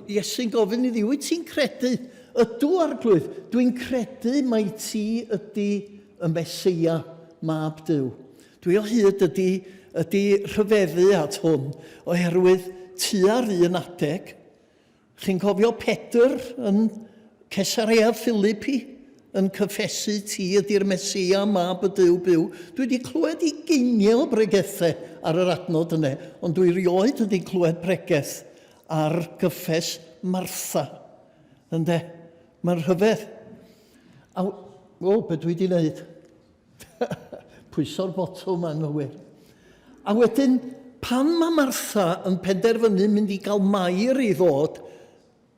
Iesu'n gofyn iddi, wyt ti'n credu? Ydw arglwydd. Dwi'n credu mai ti ydy y Mesia, mab Duw. Dwi o hyd ydy rhyfeddu at hwn, oherwydd tua'r un adeg. Chi'n cofio Pedr yn Cesarea Philippi yn cyffesu ti ydy'r Mesia, mab y Duw byw. Dwi wedi clywed I ginio bregethau ar yr adnod yna, ond dwi rioed wedi clywed bregeth ar gyffes Martha. Ynde? Mae'r rhyfedd. Be dwi wedi wneud? Pwyso'r botol ma'n gywir. A wedyn, pan mae Martha yn penderfynu mynd i gael Mair i ddod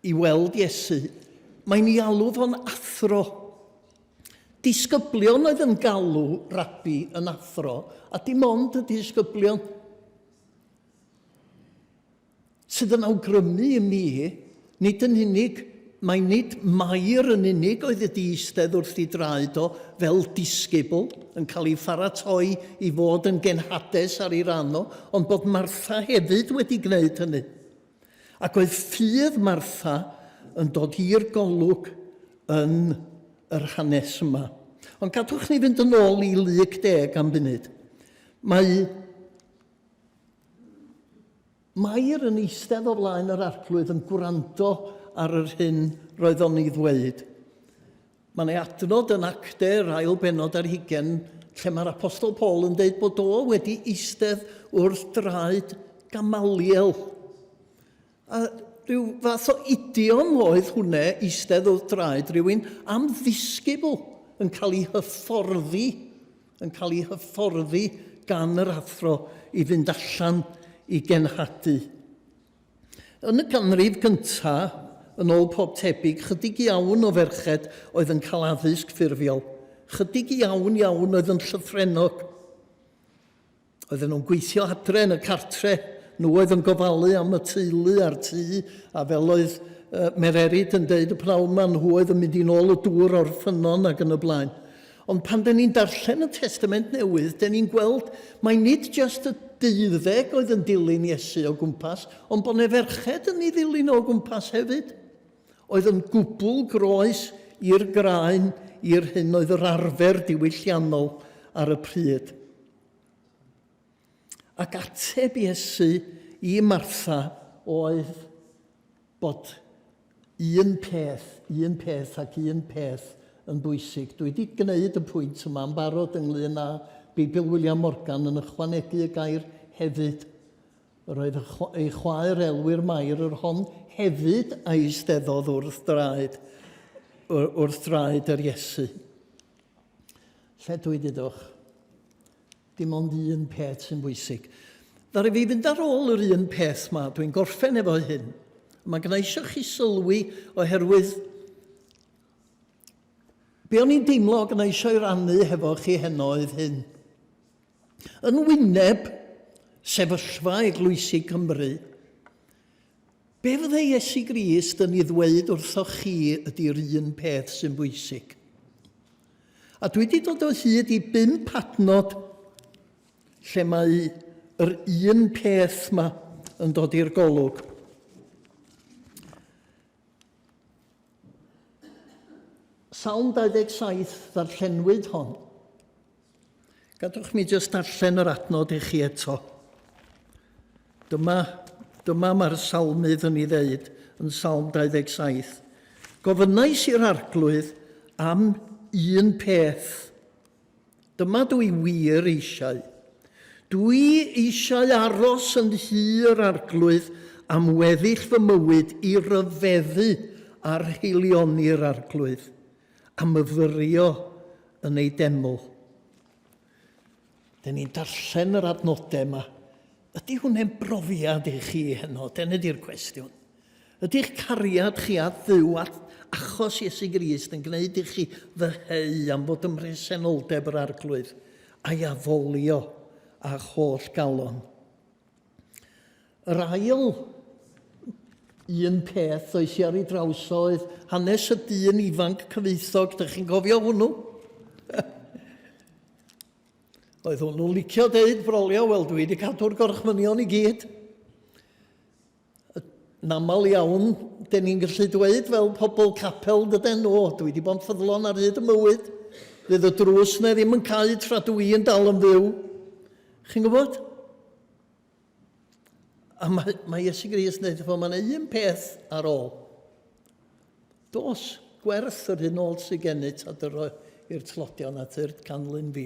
i weld Iesu, mae'n ei alw fo'n athro. Disgyblion oedd yn galw rabbi yn athro, a dim ond y disgyblion. Sydd yn awgrymu i mi, nid yn unig, mae nid Mair yn unig oedd wedi eistedd wrth ei draed o fel disgybl, yn cael ei pharatoi i fod yn genhades ar ei ranno, ond bod Martha hefyd wedi gwneud hynny. Ac oedd ffydd Martha yn dod i'r golwg yn yr hanes yma. Ond gadwch ni fynd yn ôl i Lug 10 am funud. Mae Mair yn eistedd o flaen yr arglwydd yn gwrando ar yr hyn roedd o'n ei ddweud. Mae'n ei adnod yn Actau'r ail bennod ar 20, lle mae'r apostol Paul yn dweud bod o wedi eistedd wrth draed Gamaliel. A rhyw fath o idiom oedd hwnna eistedd wrth draed rhywun am ddisgybl yn cael ei hyfforddi gan yr athro i fynd allan i genhadu. Yn y ganrif gyntaf, yn ôl pob tebyg, chydig iawn o ferched oedd yn cael addysg ffurfiol. Chydig iawn oedd yn llythrennog. Oedden nhw'n gweithio adre yn y cartre. Nhw oedd yn gofalu am y teulu a'r tŷ, a fel oedd Mererid yn deud y pnawn ma, nhw oedd yn mynd i nôl y dŵr o'r ffynon ac yn y blaen. Ond pan da ni'n darllen y Testament Newydd, da ni'n gweld mae nid jyst y 12 oedd yn dilyn Iesu o gwmpas, ond bod ne ferched yn ei ddilyn o gwmpas hefyd. Oedd yn gwbl groes i'r graen, i'r hyn oedd yr arfer diwylliannol ar y pryd. Ac ateb Iesu i Martha oedd bod un peth yn bwysig. Dwi wedi gwneud y pwynt yma yn barod ynglyn â Beibl William Morgan yn ychwanegu y gair hefyd. Roedd ei chwaer elwyr Mair yr hon hefyd a eisteddodd wrth draed yr Iesu. Lle dwi dydwch? Dim ond un peth sy'n bwysig. Ddari fi fynd ar ôl yr un peth yma, dwi'n gorffen efo hyn. Mae gynna eisiau chi sylwi oherwydd be o'n i'n deimlo gynna eisiau rannu hefo chi heno oedd hyn. Yn wyneb sefyllfa Eglwysi Cymru, be fydde Iesu Grist yn ei ddweud wrthoch chi ydy'r un peth sy'n bwysig? A dwi wedi dod o hyd i 5 adnod lle mae yr un peth yma yn dod i'r golwg. Psalm 27 ddarllenwyd hon. Gadwch mi jyst darllen yr adnod i chi eto. Dyma mae'r salmydd yn ei ddeud yn Psalm 27. Gofynnais i'r arglwydd am un peth. Dyma dwi wir eisiau. Dwi eisiau aros yn hir arglwydd am weddill fy mywyd i ryfeddu ar heilioni'r arglwydd, a myfyrio yn ei deml. Da ni'n darllen yr adnodau yma. Ydy hwnna'n brofiad i chi heno? Dyna di'r cwestiwn. Ydy'ch cariad chi a Dduw achos Iesu Grist yn gwneud i chi ddyheu am fod ym mhresenoldeb yr arglwydd a'i afolio a holl galon? Yr ail un peth oes i ar ei draws oedd hanes y dyn ifanc cyfoethog. Dych chi'n cofio hwnnw? Oedd hwnnw'n licio deud brolio, wel dwi wedi cadw'r gorchmynion i gyd. Yn aml iawn, dyn ni'n gallu dweud fel pobl capel dydyn nhw, dwi wedi bod yn ffyddlon ar hyd y mywyd. Fydd y drws neu ddim yn cael tra dwi yn dal yn fyw. Chi'n gwybod? A mae Iesu Grist yn dweud, mae yna un peth ar ôl. Dos, gwerth yr hyn ôl sy'n gennyt a dyro i'r tlodion at yr canlyn fi.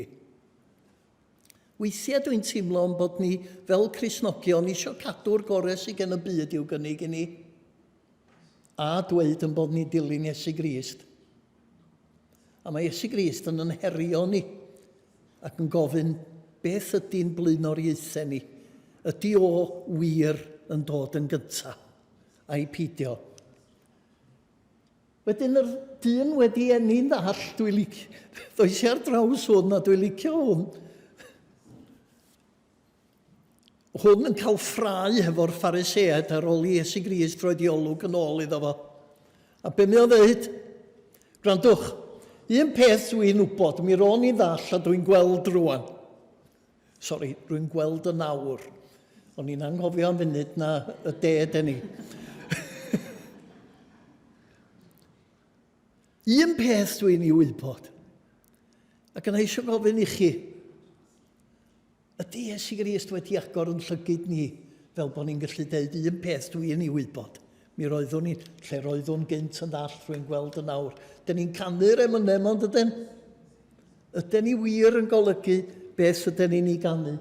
Weithiau dwi'n teimlo am bod ni fel Cristnogion eisiau cadw'r gorau sy'n gen y byd i'w gynnig i ni. a dweud yn bod ni dilyn Iesu Grist. A mae Iesu Grist yn herio ni ac yn gofyn beth ydy'n blaenoriaethau ni. Ydy o wir yn dod yn gyntaf a'i pidio. Wedyn yr dyn wedi enni'n ddall, dwi'n licio, ddoes i ar draws hwn a dwi'n licio hwn. Hwn yn cael ffrau hefo'r Phariseaid ar ôl i Iesu Grist roed i olwg yn ôl iddo fo. A be mi o ddeud? Grandwch, un peth dwi'n wybod, mi ro'n i ddall a dwi'n gweld rwan. Sori, dwi'n gweld y nawr. O'n i'n anghofio am funud na y ded ni. Un peth dwi'n ei wybod, ac yna eisiau gofyn i chi, ydy Iesu Grist wedi agor yn llygyd ni, fel bod ni'n gallu deud un peth dwi'n ei wybod. Mi roeddwn ni, lle roeddwn gynt yn all rwy'n gweld y nawr. Dyn ni'n canu'r emynem ond ydyn? Ydyn ni wir yn golygu beth ydyn ni'n ei ganu.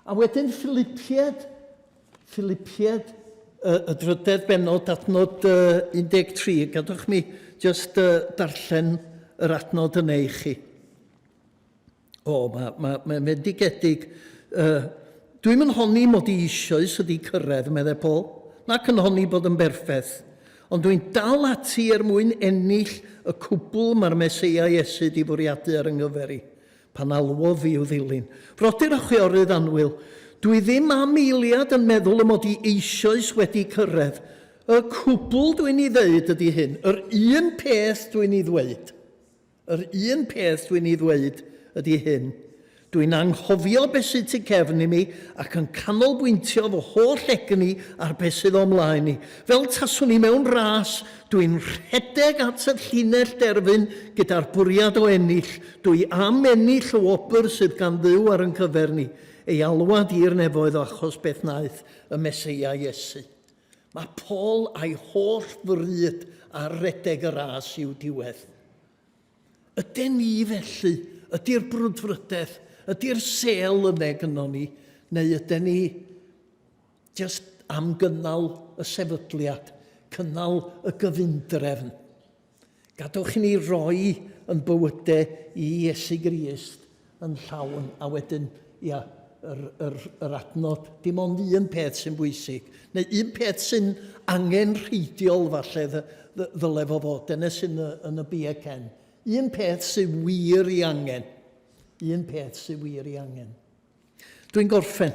A wedyn Filipied, y drydedd benod adnod 13, gadwch mi just darllen yr adnod yna i chi. Mae'n fendigedig. Dwi'n mynd honni mod i eisoes ydi cyrraedd, meddwl Paul, nac yn honni bod yn berffeth, ond dwi'n dal ati mwyn ennill y cwbl mae'r Meseia Iesu di bwriadu ar ynghyferi, pan alwodd fi i'w ddilyn. Frodyr a chwiorydd anwyl, dwi ddim am eiliad yn meddwl y mod i eisoes wedi cyrraedd. Y cwbl dwi'n ei ddeud ydy hyn, yr un peth dwi'n ei ddweud. Yr un peth dwi'n ei ddweud ydy hyn. Dwi'n anghofio beth sydd tu cefn i mi ac yn canolbwyntio fy holl egni ar beth sydd o'm mlaen i. Fel taswn i mewn ras, dwi'n rhedeg at y llinell derfyn gyda'r bwriad o ennill. Dwi am ennill y wobr sydd gan ddiw ar yn cyfer ni. Ei alwad i'r nefoedd o achos beth wnaeth y Meseia Iesu. Mae Paul a'i holl fryd ar redeg y ras i'w diwedd. Ydyn ni felly, ydy'r brwdfrydedd, ydy'r sel yna gyno ni, neu ydyn ni just am gynnal y sefydliad, cynnal y gyfundrefn. Gadwch i ni roi yn bywydau i Iesu Grist yn llawn, a wedyn, yr adnod, dim ond un peth sy'n bwysig, neu un peth sy'n angen rheidiol falle ddyle fo fod, dyna sy'n yn y BCN. Un peth sy'n wir i angen. Un peth sy'n wir i angen. Dwi'n gorffen.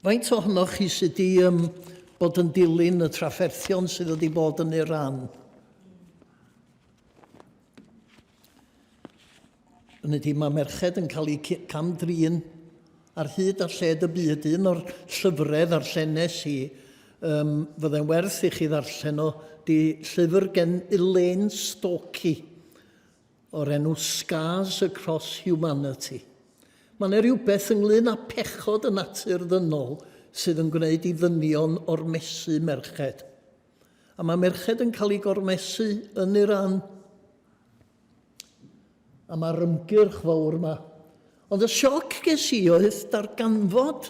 Faint ohonoch chi sydd wedi bod yn dilyn y trafferthion sydd wedi bod yn Iran? Yn ydy, mae merched yn cael ei camdrin ar hyd a lled y byd. Un o'r llyfrau ddarllenes i, fyddai'n werth i chi ddarllen o, di llyfr gen Elaine Stokey o'r enw Scars Across Humanity. Mae yna rhywbeth ynglyn â pechod y natur ddynol sydd yn gwneud i ddynion o'r mesu merched. A mae merched yn cael ei gormesu yn Iran. A mae'r ymgyrch fawr yma. Ond y sioc ges i oedd darganfod,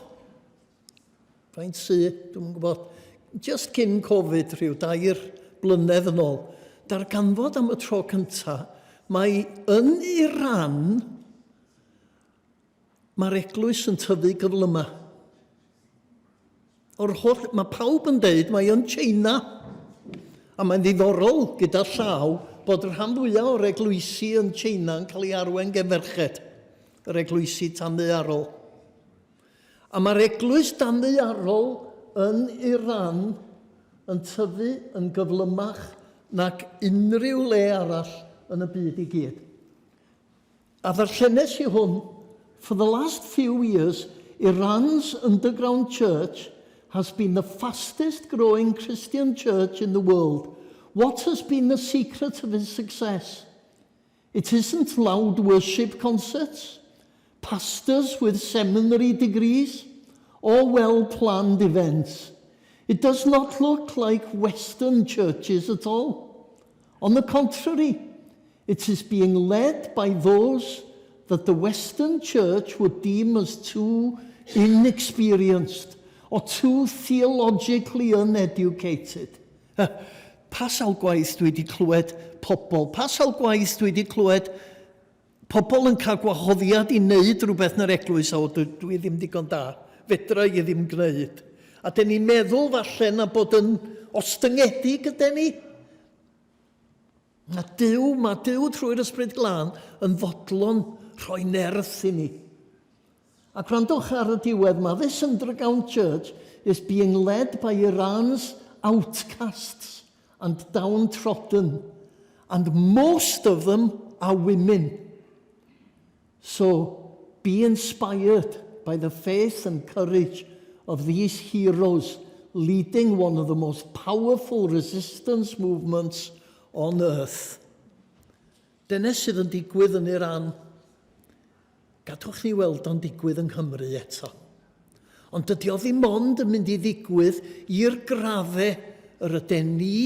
faint sydd, dwi'n gwybod, just cyn Covid, rhyw 2 blynedd yn ôl, darganfod am y tro cyntaf, mae yn Iran, mae'r eglwys yn tyfu gyflyma. Mae pawb yn deud mae yn China, a mae'n ddiddorol gyda llaw bod yr rhan fwyaf o'r eglwysi yn China yn cael ei arwain gen ferched, yr eglwysi tanddaearol. A mae'r eglwys tanddaearol yn Iran yn tyfu yn gyflymach nac unrhyw le arall yn y byd i gyd. A ddarllenes i hwn, for the last few years, Iran's underground church has been the fastest growing Christian church in the world. What has been the secret of its success? It isn't loud worship concerts, pastors with seminary degrees, or well-planned events. It does not look like Western churches at all. On the contrary, it is being led by those that the Western church would deem as too inexperienced or too theologically uneducated. Pa sawl gwaith dwi wedi clywed pobl, pa sawl gwaith dwi wedi clywed pobl yn cael gwahoddiad i wneud rhywbeth na'r eglwys, o dwi ddim digon da, fedra i ddim gwneud. A dyn ni'n meddwl falle na bod yn ostyngedig ydyn ni. Mae Dyw trwy'r Ysbryd Glân yn fodlon rhoi nerth i ni. A gwrandwch ar y diwedd, mae this underground church is being led by Iran's outcasts and downtrodden, and most of them are women. So be inspired by the faith and courage of these heroes leading one of the most powerful resistance movements on earth. Dyna sydd yn digwydd yn Iran. Gadwch ni weld o'n digwydd yng Nghymru eto. Ond dydy o ddim ond yn mynd i ddigwydd i'r graddau yr ydyn ni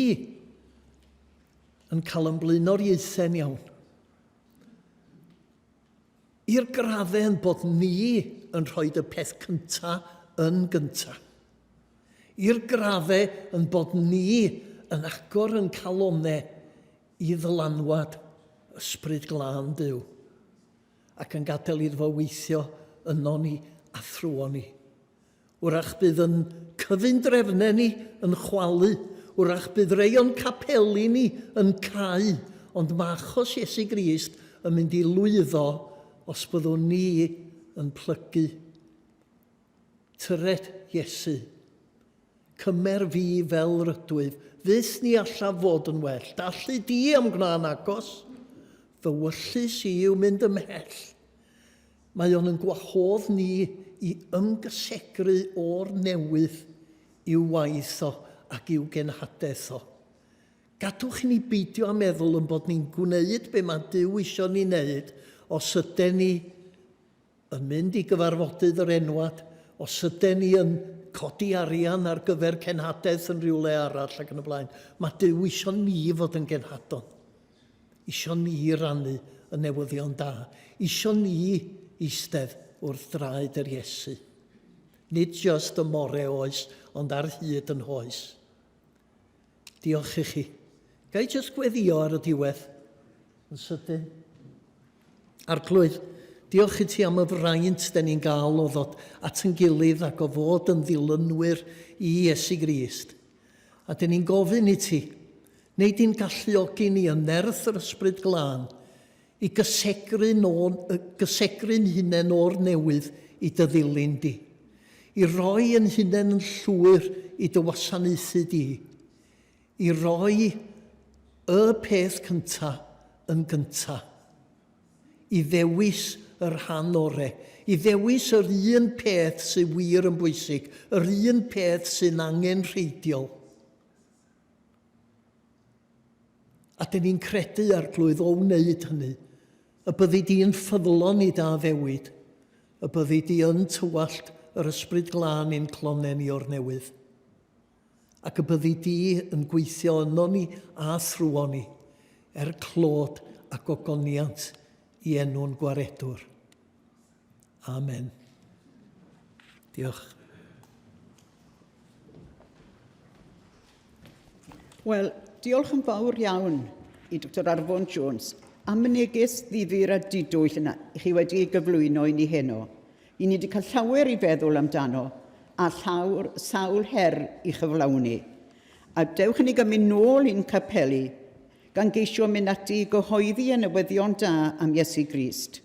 yn cael yn blaenoriaethau'n iawn. I'r graddau yn bod ni yn rhoi y peth cyntaf yn gyntaf. I'r graddau yn bod ni yn agor yn calonnau i ddylanwad Ysbryd Glân Duw, ac yn gadael iddo fo weithio yno ni a thrwo ni. Wrach bydd yn cyfundrefnau ni yn chwalu, wrach bydd rei o'n capeli ni yn cau, ond mae achos Iesu Grist yn mynd i lwyddo os byddwn ni yn plygu. Tyred Iesu, cymer fi fel rydwyf, fys ni alla fod yn well. Dallu di am gwna'n agos, fy wyllus i yw mynd ymhell. Mae o'n yn gwahodd ni i ymgysegru o'r newydd i'w waith o ac i'w genhadaeth o. Gadwch ni beidio a meddwl yn bod ni'n gwneud be mae Duw isio ni wneud os ydyn ni yn mynd i gyfarfodydd yr enwad, os ydyn ni yn codi arian ar gyfer cenhadaeth yn rhywle arall ac yn y blaen. Mae Duw isio ni fod yn genhadon. Isio ni rannu y newyddion da. Isio ni eistedd wrth draed yr Iesu. Nid just y more oes, ond ar hyd yn hoes. Diolch i chi. Gai just gweddio ar y diwedd yn sydyn. Arglwydd, diolch i ti am y fraint da ni'n gael o ddod at yn gilydd ac o fod yn ddilynwyr i Iesu Grist. A da ni'n gofyn i ti, wneud i'n galluogi ni yn nerth yr Ysbryd Glân i gysegru'n hunain o'r newydd i dy ddilyn di. I roi yn hunain yn llwyr i dy wasanaethu di. I roi y peth cyntaf yn gyntaf. I ddewis yr rhan orau. I ddewis yr un peth sy'n wir yn bwysig. Yr un peth sy'n angenrheidiol. A dyn ni'n credu Arglwydd o wneud hynny. Y byddi di yn ffyddlon i da ddewid. Y byddi di yn tywallt yr Ysbryd Glân i'n clonau ni o'r newydd. Ac y byddi di yn gweithio yno ni a thrwo ni clod ac ogoniant i enw'n gwaredwr. Amen. Diolch. Wel, diolch yn fawr iawn i Dr Arfon Jones am y neges ddifyr a didwyll yna i chi wedi ei gyflwyno i ni heno. I ni wedi cael llawer i feddwl amdano a sawl her i chyflawni. A dewch i ni gymryd nôl i'n capeli gan geisio mynd ati i gyhoeddi y newyddion da am Iesu Grist,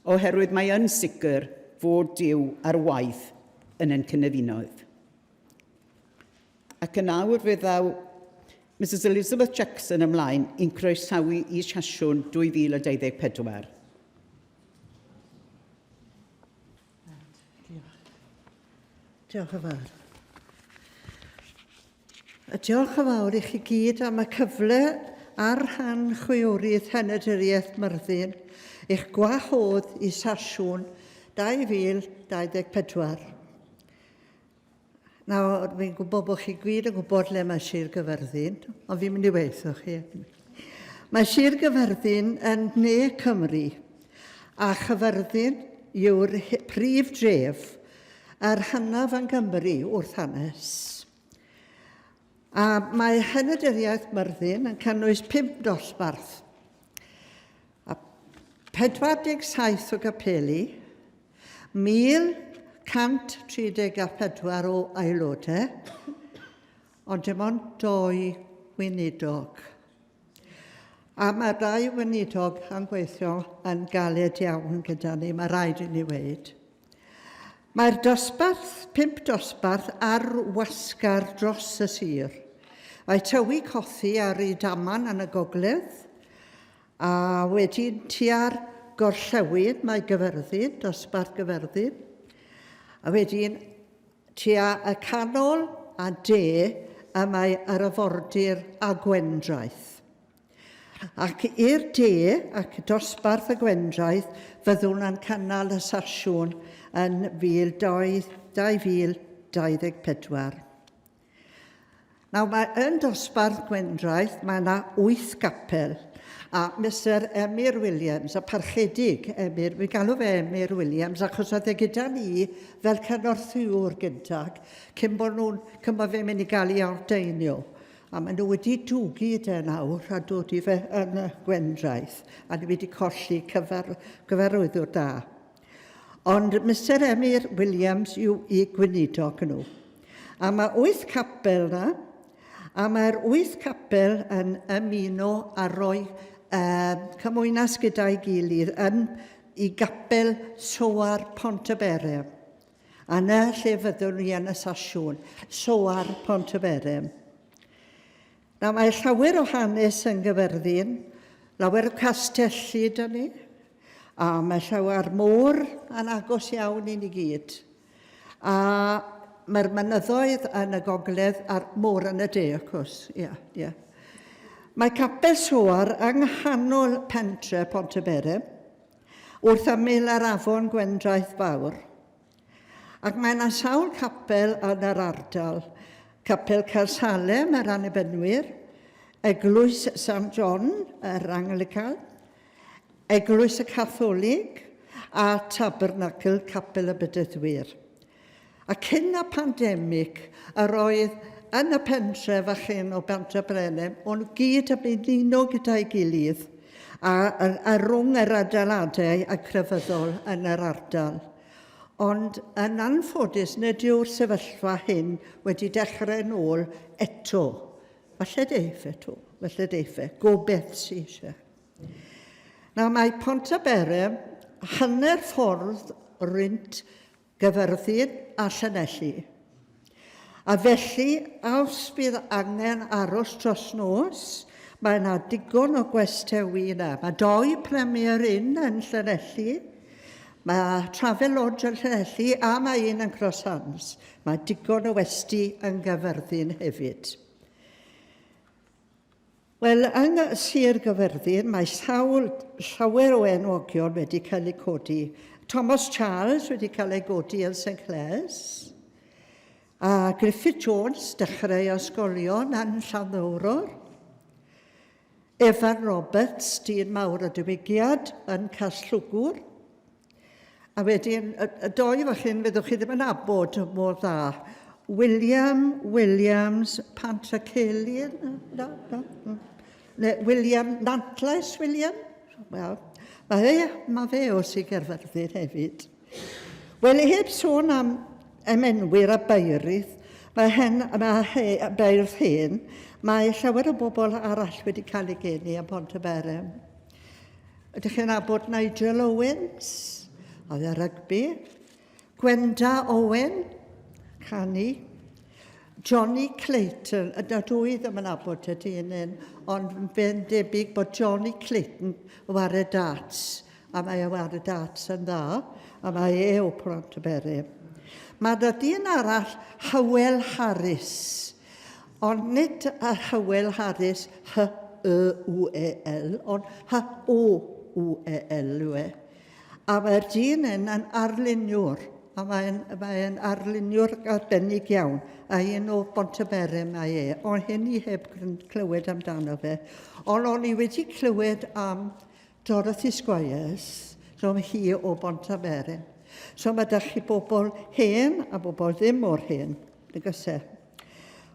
oherwydd mae yn sicr fod Duw ar waith yn ein cynefinoedd. Ac yn awr fe ddaw Mrs Elizabeth Jackson ymlaen i'n croesawu i Sasiwn 2024. Diolch yn fawr. Diolch yn fawr i chi gyd am y cyfle ar rhan chwiorydd Henaduriaeth Myrddin eich gwahodd i Sasiwn 2024. Nawr, fi'n gwybod bod chi gyd yn gwybod le mae Sir Gyfyrddin, ond fi'n mynd i weithio chi. Mae Sir Gyfyrddin yn ne Cymru, a Chyfyrddin yw'r prif dref ar hynaf yn Gymru wrth hanes. A mae Henaduriaeth Myrddin yn cynnwys 5 dosbarth. A 47 o gapeli, 1,134 o aelodau, ond dim ond 2 weinidog. A mae 2 weinidog yn gweithio yn galed iawn gyda ni, mae rhaid i ni weid. Mae'r 5 dosbarth ar wasgar dros y sir. Mae tywi cothi ar ei daman yn y gogledd, a wedyn tua'r gorllewin mae Gyfyrddin, dosbarth Gyfyrddin, a wedyn tua y canol a de a mae yr afordir a gwendraeth. Ac i'r de ac dosbarth y gwendraeth fyddwn yn cynnal y Sasiwn yn 2024. Nawr, mae yn dosbarth gwendraeth, mae yna 8 gapel, a Mr Emyr Williams, a parchedig Emyr, mi galw fe Emyr Williams, achos oedd e gyda ni fel cynorthwr gyntag, cyn bod fe'n mynd i gael ei ordeinio. A maen nhw wedi dwgu dy nawr a dod i fe yn y gwendraeth, a ni wedi colli cyfarwyddwr da. Ond Mr Emyr Williams yw I gweinidog nhw. A mae 8 capel yna, a mae'r 8 capel yn ymuno a roi cymwynas gyda'i gilydd I gapel Soar Pontyberem. A yna lle fyddwn ni yn y Sasiwn, Soar Pontyberem. Nawr mae llawer o hanes yn Gyfyrddin, lawer o castelli da ni, a mae llawer môr yn agos iawn I ni gyd. A mae'r mynyddoedd yn y gogledd a'r môr yn y de, of course. Yeah. Mae capel Soar yng nghanol pentre Pontyberem, wrth ymyl yr afon Gwendraeth Fawr. Ac mae yna sawl capel yn yr ardal. Capel Cersalem, yr Annibynwyr, Eglwys St John, yr Anglican, Eglwys y Catholig, a Tabernacl Capel y Bydyddwyr. A cyn y pandemig, yr oedd yn y pentre fachyn o Bantabrenem, ond gyd yn ymuno gyda'i gilydd, a rhwng yr adeiladau a crefyddol yn yr ardal. Ond yn anffodus, nid yw'r sefyllfa hyn wedi dechrau nôl eto. Falle deife to, falle deife, gobeith sy'n eisiau. Nawr mae Pontyberem hanner ffordd rynt Gyfyrddin a Llanelli. A felly, os bydd angen aros dros nos, mae yna digon o gwestewi yna. Mae 2 Premier Inn yn Llanelli, mae Travelodge yn Llanelli a mae un yn Crosshands. Mae digon o westi yn Gyfyrddin hefyd. Wel, yng Sir Gyfyrddin, mae llawer o enwogion wedi cael eu codi. Thomas Charles wedi cael ei godi yn St Clair's. A Griffith Jones, dechrau ysgolion yn Llanddowror. Evan Roberts, dyn mawr y diwygiad yn Caslwgwr. A wedyn, y 2 fachyn fyddwch chi ddim yn abod mor dda. William Williams Pantracellian. William Nantlais William. Wel, mae fe o Sir Gyfyrddin hefyd. Wel, heb sôn am ymenwyr a beirdd, mae beirdd hyn, mae llawer o bobl arall wedi cael ei geni am Pontyberem. Ydych chi'n abod Nigel Owens, oedd e rygbi, Gwenda Owen, canu, Johnny Clayton, yna dwy ddim yn abod y dyn ond fe'n debyg bod Johnny Clayton war y darts, a mae war y darts yn dda, a mae o Pontyberem. Mae'r dyn arall, Hywel Harris, ond nid y Hywel Harris, H-E-W-E-L, ond H-O-W-E-L yw e. A mae'r dyn yn arluniwr, a mae'n arluniwr arbennig iawn, a un o Pontyberem mae e, ond hyn I heb clywed amdano fe. Ond o'n I wedi clywed am Dorothy Squires, so hi o Pontyberem. So mae dach chi bobl hen a bobl ddim mor hen, nag oes e.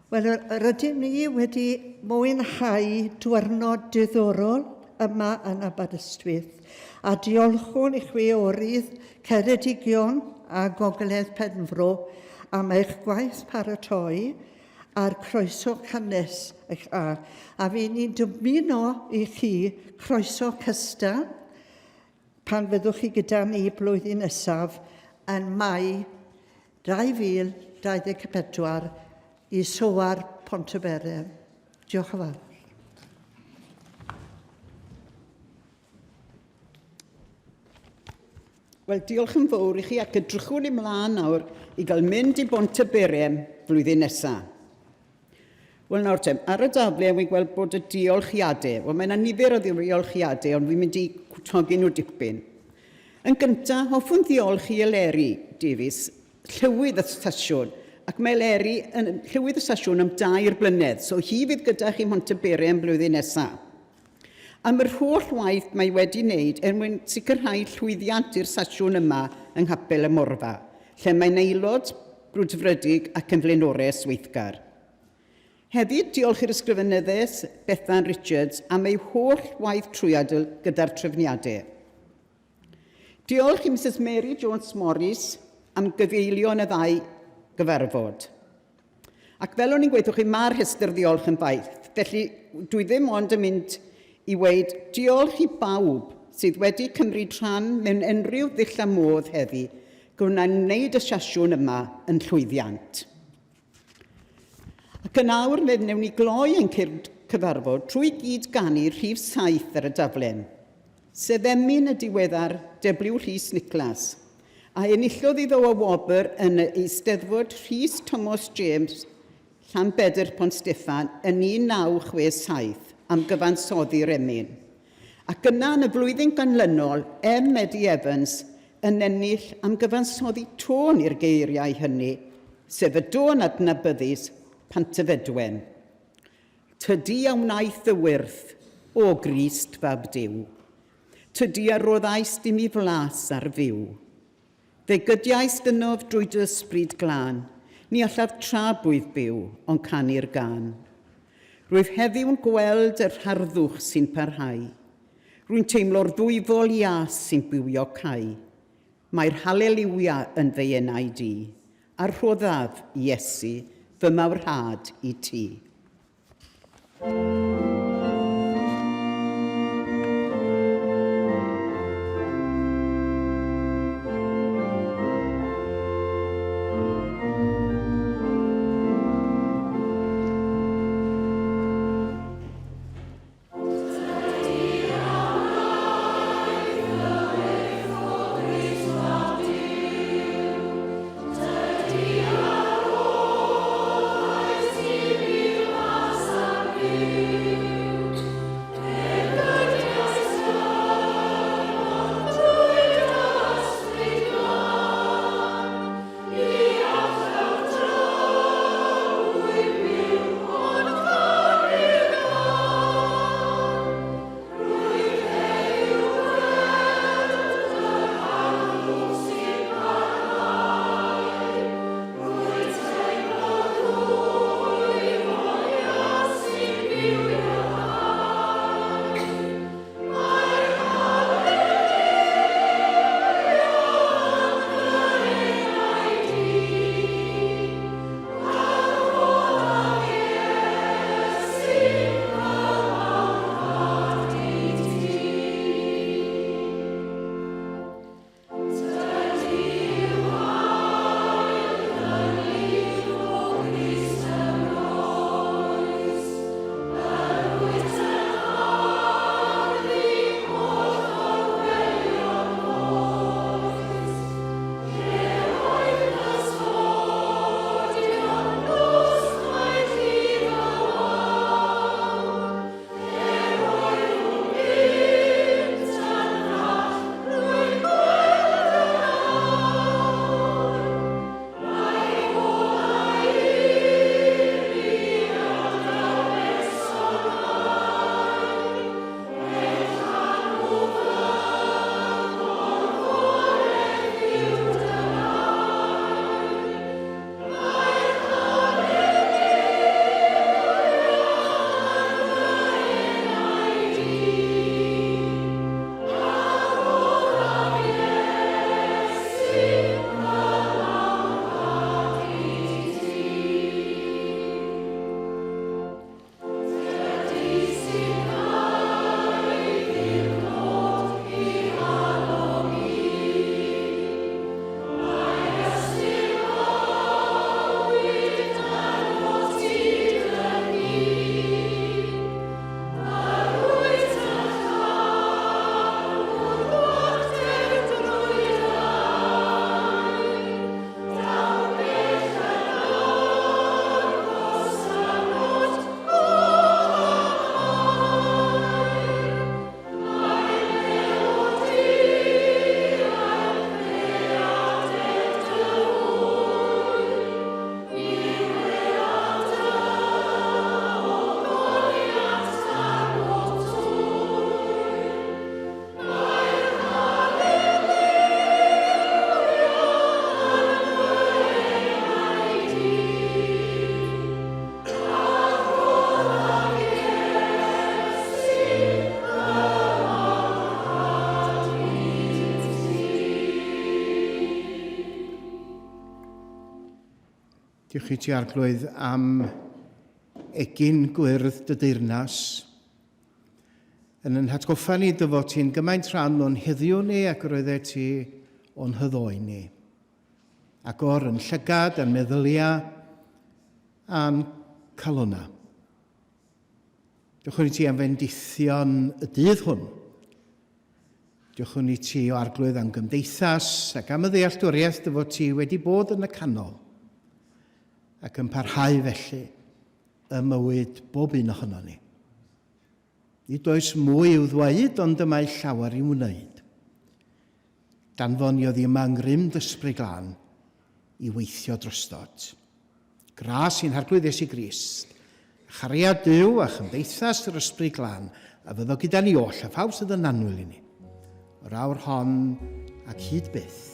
Wel, rydym ni wedi mwynhau diwrnod diddorol yma yn Aberystwyth a diolchwn i Chwiorydd, Ceredigion a Gogledd Penfro am eich gwaith paratoi a'r croeso cynnes eich a. A fi ni'n dymuno i chi croeso cystal pan fyddwch chi gyda ni blwyddyn nesaf yn Mai 2024 i Sowar Pontyberem. Diolch yn fawr. Wel, diolch yn fawr i chi ac edrychwn ymlaen nawr i gael mynd i Pontyberem flwyddyn nesaf. Wel nawr tem, ar y dafle wi'n gweld bod y diolchiadau, wel mae yna nifer o diolchiadau, ond fi'n mynd i togi nhw dipyn. Yn gyntaf, hoffwn ddiolch i Eleri Davies, llywydd y stasiwn, ac mae Eleri yn llywydd y stasiwn am 2 blynedd, so hi fydd gyda chi Pontyberem blwyddyn nesaf. Am yr holl waith mae wedi wneud mwyn sicrhau llwyddiant i'r stasiwn yma yng Nghapel y Morfa, lle mae'n aelod brwdfrydig ac yn flaenorau sweithgar. Hefyd, diolch i'r ysgrifennyddus Bethan Richards am ei holl waith trwyadl gyda'r trefniadau. Diolch i Mrs Mary Jones Morris am gyfeilio yn y 2 gyfarfod. Ac fel o'n i'n gweithio chi, mae'r rhestr diolch yn baith. Felly, dwi ddim ond yn mynd i weid diolch i bawb sydd wedi cymryd rhan mewn unrhyw ddull a modd heddi gwna'n wneud y sesiwn yma yn llwyddiant. Ac yn awr fe wnewn ni gloi ein cyfarfod trwy gyd ganu rhif 7 ar y daflen. Sef emyn y diweddar W. Rhys Nicholas, a enillodd iddo o wobr yn Eisteddfod Rhys Thomas James, Llanbedr Pont Steffan yn 1967 am gyfansoddi'r emyn. Ac yna yn y flwyddyn ganlynol, Eddie Evans yn ennill am gyfansoddi tôn i'r geiriau hynny, sef y dôn adnabyddus Pantyfedwen. Tydi a wnaeth y wyrth o Grist fab Duw. Tydi a roddais dim i flas ar fyw. Fe gydiais dynof drwy dy ysbryd glân, ni allaf trabwydd byw, ond canu'r gan. Rwyf heddiw'n gweld yr harddwch sy'n parhau. Rwy'n teimlo'r ddwyfol ias sy'n bywio cau. Mae'r haleliwia yn feienau di, a'r rhoddaf Iesu, fy mawrhad i ti. Be Diolch i ti arglwydd am egin gwyrdd dy deyrnas. Yn hatgoffa ni dy fod ti'n gymaint rhan o'n heddiw ni ac roedd ti o'n hyddoi ni. Agor yn llygad, yn meddyliau, a'n calona. Diolch i ti am fendithion y dydd hwn. Diolch i ti o arglwydd am gymdeithas ac am y ddealltwriaeth dy fod ti wedi bod yn y canol ac yn parhau felly y mywyd bob un ohono ni. Nid oes mwy i'w ddweud, ond y mae llawer i'w wneud. Danfoniodd i yma ngrym dysbryd glân i weithio drostot. Gras i'n harglwydd Iesu Grist, chariad Duw a chymdeithas yr ysbryd glân, a fyddo gyda ni oll a phaw sydd yn annwyl i ni. O'r awr hon ac hyd byth.